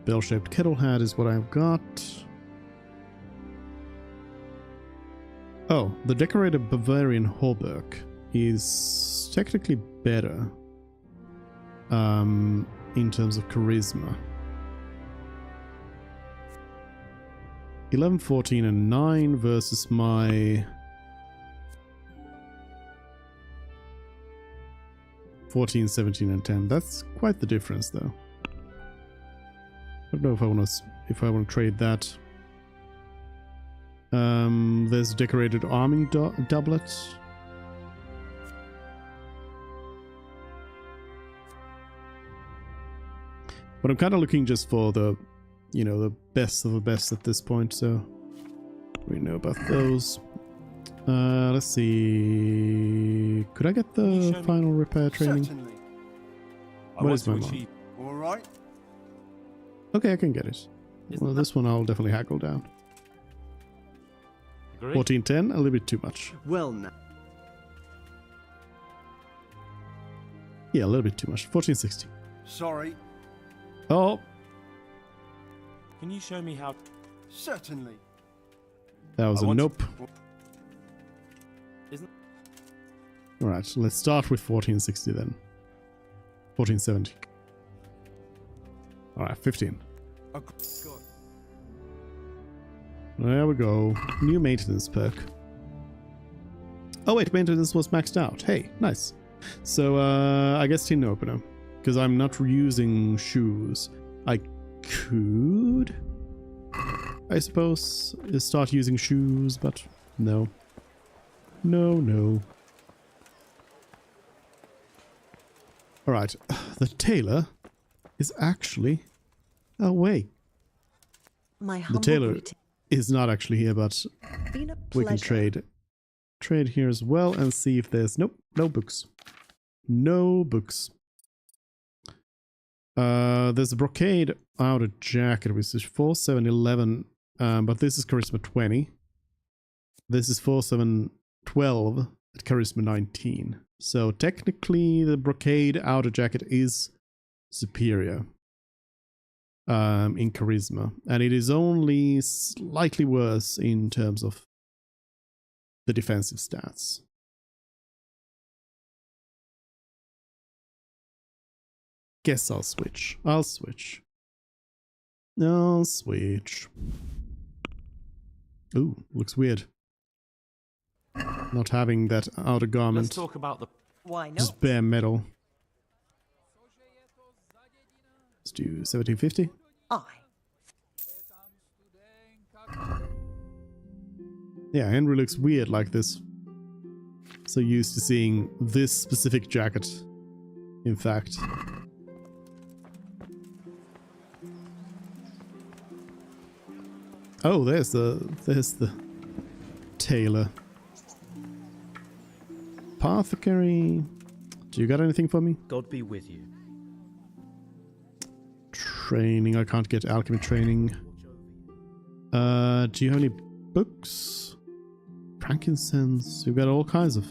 Bell-shaped kettle hat is what I've got. Oh, the decorated Bavarian hauberk is technically better in terms of charisma. 11, 14, and 9 versus my 14, 17, and 10. That's quite the difference, though. I don't know if I want to trade that. There's decorated arming doublet. But I'm kind of looking just for the, the best of the best at this point, so we know about those. Let's see. Could I get the final repair training? Certainly. What is my mark? All right. Okay, I can get it. Well, this one I'll definitely haggle down. 1410, a little bit too much. Well, now. Yeah, a little bit too much. 1460. Sorry. Oh. Can you show me how? Certainly. That was a nope. Isn't. Alright, let's start with 1460 then. 1470. Alright, 15. There we go. New maintenance perk. Oh wait, maintenance was maxed out. Hey, nice. So I guess tin opener. Because I'm not using shoes. I could, I suppose, start using shoes, but no. No. Alright, the tailor is actually away. The tailor is not actually here, but we can trade here as well and see if there's no books. No books. There's a brocade outer jacket, which is 4711, but this is charisma 20. This is 4712 at charisma 19. So technically the brocade outer jacket is superior in charisma, and it is only slightly worse in terms of the defensive stats. Guess I'll switch. I'll switch. Ooh, looks weird. Not having that outer garment. Let's talk about the... Why not? Just bare metal. Let's do 1750. Aye. Yeah, Henry looks weird like this. So used to seeing this specific jacket, in fact. Oh, there's the tailor. Apothecary. Do you got anything for me? God be with you. Training. I can't get alchemy training. Do you have any books? Frankincense. You've got all kinds of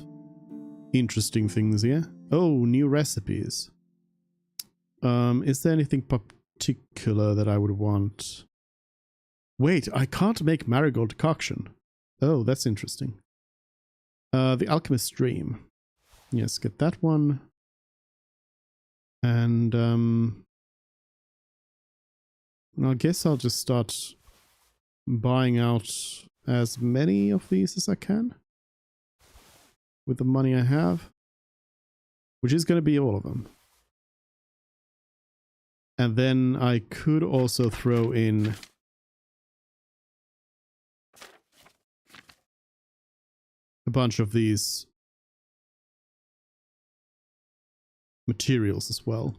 interesting things here. Oh, new recipes. Is there anything particular that I would want? Wait, I can't make marigold decoction. Oh, that's interesting. The Alchemist's Dream. Yes, get that one. And I guess I'll just start buying out as many of these as I can with the money I have, which is going to be all of them. And then I could also throw in a bunch of these materials as well.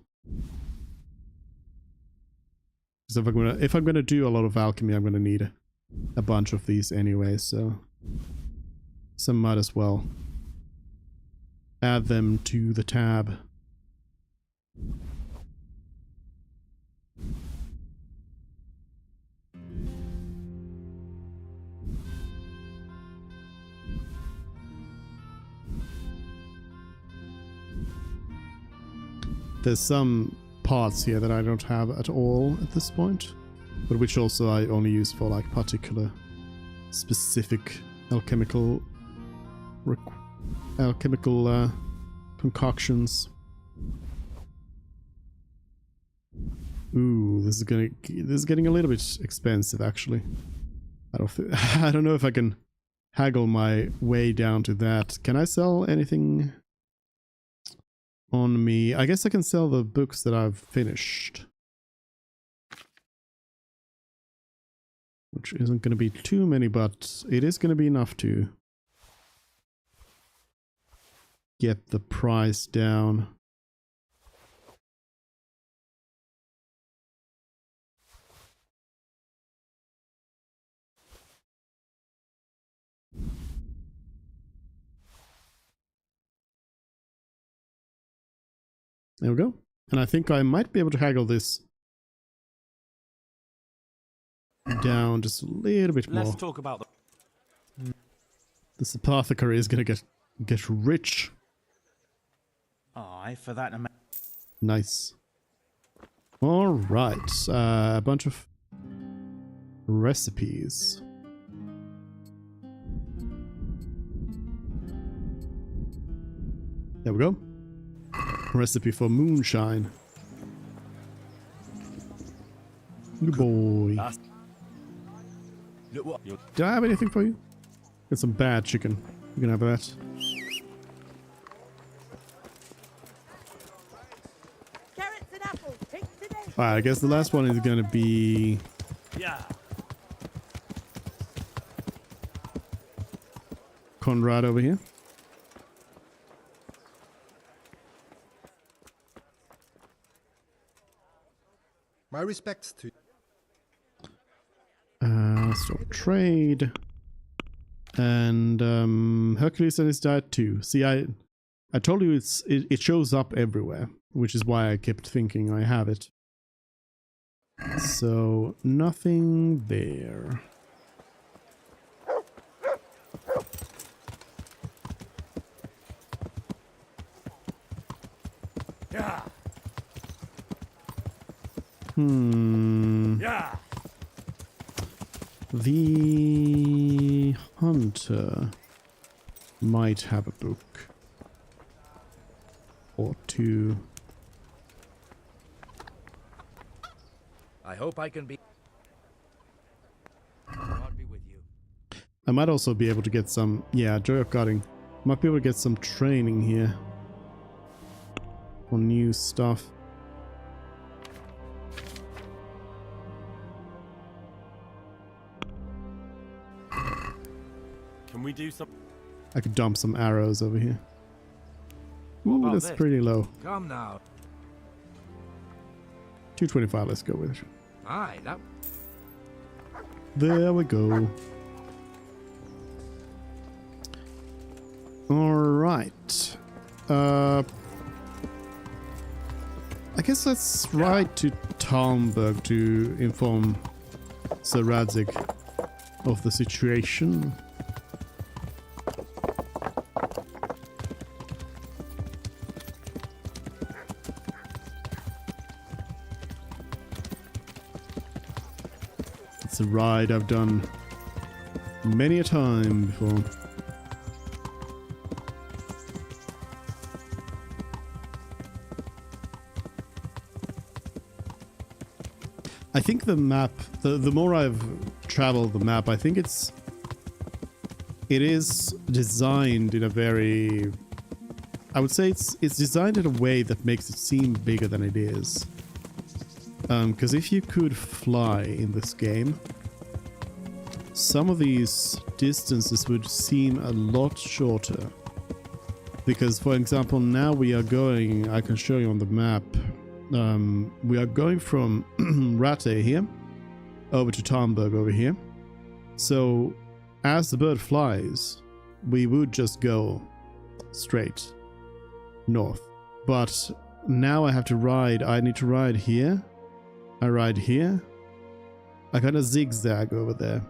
Because if I'm gonna do a lot of alchemy, I'm gonna need a bunch of these anyway, so might as well add them to the tab. There's some parts here that I don't have at all at this point, but which also I only use for like particular specific alchemical concoctions. Ooh, this is getting a little bit expensive actually. I don't know if I can haggle my way down to that. Can I sell anything on me? I guess I can sell the books that I've finished, which isn't going to be too many, but it is going to be enough to get the price down. There we go. And I think I might be able to haggle this down just a little bit more. Let's talk about the... This apothecary is gonna get rich. Aye, for that amount. Nice. All right, a bunch of recipes. There we go. Recipe for moonshine. Good boy. Do I have anything for you? Got some bad chicken. You can have that. Carrots and apples. Take today. Alright, I guess the last one is gonna be... Yeah. Conrad over here. My respects to... Stop trade. And Hercules and his diet too. See, I told you it shows up everywhere, which is why I kept thinking I have it. So nothing there. Yeah. Yeah. The hunter. might have a book or two. I hope I can be. God be with you. I might also be able to get some, yeah, joy of guarding. Might be able to get some training here for new stuff. Can we do some? I could dump some arrows over here. Ooh, that's pretty low. Come now. 225, let's go with it. Aye, that. There we go. Alright. I guess let's ride to Talmberg to inform Sir Radzig of the situation. It's a ride I've done many a time before. I think the map, the more I've traveled the map, I think it is designed in a very, I would say it's designed in a way that makes it seem bigger than it is. Because if you could fly in this game, some of these distances would seem a lot shorter. Because, for example, now we are going, I can show you on the map, we are going from Rate here over to Talmberg over here. So as the bird flies, we would just go straight north. But now I have to ride, I need to ride here. I ride here. I kind of zigzag over there.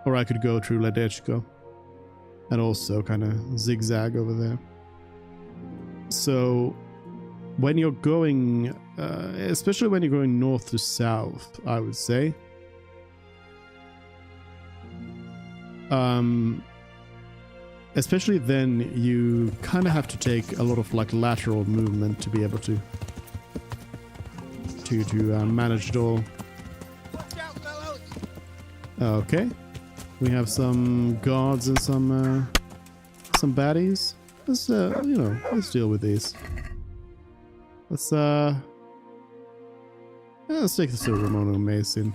Or I could go through Ledechko and also kind of zigzag over there. So when you're going, especially when you're going north to south, I would say, especially then you kind of have to take a lot of like lateral movement to be able to manage it all. Okay, we have some guards and some baddies. Let's you know, let's deal with these. Let's take the silver mono mace in.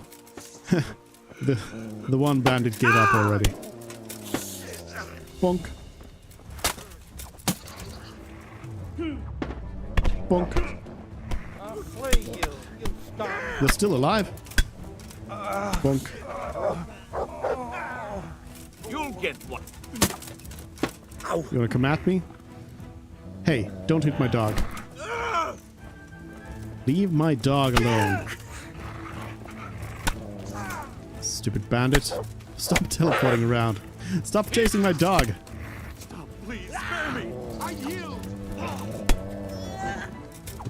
the one bandit gave up already. Bonk. Bonk. You're still alive. Bonk. You'll get one. You wanna come at me? Hey, don't hit my dog. Leave my dog alone. Stupid bandit. Stop teleporting around. Stop chasing my dog. Stop, please, spare me. I yield.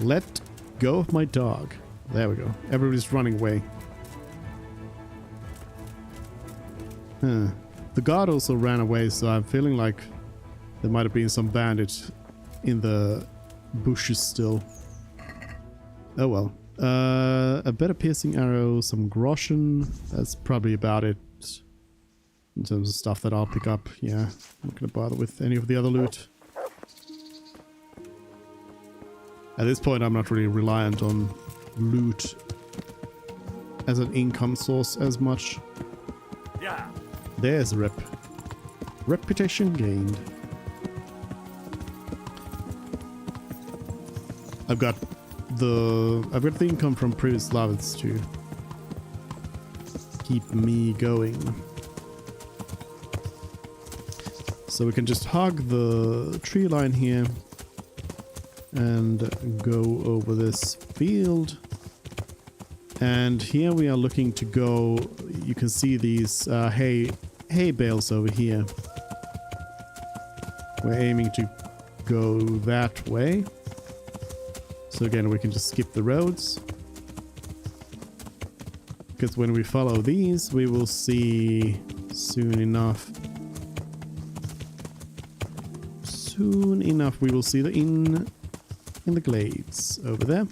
Let go of my dog. There we go. Everybody's running away. Huh. The guard also ran away, so I'm feeling like there might have been some bandit in the bushes still. Oh well. A better piercing arrow, some groschen. That's probably about it in terms of stuff that I'll pick up. Yeah, I'm not gonna bother with any of the other loot. At this point, I'm not really reliant on loot as an income source as much. Yeah. There's a reputation gained. I've got the income from previous levels to keep me going. So we can just hug the tree line here and go over this field. And here we are looking to go, you can see these hay bales over here. We're aiming to go that way. So again, we can just skip the roads. Because when we follow these, we will see soon enough soon enough we will see the inn in the glades over there.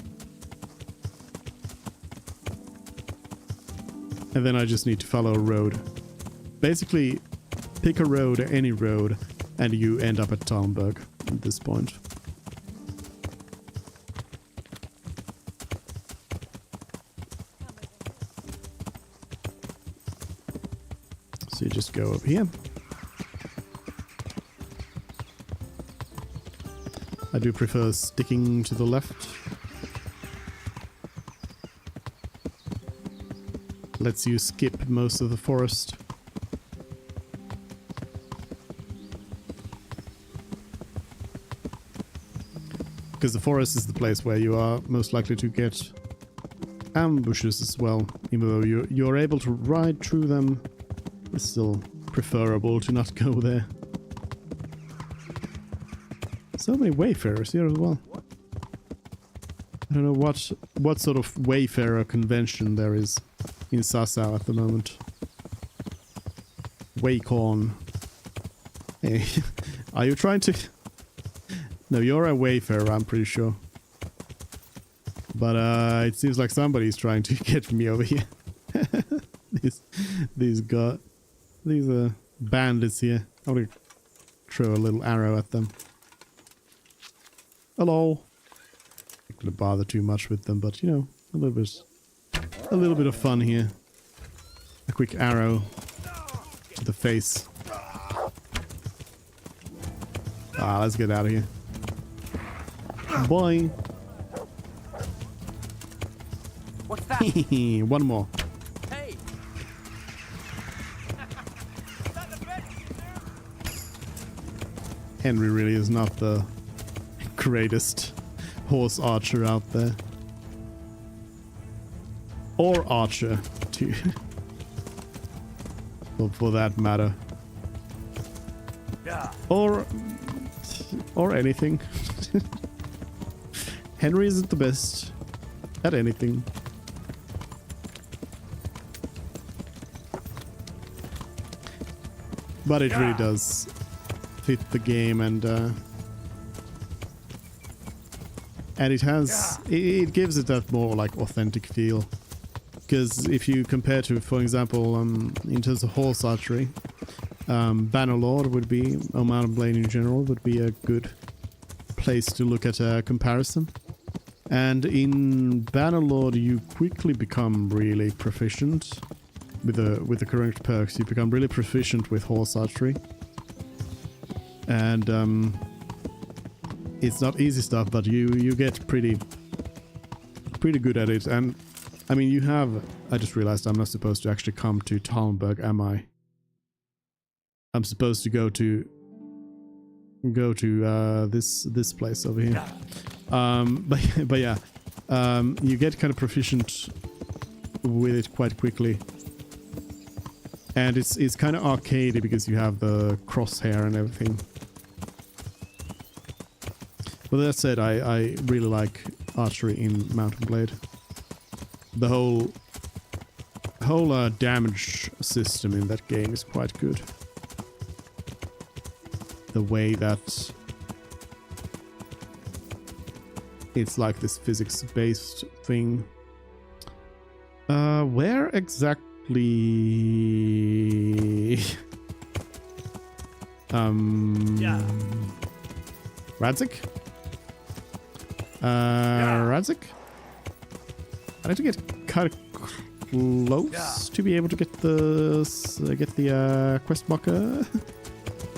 And then I just need to follow a road. Basically, pick a road, any road, and you end up at Talmberg at this point. So you just go over here. I do prefer sticking to the left. Lets you skip most of the forest. Because the forest is the place where you are most likely to get ambushes as well. Even though you're able to ride through them, it's still preferable to not go there. So many wayfarers here as well. I don't know what sort of wayfarer convention there is in Sasau at the moment. Waycon. Hey, are you trying to... No, you're a wayfarer, I'm pretty sure. But it seems like somebody's trying to get me over here. these bandits here. I'm gonna throw a little arrow at them. Hello. Not gonna bother too much with them, but you know, a little bit of fun here. A quick arrow to the face. Let's get out of here. Bye. What's that? One more. Hey. Henry really is not the greatest horse archer out there. Or archer, too. Well, for that matter. Yeah. Or anything. Henry isn't the best at anything. But it really does fit the game, and it has it gives it that more like authentic feel. Because if you compare to, for example, in terms of horse archery, Bannerlord would be, or Mountain Blade in general, would be a good place to look at a comparison. And in Bannerlord, you quickly become really proficient with the correct perks. You become really proficient with horse archery, and it's not easy stuff, but you get pretty good at it. And I mean, you have... I just realized I'm not supposed to actually come to Talmberg, am I? I'm supposed to go to this place over here. But yeah, you get kind of proficient with it quite quickly, and it's kind of arcadey because you have the crosshair and everything. But that said, I really like archery in Mountain Blade. The whole damage system in that game is quite good. The way that it's like this physics-based thing. Where exactly? Radzik? Radzik? I need to get kind of close to be able to get the quest marker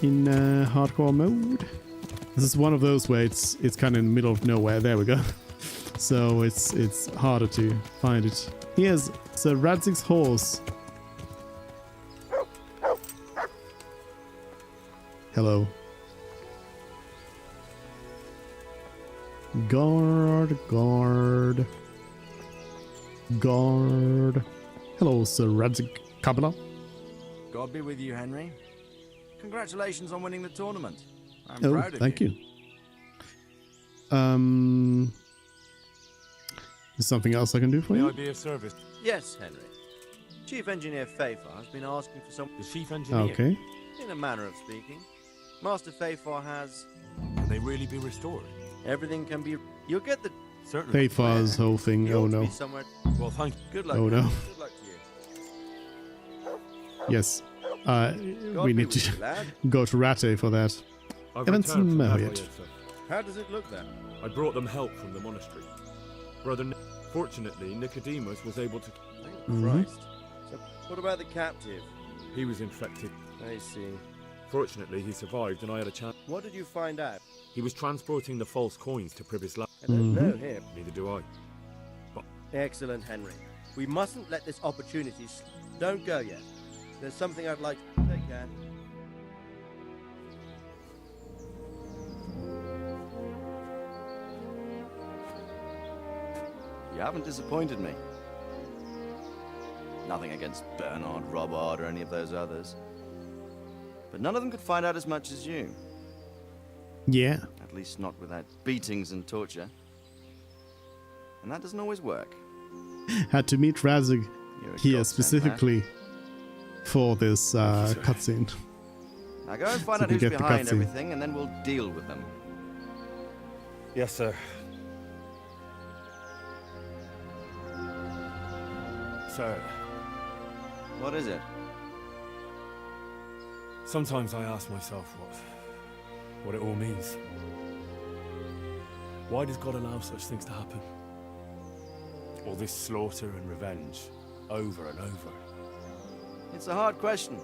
in hardcore mode. This is one of those where it's kind of in the middle of nowhere. There we go. So it's harder to find it. Here's Sir Radzig's horse. Hello. Guard. Hello, Sir Radzig Kabbalah. God be with you, Henry. Congratulations on winning the tournament. I'm Oh, proud of thank you. Is something else I can do for May you? I be of service? Yes, Henry. Chief Engineer Fafar has been asking for some... The Chief Engineer? Okay. In a manner of speaking. Master Fafar has they really be restored? Everything can be... You'll get the... Certainly. Fayfar's whole thing. You Oh ought to no. be somewhere... Well, thank you. Good luck. Oh, no. Good luck to you. Yes. God We be need with to you, lad. go to Rate for that. I've Haven't returned seen from Mel Lafayette, yet. sir. How does it look then? I brought them help from the monastery. Fortunately, Nicodemus was able to... Thank Mhm. Christ. So, what about the captive? He was infected. I see. Fortunately, he survived and I had a chance. What did you find out? He was transporting the false coins to Privis Land. I don't know him. Neither do I. Excellent, Henry. We mustn't let this opportunity Don't go yet. There's something I'd like to take care. You haven't disappointed me. Nothing against Bernard, Robard, or any of those others. But none of them could find out as much as you. Yeah. At least not without beatings and torture. And that doesn't always work. Had to meet Razig You're a here godsend, specifically for this cutscene. Now go and find So out we who's get the behind cutscene. everything, and then we'll deal with them. Yes, sir. Sir, What is it? sometimes I ask myself what it all means. Why does God allow such things to happen? All this slaughter and revenge, over and over. It's a hard question.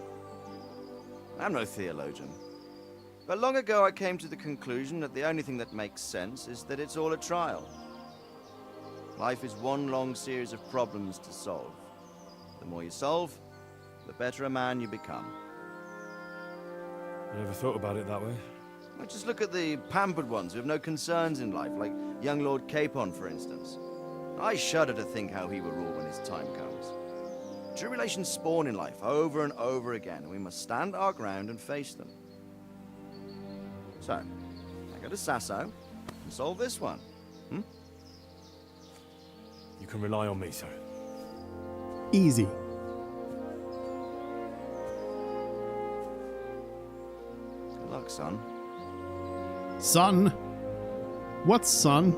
I'm no theologian. But long ago I came to the conclusion that the only thing that makes sense is that it's all a trial. Life is one long series of problems to solve. The more you solve, the better a man you become. I never thought about it that way. Well, just look at the pampered ones who have no concerns in life, like young Lord Capon, for instance. I shudder to think how he will rule when his time comes. Tribulations spawn in life over and over again, and we must stand our ground and face them. So, I go to Sasso and solve this one. You can rely on me, sir. Easy. Good luck, son. Son? What son?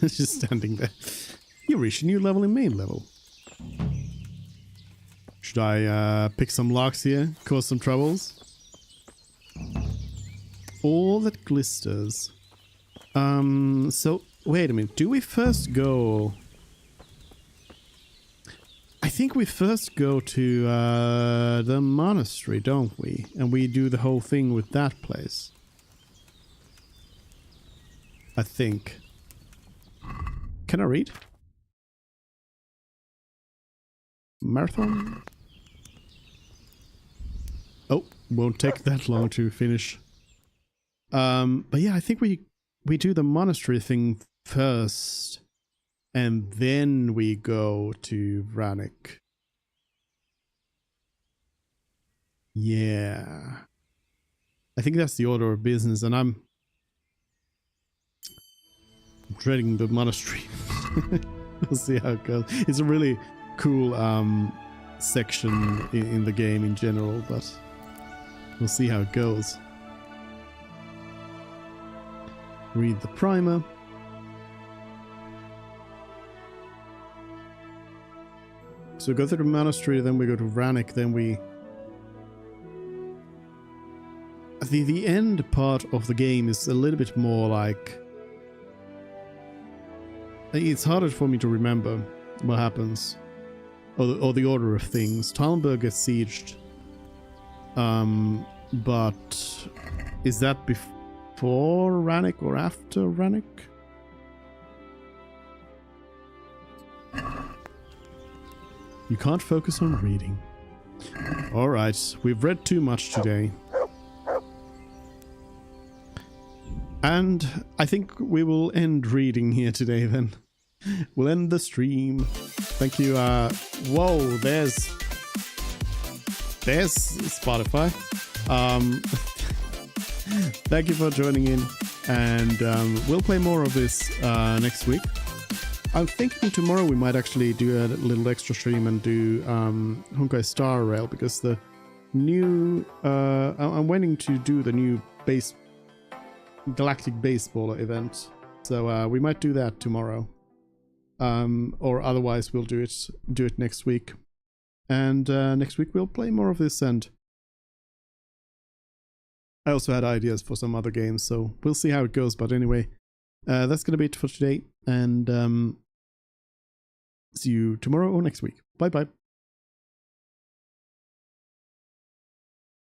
Just standing there. You reached a new level in main level. Should I pick some locks here? Cause some troubles? All that glisters. So, wait a minute. Do we first go... I think we first go to the monastery, don't we? And we do the whole thing with that place. I think. Can I read? Marathon? Oh, won't take that long to finish. But yeah, I think we do the monastery thing first. And then we go to Vranik. Yeah. I think that's the order of business, and I'm dreading the monastery. We'll see how it goes. It's a really cool section in the game in general, but we'll see how it goes. Read the primer. So go through the monastery, then we go to Vranik, then we... The end part of the game is a little bit more like... It's harder for me to remember what happens. Or the order of things. Talmberg gets sieged. But... Is that before Vranik or after Vranik? You can't focus on reading. Alright, we've read too much today. And I think we will end reading here today then. We'll end the stream. Thank you. Whoa, there's Spotify. Thank you for joining in. And we'll play more of this next week. I'm thinking tomorrow we might actually do a little extra stream and do Honkai Star Rail, because the new I'm waiting to do the new Galactic Baseballer event, so we might do that tomorrow, or otherwise we'll do it next week, and next week we'll play more of this. And I also had ideas for some other games, so we'll see how it goes. But anyway, that's gonna be it for today, and see you tomorrow or next week. Bye bye.